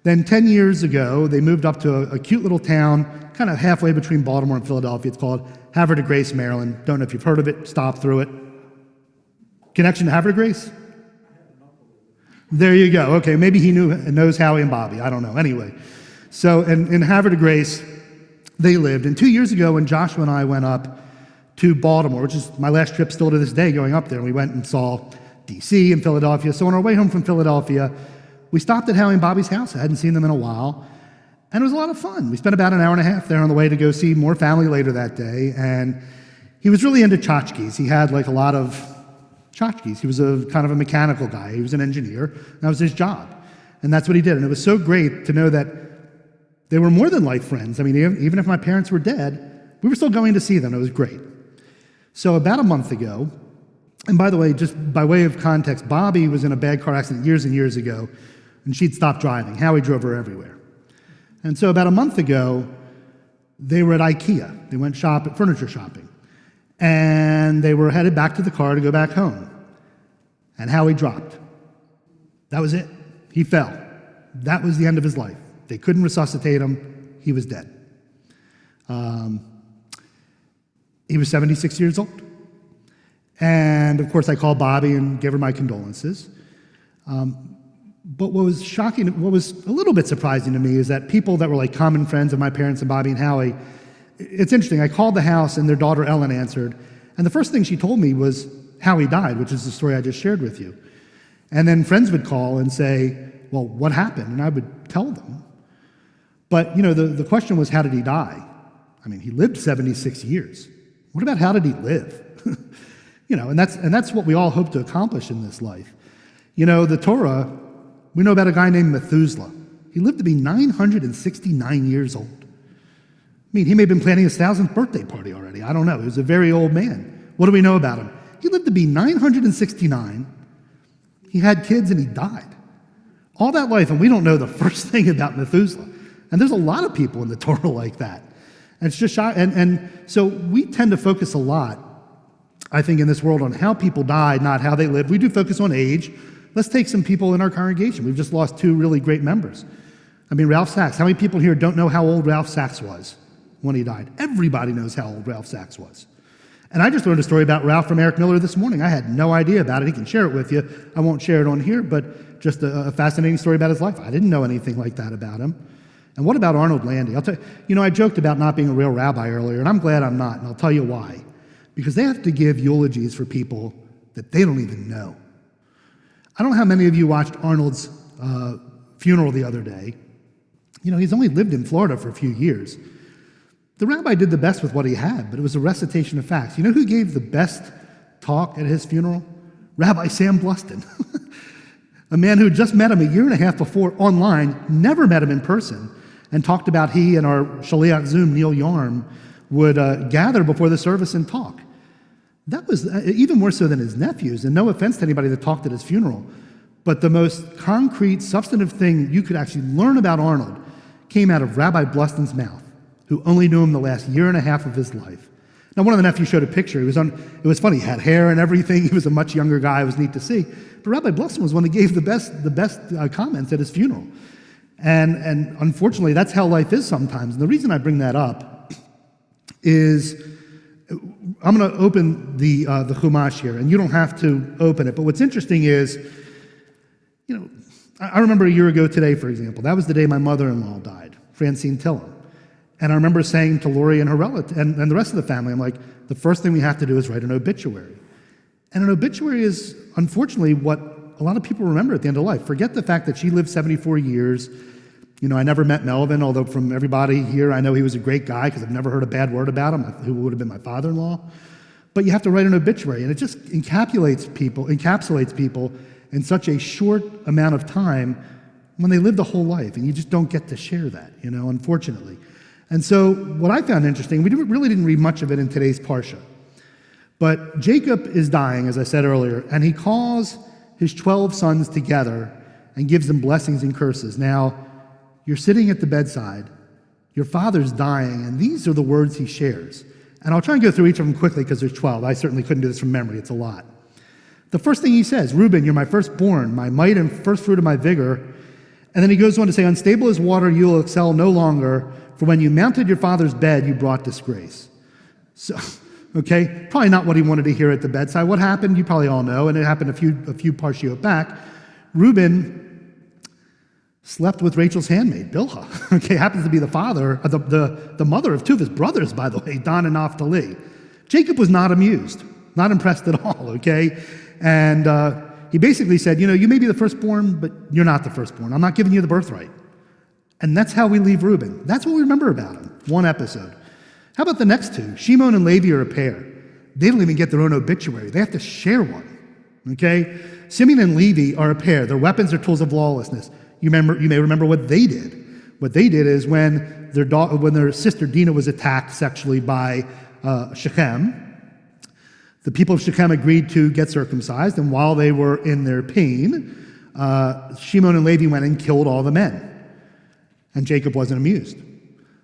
Then 10 years ago, they moved up to a cute little town, kind of halfway between Baltimore and Philadelphia. It's called Havre de Grace, Maryland. Don't know if you've heard of it. Stop through it. Connection to Havre de Grace? There you go. Okay, maybe he knows Howie and Bobby. I don't know. Anyway, So in Havre de Grace, they lived. And 2 years ago, when Joshua and I went up to Baltimore, which is my last trip still to this day going up there, and we went and saw D.C. and Philadelphia. So on our way home from Philadelphia, we stopped at Howie and Bobby's house. I hadn't seen them in a while. And it was a lot of fun. We spent about an hour and a half there on the way to go see more family later that day. And he was really into tchotchkes. He had like a lot of tchotchkes. He was a kind of a mechanical guy. He was an engineer. That was his job. And that's what he did. And it was so great to know that they were more than life friends. I mean, even if my parents were dead, we were still going to see them. It was great. So about a month ago, and by the way, just by way of context, Bobby was in a bad car accident years and years ago, and she'd stopped driving. Howie drove her everywhere. And so about a month ago, they were at IKEA. They went furniture shopping. And they were headed back to the car to go back home. And Howie dropped. That was it. He fell. That was the end of his life. They couldn't resuscitate him. He was dead. He was 76 years old. And of course, I called Bobby and gave her my condolences. But what was shocking, what was a little bit surprising to me is that people that were like common friends of my parents and Bobby and Howie, it's interesting. I called the house and their daughter Ellen answered. And the first thing she told me was Howie died, which is the story I just shared with you. And then friends would call and say, well, what happened? And I would tell them. But, the question was, how did he die? I mean, he lived 76 years. What about how did he live? And that's what we all hope to accomplish in this life. The Torah, we know about a guy named Methuselah. He lived to be 969 years old. I mean, he may have been planning his 1000th birthday party already. I don't know. He was a very old man. What do we know about him? He lived to be 969. He had kids and he died. All that life, and we don't know the first thing about Methuselah. And there's a lot of people in the Torah like that. And it's just shocking. And so we tend to focus a lot, I think, in this world on how people died, not how they lived. We do focus on age. Let's take some people in our congregation. We've just lost 2 really great members. I mean, Ralph Sachs. How many people here don't know how old Ralph Sachs was when he died? Everybody knows how old Ralph Sachs was. And I just learned a story about Ralph from Eric Miller this morning. I had no idea about it. He can share it with you. I won't share it on here, but just a fascinating story about his life. I didn't know anything like that about him. And what about Arnold Landy? I'll tell you, I joked about not being a real rabbi earlier, and I'm glad I'm not, and I'll tell you why. Because they have to give eulogies for people that they don't even know. I don't know how many of you watched Arnold's funeral the other day. He's only lived in Florida for a few years. The rabbi did the best with what he had, but it was a recitation of facts. You know who gave the best talk at his funeral? Rabbi Sam Bluston. A man who just met him a year and a half before online, never met him in person, and talked about he and our Shaliach Zoom, Neil Yarm, would gather before the service and talk. That was even more so than his nephews, and no offense to anybody that talked at his funeral, but the most concrete, substantive thing you could actually learn about Arnold came out of Rabbi Bluston's mouth, who only knew him the last year and a half of his life. Now, one of the nephews showed a picture. It was funny. He had hair and everything. He was a much younger guy. It was neat to see. But Rabbi Bluston was one that gave the best comments at his funeral. And unfortunately, that's how life is sometimes. And the reason I bring that up is I'm going to open the Chumash here, and you don't have to open it. But what's interesting is, I remember a year ago today, for example, that was the day my mother-in-law died, Francine Tillum. And I remember saying to Lori and her relative and the rest of the family, I'm like, the first thing we have to do is write an obituary. And an obituary is, unfortunately, what a lot of people remember at the end of life. Forget the fact that she lived 74 years. I never met Melvin, although from everybody here, I know he was a great guy because I've never heard a bad word about him, who would have been my father-in-law. But you have to write an obituary, and it just encapsulates people in such a short amount of time when they lived a whole life, and you just don't get to share that, unfortunately. And so what I found interesting, we really didn't read much of it in today's Parsha, but Jacob is dying, as I said earlier, and he calls his 12 sons together and gives them blessings and curses. Now, you're sitting at the bedside, your father's dying, and these are the words he shares. And I'll try and go through each of them quickly because there's 12. I certainly couldn't do this from memory. It's a lot. The first thing he says, Reuben, you're my firstborn, my might and first fruit of my vigor. And then he goes on to say, unstable as water, you will excel no longer, for when you mounted your father's bed, you brought disgrace. So, okay, probably not what he wanted to hear at the bedside. What happened, you probably all know, and it happened a few parshiot back. Reuben slept with Rachel's handmaid, Bilhah. Okay, happens to be the mother of two of his brothers, by the way, Dan and Naphtali. Jacob was not amused, not impressed at all, okay? And he basically said, you may be the firstborn, but you're not the firstborn. I'm not giving you the birthright. And that's how we leave Reuben. That's what we remember about him, one episode. How about the next two? Simeon and Levy are a pair. They don't even get their own obituary. They have to share one, okay? Simeon and Levy are a pair. Their weapons are tools of lawlessness. You may remember what they did. What they did is when their sister Dinah was attacked sexually by Shechem, the people of Shechem agreed to get circumcised, and while they were in their pain, Simeon and Levy went and killed all the men. And Jacob wasn't amused.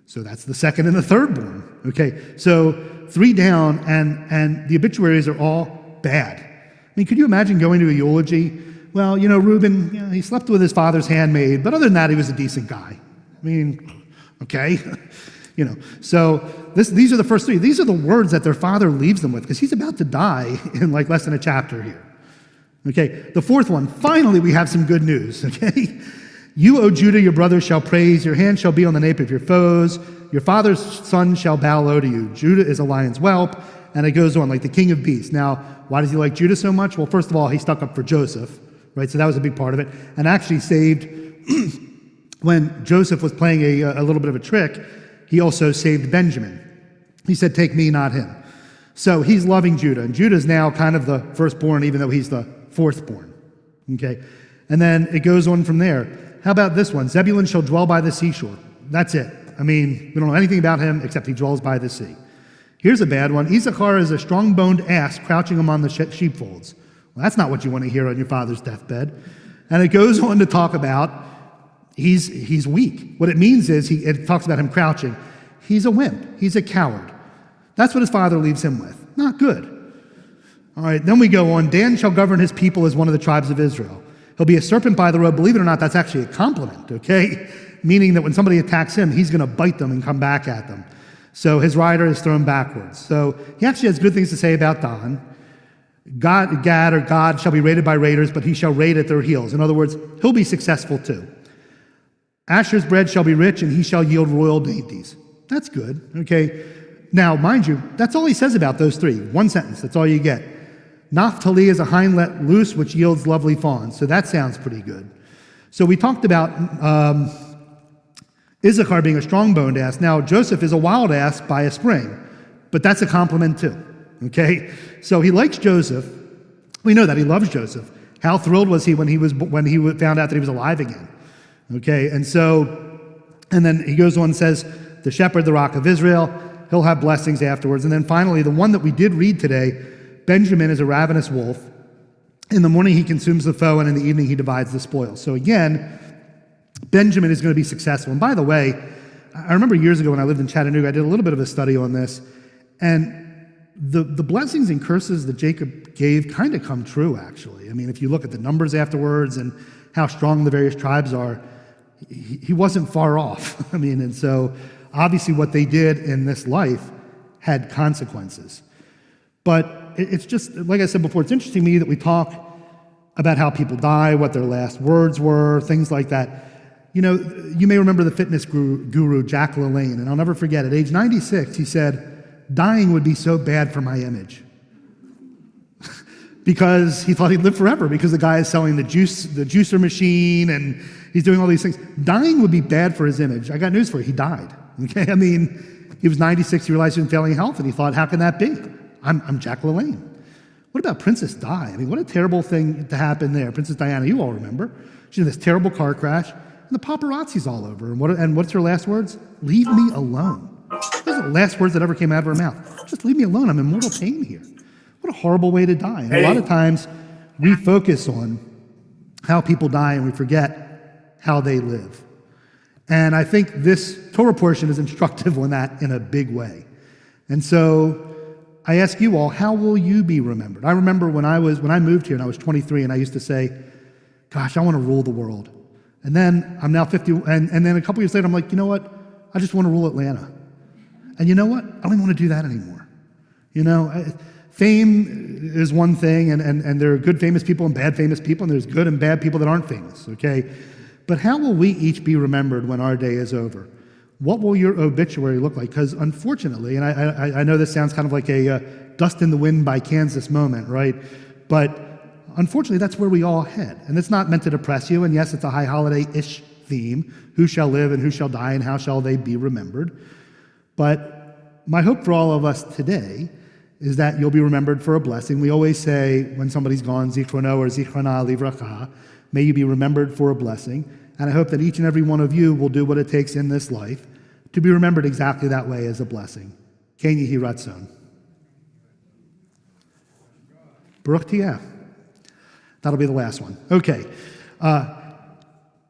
So that's the second and the third born. Okay, so 3 down, and the obituaries are all bad. I mean, could you imagine going to a eulogy? Well, Reuben, he slept with his father's handmaid, but other than that, he was a decent guy. I mean, okay. So these are the first 3. These are the words that their father leaves them with, because he's about to die in like less than a chapter here. Okay, the fourth one, finally we have some good news, okay? You, O Judah, your brothers shall praise, your hand shall be on the nape of your foes, your father's son shall bow low to you. Judah is a lion's whelp, and it goes on, like the king of beasts. Now, why does he like Judah so much? Well, first of all, he stuck up for Joseph, right? So that was a big part of it, and actually saved, when Joseph was playing a little bit of a trick, he also saved Benjamin. He said, take me, not him. So he's loving Judah, and Judah's now kind of the firstborn, even though he's the fourthborn, okay? And then it goes on from there. How about this one? Zebulun shall dwell by the seashore. That's it. I mean, we don't know anything about him except he dwells by the sea. Here's a bad one. Issachar is a strong-boned ass crouching among the sheepfolds. Well, that's not what you want to hear on your father's deathbed. And it goes on to talk about he's weak. What it means is, it talks about him crouching. He's a wimp. He's a coward. That's what his father leaves him with. Not good. All right, then we go on. Dan shall govern his people as one of the tribes of Israel. He'll be a serpent by the road. Believe it or not, that's actually a compliment, okay? Meaning that when somebody attacks him, he's going to bite them and come back at them. So his rider is thrown backwards. So he actually has good things to say about Dan. God shall be raided by raiders, but he shall raid at their heels. In other words, he'll be successful too. Asher's bread shall be rich, and he shall yield royal dainties. That's good, okay? Now, mind you, that's all he says about those 3. One sentence, that's all you get. Naphtali is a hind let loose, which yields lovely fawns. So that sounds pretty good. So we talked about Issachar being a strong-boned ass. Now, Joseph is a wild ass by a spring, but that's a compliment too, okay? So he likes Joseph. We know that he loves Joseph. How thrilled was he when he found out that he was alive again? Okay, and then he goes on and says, the shepherd, the rock of Israel, he'll have blessings afterwards. And then finally, the one that we did read today, Benjamin is a ravenous wolf. In the morning he consumes the foe, and in the evening he divides the spoil. So again, Benjamin is going to be successful. And by the way, I remember years ago when I lived in Chattanooga, I did a little bit of a study on this, and the blessings and curses that Jacob gave kind of come true, actually. I mean, if you look at the numbers afterwards and how strong the various tribes are, he wasn't far off. I mean, and so obviously what they did in this life had consequences. But it's just, like I said before, it's interesting to me that we talk about how people die, what their last words were, things like that. You may remember the fitness guru Jack LaLanne, and I'll never forget, at age 96, he said, dying would be so bad for my image. Because he thought he'd live forever, because the guy is selling the juicer machine, and he's doing all these things. Dying would be bad for his image. I got news for you, he died. Okay, I mean, he was 96, he realized he was in failing health, and he thought, how can that be? I'm Jack LaLanne. What about Princess Di? I mean, what a terrible thing to happen there. Princess Diana, you all remember. She had this terrible car crash, and the paparazzi's all over. And what's her last words? Leave me alone. Those are the last words that ever came out of her mouth. Just leave me alone. I'm in mortal pain here. What a horrible way to die. And a lot of times, we focus on how people die, and we forget how they live. And I think this Torah portion is instructive on that in a big way. And so I ask you all, how will you be remembered? I remember when I moved here and I was 23, and I used to say, gosh, I want to rule the world. And then I'm now 50, and then a couple years later, I'm like, you know what? I just want to rule Atlanta. And you know what? I don't even want to do that anymore. Fame is one thing, and there are good famous people and bad famous people, and there's good and bad people that aren't famous, okay? But how will we each be remembered when our day is over? What will your obituary look like? Because unfortunately, and I know this sounds kind of like a dust in the wind by Kansas moment, right? But unfortunately, that's where we all head. And it's not meant to depress you. And yes, it's a high holiday-ish theme. Who shall live and who shall die and how shall they be remembered? But my hope for all of us today is that you'll be remembered for a blessing. We always say when somebody's gone, Zichrono or Zichrona Livracha, may you be remembered for a blessing. And I hope that each and every one of you will do what it takes in this life to be remembered exactly that way as a blessing. Ken Yehi Ratzon. Baruch Tiah. That'll be the last one. Okay. Ein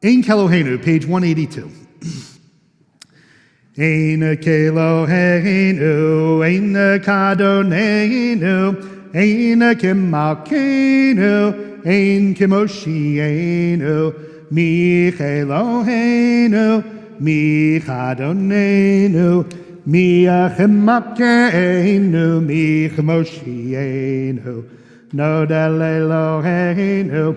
Keloheinu, page 182. Ein Keloheinu, Ein Kadoneinu, Ein Kimalkeinu, Ein Kimoshienu, Mi Keloheinu, Mi Chadonenu, Mi Achimakeinu, Mi Chmoshienu, Nodel Eloheinu,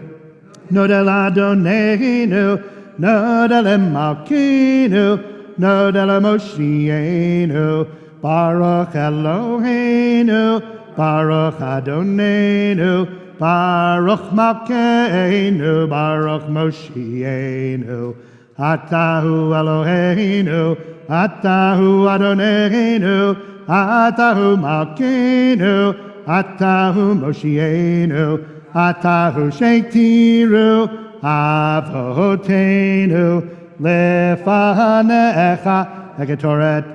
Nodel Adonenu, Nodel Malkeinu, Nodel Moshienu, Baruch Eloheinu, Baruch Adonenu, Baruch Malkeinu, Baruch Moshienu, Atahu Eloheinu, Atahu Adonenu, Atahu Malkeinu, Atahu Moshienu, Atahu Sheiktiru, Avotenu, Lefanecha, Hekatoret.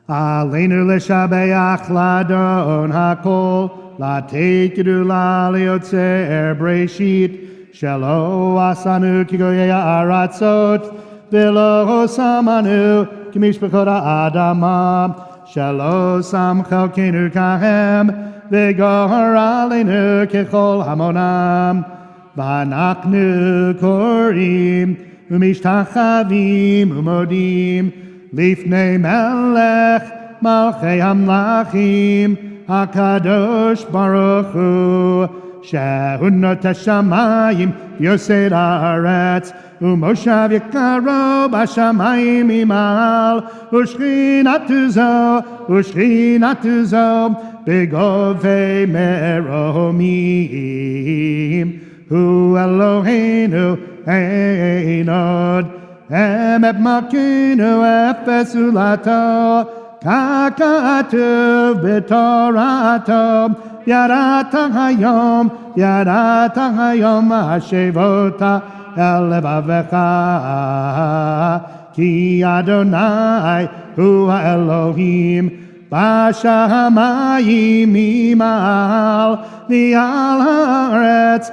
Aleinu Leshabeach Ladon Hakol, Latekidu Laliotzer Breshit, Shelo Asanu Kigoya Aratzot, Velo Samanu, Kimishpachota Adama, Shelo Sam Chalkenu Kahem, Vigor Alenu Kechol Hamonam, Vanaknu Korim, Umishtachavim Umodim, Lifnei Melech, Malchei Hamlachim, HaKadosh Baruch Hu, Shehunot HaShamayim, Yosed Haaretz, Umoshav Yekaro B'Shamayim Imal, Ushchinatu Zo, Begovei Meromim, Hu Eloheinu Einod, Emet Makinu Efesulato, Kakatuv B'Torato, Yarata Hayom, Hashevota Elevavecha, Ki Adonai Hu Elohim, Bashamayim Imal, V'al Haaretz,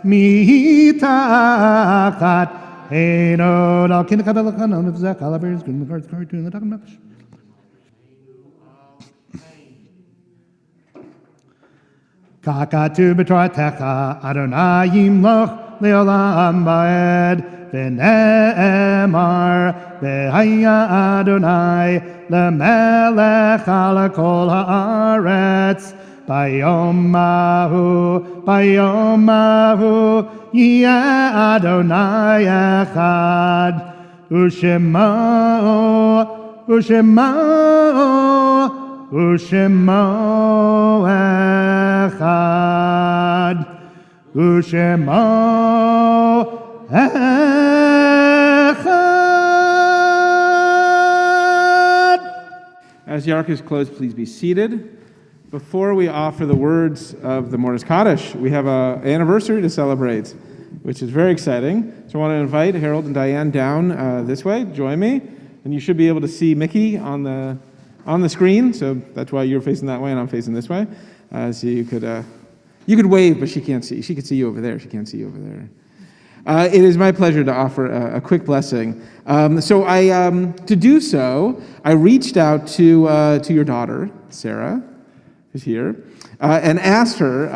Mitachat Einod, Al Kinekabel Chanon of Zech, Alaber's Green Cards Cartoon, the Dagmash. Kakatu b'toratecha, Adonai yimloch leolam ba'ed, v'ne'emar, v'haya Adonai, lemelech ala kol haaretz, bayom mahu, yeh Adonai echad, u'shemo echad, u'shemo echad. As the ark is closed, please be seated. Before we offer the words of the Mornis Kaddish, we have an anniversary to celebrate, which is very exciting. So I want to invite Harold and Diane down this way. Join me. And you should be able to see Mickey on the screen. So that's why you're facing that way and I'm facing this way. So you could wave, but she can't see. She could see you over there. She can't see you over there. It is my pleasure to offer a quick blessing. To do so, I reached out to your daughter, Sarah, who's here, and asked her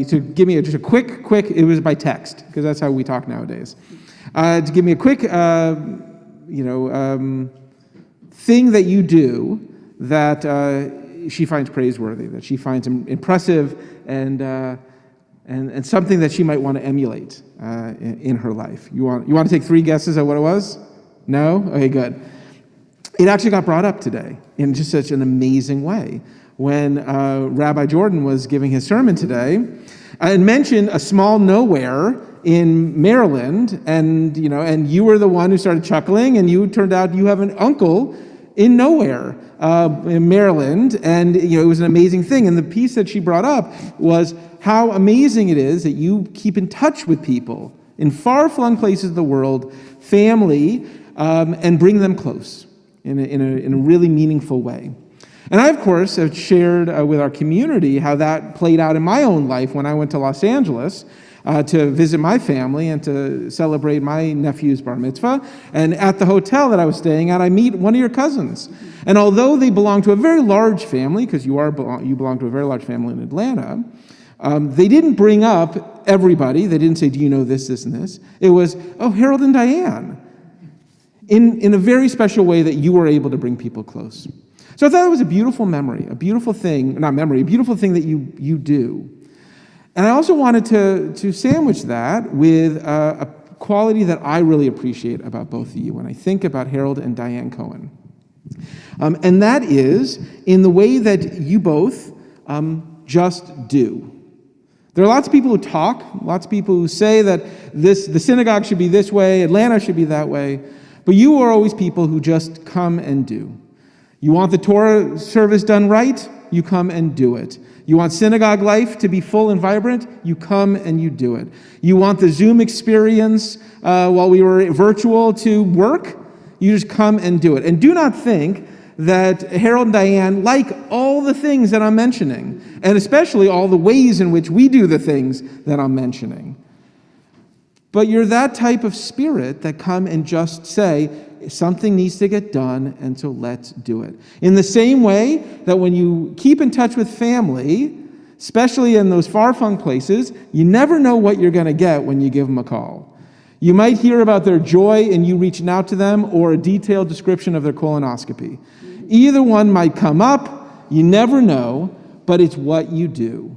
to give me just a quick, it was by text, because that's how we talk nowadays, to give me a quick, thing that you do that she finds praiseworthy, that she finds impressive, and and something that she might want to emulate in her life. You want to take 3 guesses at what it was? No? Okay, good. It actually got brought up today in just such an amazing way. When Rabbi Jordan was giving his sermon today, and mentioned a small nowhere in Maryland, and you were the one who started chuckling, and you turned out you have an uncle in nowhere in Maryland, and it was an amazing thing. And the piece that she brought up was how amazing it is that you keep in touch with people in far-flung places of the world, family, and bring them close in a really meaningful way. And I, of course, have shared with our community how that played out in my own life when I went to Los Angeles to visit my family and to celebrate my nephew's bar mitzvah. And at the hotel that I was staying at, I meet one of your cousins. And although they belong to a very large family, because you belong to a very large family in Atlanta, they didn't bring up everybody. They didn't say, do you know this, this, and this? It was, oh, Harold and Diane, in a very special way that you were able to bring people close. So I thought it was a beautiful memory, a beautiful thing that you do. And I also wanted to sandwich that with a quality that I really appreciate about both of you when I think about Harold and Diane Cohen. And that is in the way that you both just do. There are lots of people who talk, lots of people who say that the synagogue should be this way, Atlanta should be that way, but you are always people who just come and do. You want the Torah service done right? You come and do it. You want synagogue life to be full and vibrant? You come and you do it. You want the Zoom experience while we were virtual to work? You just come and do it. And do not think that Harold and Diane like all the things that I'm mentioning, and especially all the ways in which we do the things that I'm mentioning. But you're that type of spirit that come and just say, something needs to get done, and so let's do it. In the same way that when you keep in touch with family, especially in those far-flung places, you never know what you're going to get when you give them a call. You might hear about their joy in you reaching out to them, or a detailed description of their colonoscopy. Either one might come up, you never know, but it's what you do.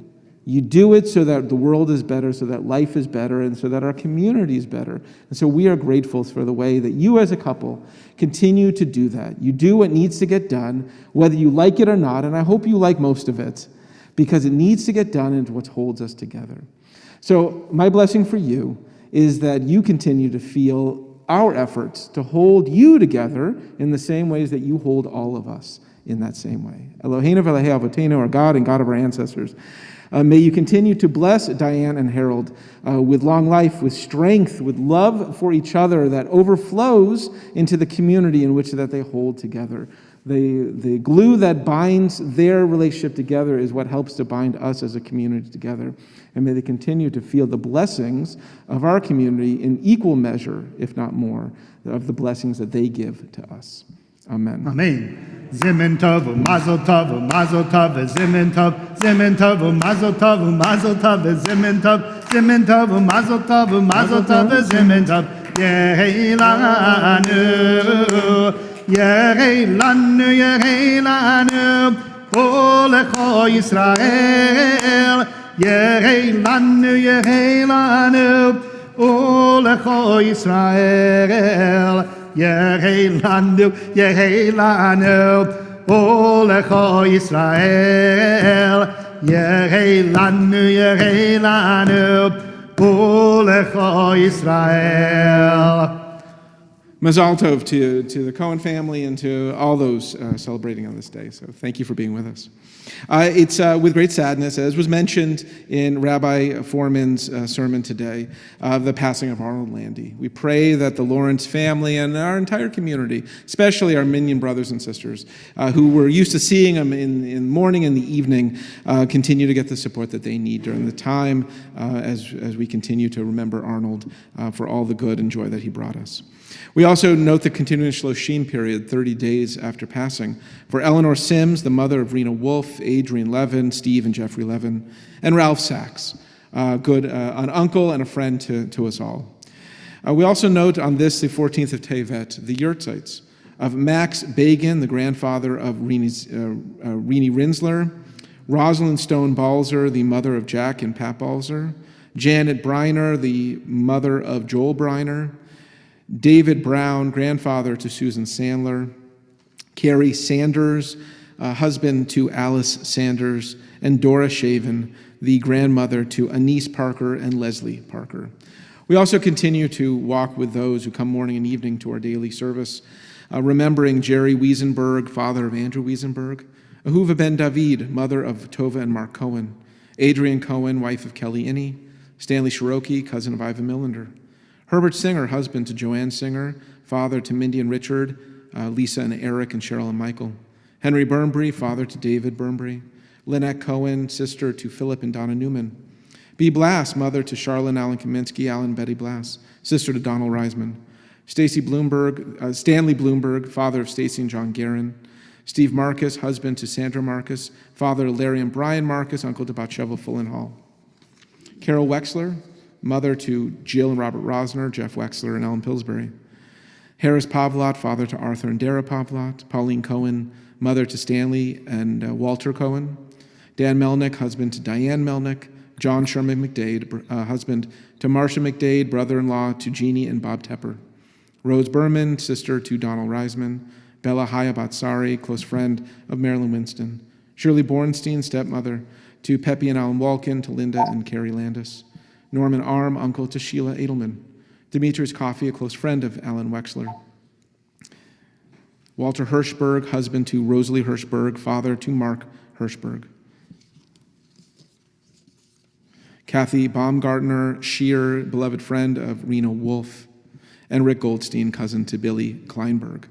You do it so that the world is better, so that life is better, and so that our community is better. And so we are grateful for the way that you as a couple continue to do that. You do what needs to get done, whether you like it or not, and I hope you like most of it, because it needs to get done and it's what holds us together. So my blessing for you is that you continue to feel our efforts to hold you together in the same ways that you hold all of us in that same way. Eloheinu v'Elahei Avotenu, our God and God of our ancestors. May you continue to bless Diane and Harold with long life, with strength, with love for each other that overflows into the community in which that they hold together. The glue that binds their relationship together is what helps to bind us as a community together. And may they continue to feel the blessings of our community in equal measure, if not more, of the blessings that they give to us. Amen. Amen. Zimin tov, mazel tov, mazel tov, zimin tov, zimin tov, mazel tov, mazel tov, zimin tov, zimin tov, mazel tov, mazel tov, zimin tov. Yehi lanu, yehi lanu, yehi lanu, Olecho Yisrael. Yehi lanu, yehi lanu, Olecho Yisrael. Yehi lanu, Olecho Yisrael. Yehi lanu, Olecho Yisrael. Mazal Tov to the Cohen family and to all those celebrating on this day. So thank you for being with us. It's with great sadness, as was mentioned in Rabbi Foreman's sermon today, the passing of Arnold Landy. We pray that the Lawrence family and our entire community, especially our Minyan brothers and sisters, who were used to seeing him in the morning and the evening, continue to get the support that they need during the time as we continue to remember Arnold for all the good and joy that he brought us. We also note the continuing Shloshim period, 30 days after passing, for Eleanor Sims, the mother of Rena Wolf, Adrian Levin, Steve and Jeffrey Levin, and Ralph Sachs, an uncle and a friend to us all. We also note on this, the 14th of Tevet, the Yurtzites of Max Bagan, the grandfather of Rini Rinsler, Rosalind Stone Balzer, the mother of Jack and Pat Balzer, Janet Briner, the mother of Joel Briner. David Brown, grandfather to Susan Sandler. Carrie Sanders, husband to Alice Sanders. And Dora Shaven, the grandmother to Anise Parker and Leslie Parker. We also continue to walk with those who come morning and evening to our daily service, remembering Jerry Wiesenberg, father of Andrew Wiesenberg, Ahuva ben David, mother of Tova and Mark Cohen, Adrian Cohen, wife of Kelly Inney, Stanley Shiroki, cousin of Ivan Millender, Herbert Singer, husband to Joanne Singer, father to Mindy and Richard, Lisa and Eric and Cheryl and Michael, Henry Burnbury, father to David Burnbury, Lynette Cohen, sister to Philip and Donna Newman, Bee Blass, mother to Charlotte and Alan Kaminsky, Alan and Betty Blass, sister to Donald Reisman, Stanley Bloomberg, father of Stacy and John Guerin, Steve Marcus, husband to Sandra Marcus, father to Larry and Brian Marcus, uncle to Bathsheba Fullen Hall, Carol Wexler, mother to Jill and Robert Rosner, Jeff Wexler and Ellen Pillsbury, Harris Pavlot, father to Arthur and Dara Pavlot, Pauline Cohen, mother to Stanley and Walter Cohen, Dan Melnick, husband to Diane Melnick, John Sherman McDade, husband to Marcia McDade, brother-in-law to Jeannie and Bob Tepper, Rose Berman, sister to Donald Reisman, Bella Hayabatsari, close friend of Marilyn Winston, Shirley Bornstein, stepmother to Peppy and Alan Walken, to Linda and Carrie Landis, Norman Arm, uncle to Sheila Edelman, Demetrius Coffey, a close friend of Alan Wexler, Walter Hirschberg, husband to Rosalie Hirschberg, father to Mark Hirschberg, Kathy Baumgartner, Shear, beloved friend of Rena Wolf, and Rick Goldstein, cousin to Billy Kleinberg.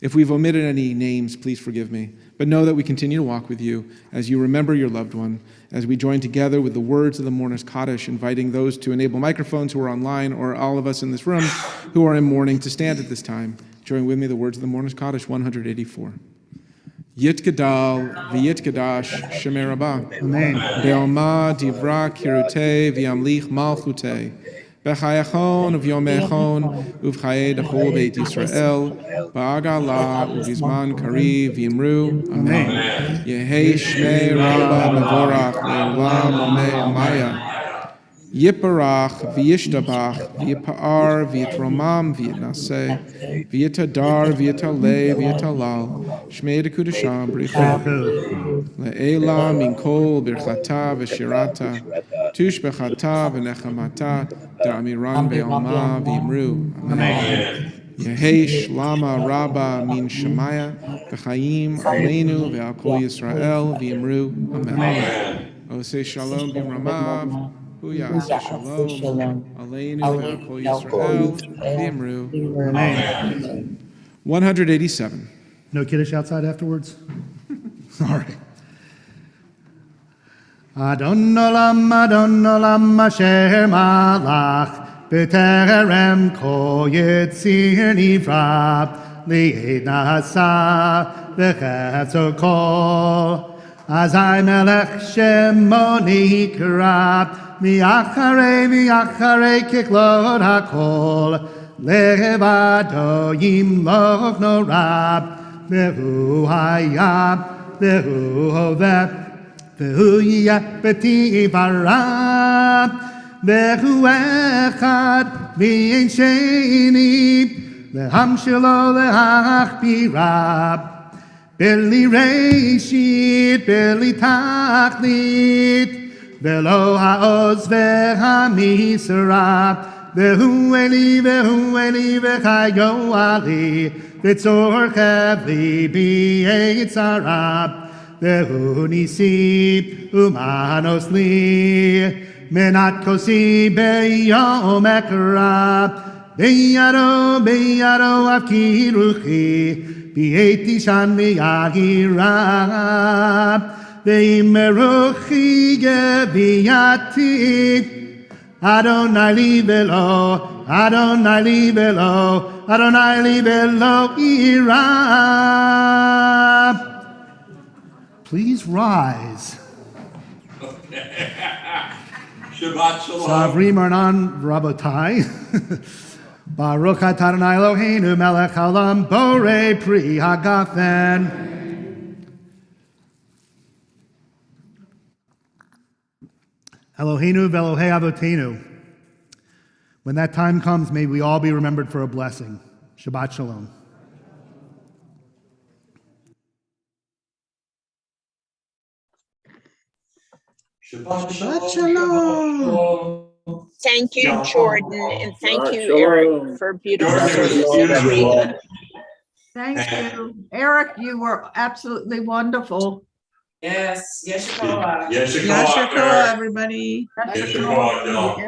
If we've omitted any names, please forgive me, but know that we continue to walk with you as you remember your loved one, as we join together with the words of the Mourner's Kaddish, inviting those to enable microphones who are online, or all of us in this room who are in mourning, to stand at this time. Join with me the words of the Mourner's Kaddish, 184. Yitgadal v'yitgadash Shemer Rabah. Amen. Be'alma divra kirutei v'yamlich malchutei. B'chayachon v'yomechon uv'chayei d'chol beit Yisrael. Ba'agala uv'zman kari v'yimru. Amen. Yehei shmei Rabba mevorach le'olam amei amaya. Yiparach v'yishtabach v'yipa'ar v'yitromam v'yitnaseh v'yitadar v'yitaleh v'yitalal shmei dekudasham brichu le'ela min kol birchata v'shirata tush bechata v'nechamata da'amiran be'alma v'yimru. Amen. Yehei shlama rabba min shemaya v'chayim aleinu ve'al kol Yisrael v'yimru. Amen. Oseh shalom b'ramav. Shalom. Aleinu ve'akol Yisrael v'imru. Amen. 187. No kiddush outside afterwards? Sorry. Adon olam asher malach b'terem kol yitzir nivra li'ed nasa v'chetzo kol azai melech shemoni kra Mi'acharei kiklot hakol levado yimloch norab vehu hayab vehu hoveh vehu yiyeh b'tivarab vehu echad v'yein sheni leham shelo lehachbirab beli reishit beli tachlit Velo ha'oz ve'ha'misra Vehu eli ve'chayo ali V'tzor chevli bi'etzara Vehu nisi umanos li Menat kosi be'yom ekra Be'yaro avkiruchi Bi'eti shan ve'yahira Ve'imeruchi geviyati Adonai li velo ira. Please rise. Shabbat shalom. Savri Marnan Rabotai. Baruch atah Adonai Eloheinu melech haolam borei pri hagafen. Eloheinu ve'Elohei Avotenu. When that time comes, may we all be remembered for a blessing. Shabbat Shalom. Shabbat Shalom. Thank you, Jordan, and thank you, Eric, for a beautiful service this week. Thank you. Eric, you were absolutely wonderful. Yes, Yeshua. Yeshua, everybody. Yeshua,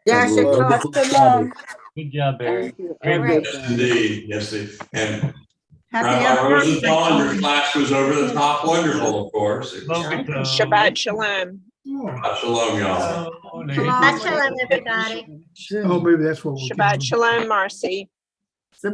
Shabbat Shalom. Good job, Thank you, Eric. Yes, indeed. Yes, indeed. And Happy Rabbi Rosenthal, your anniversary. class was over the top wonderful, of course. Shabbat Shalom. Shabbat Shalom, y'all. Shabbat Shalom, everybody. Oh, maybe that's what we'll Shabbat Shalom, Marcy.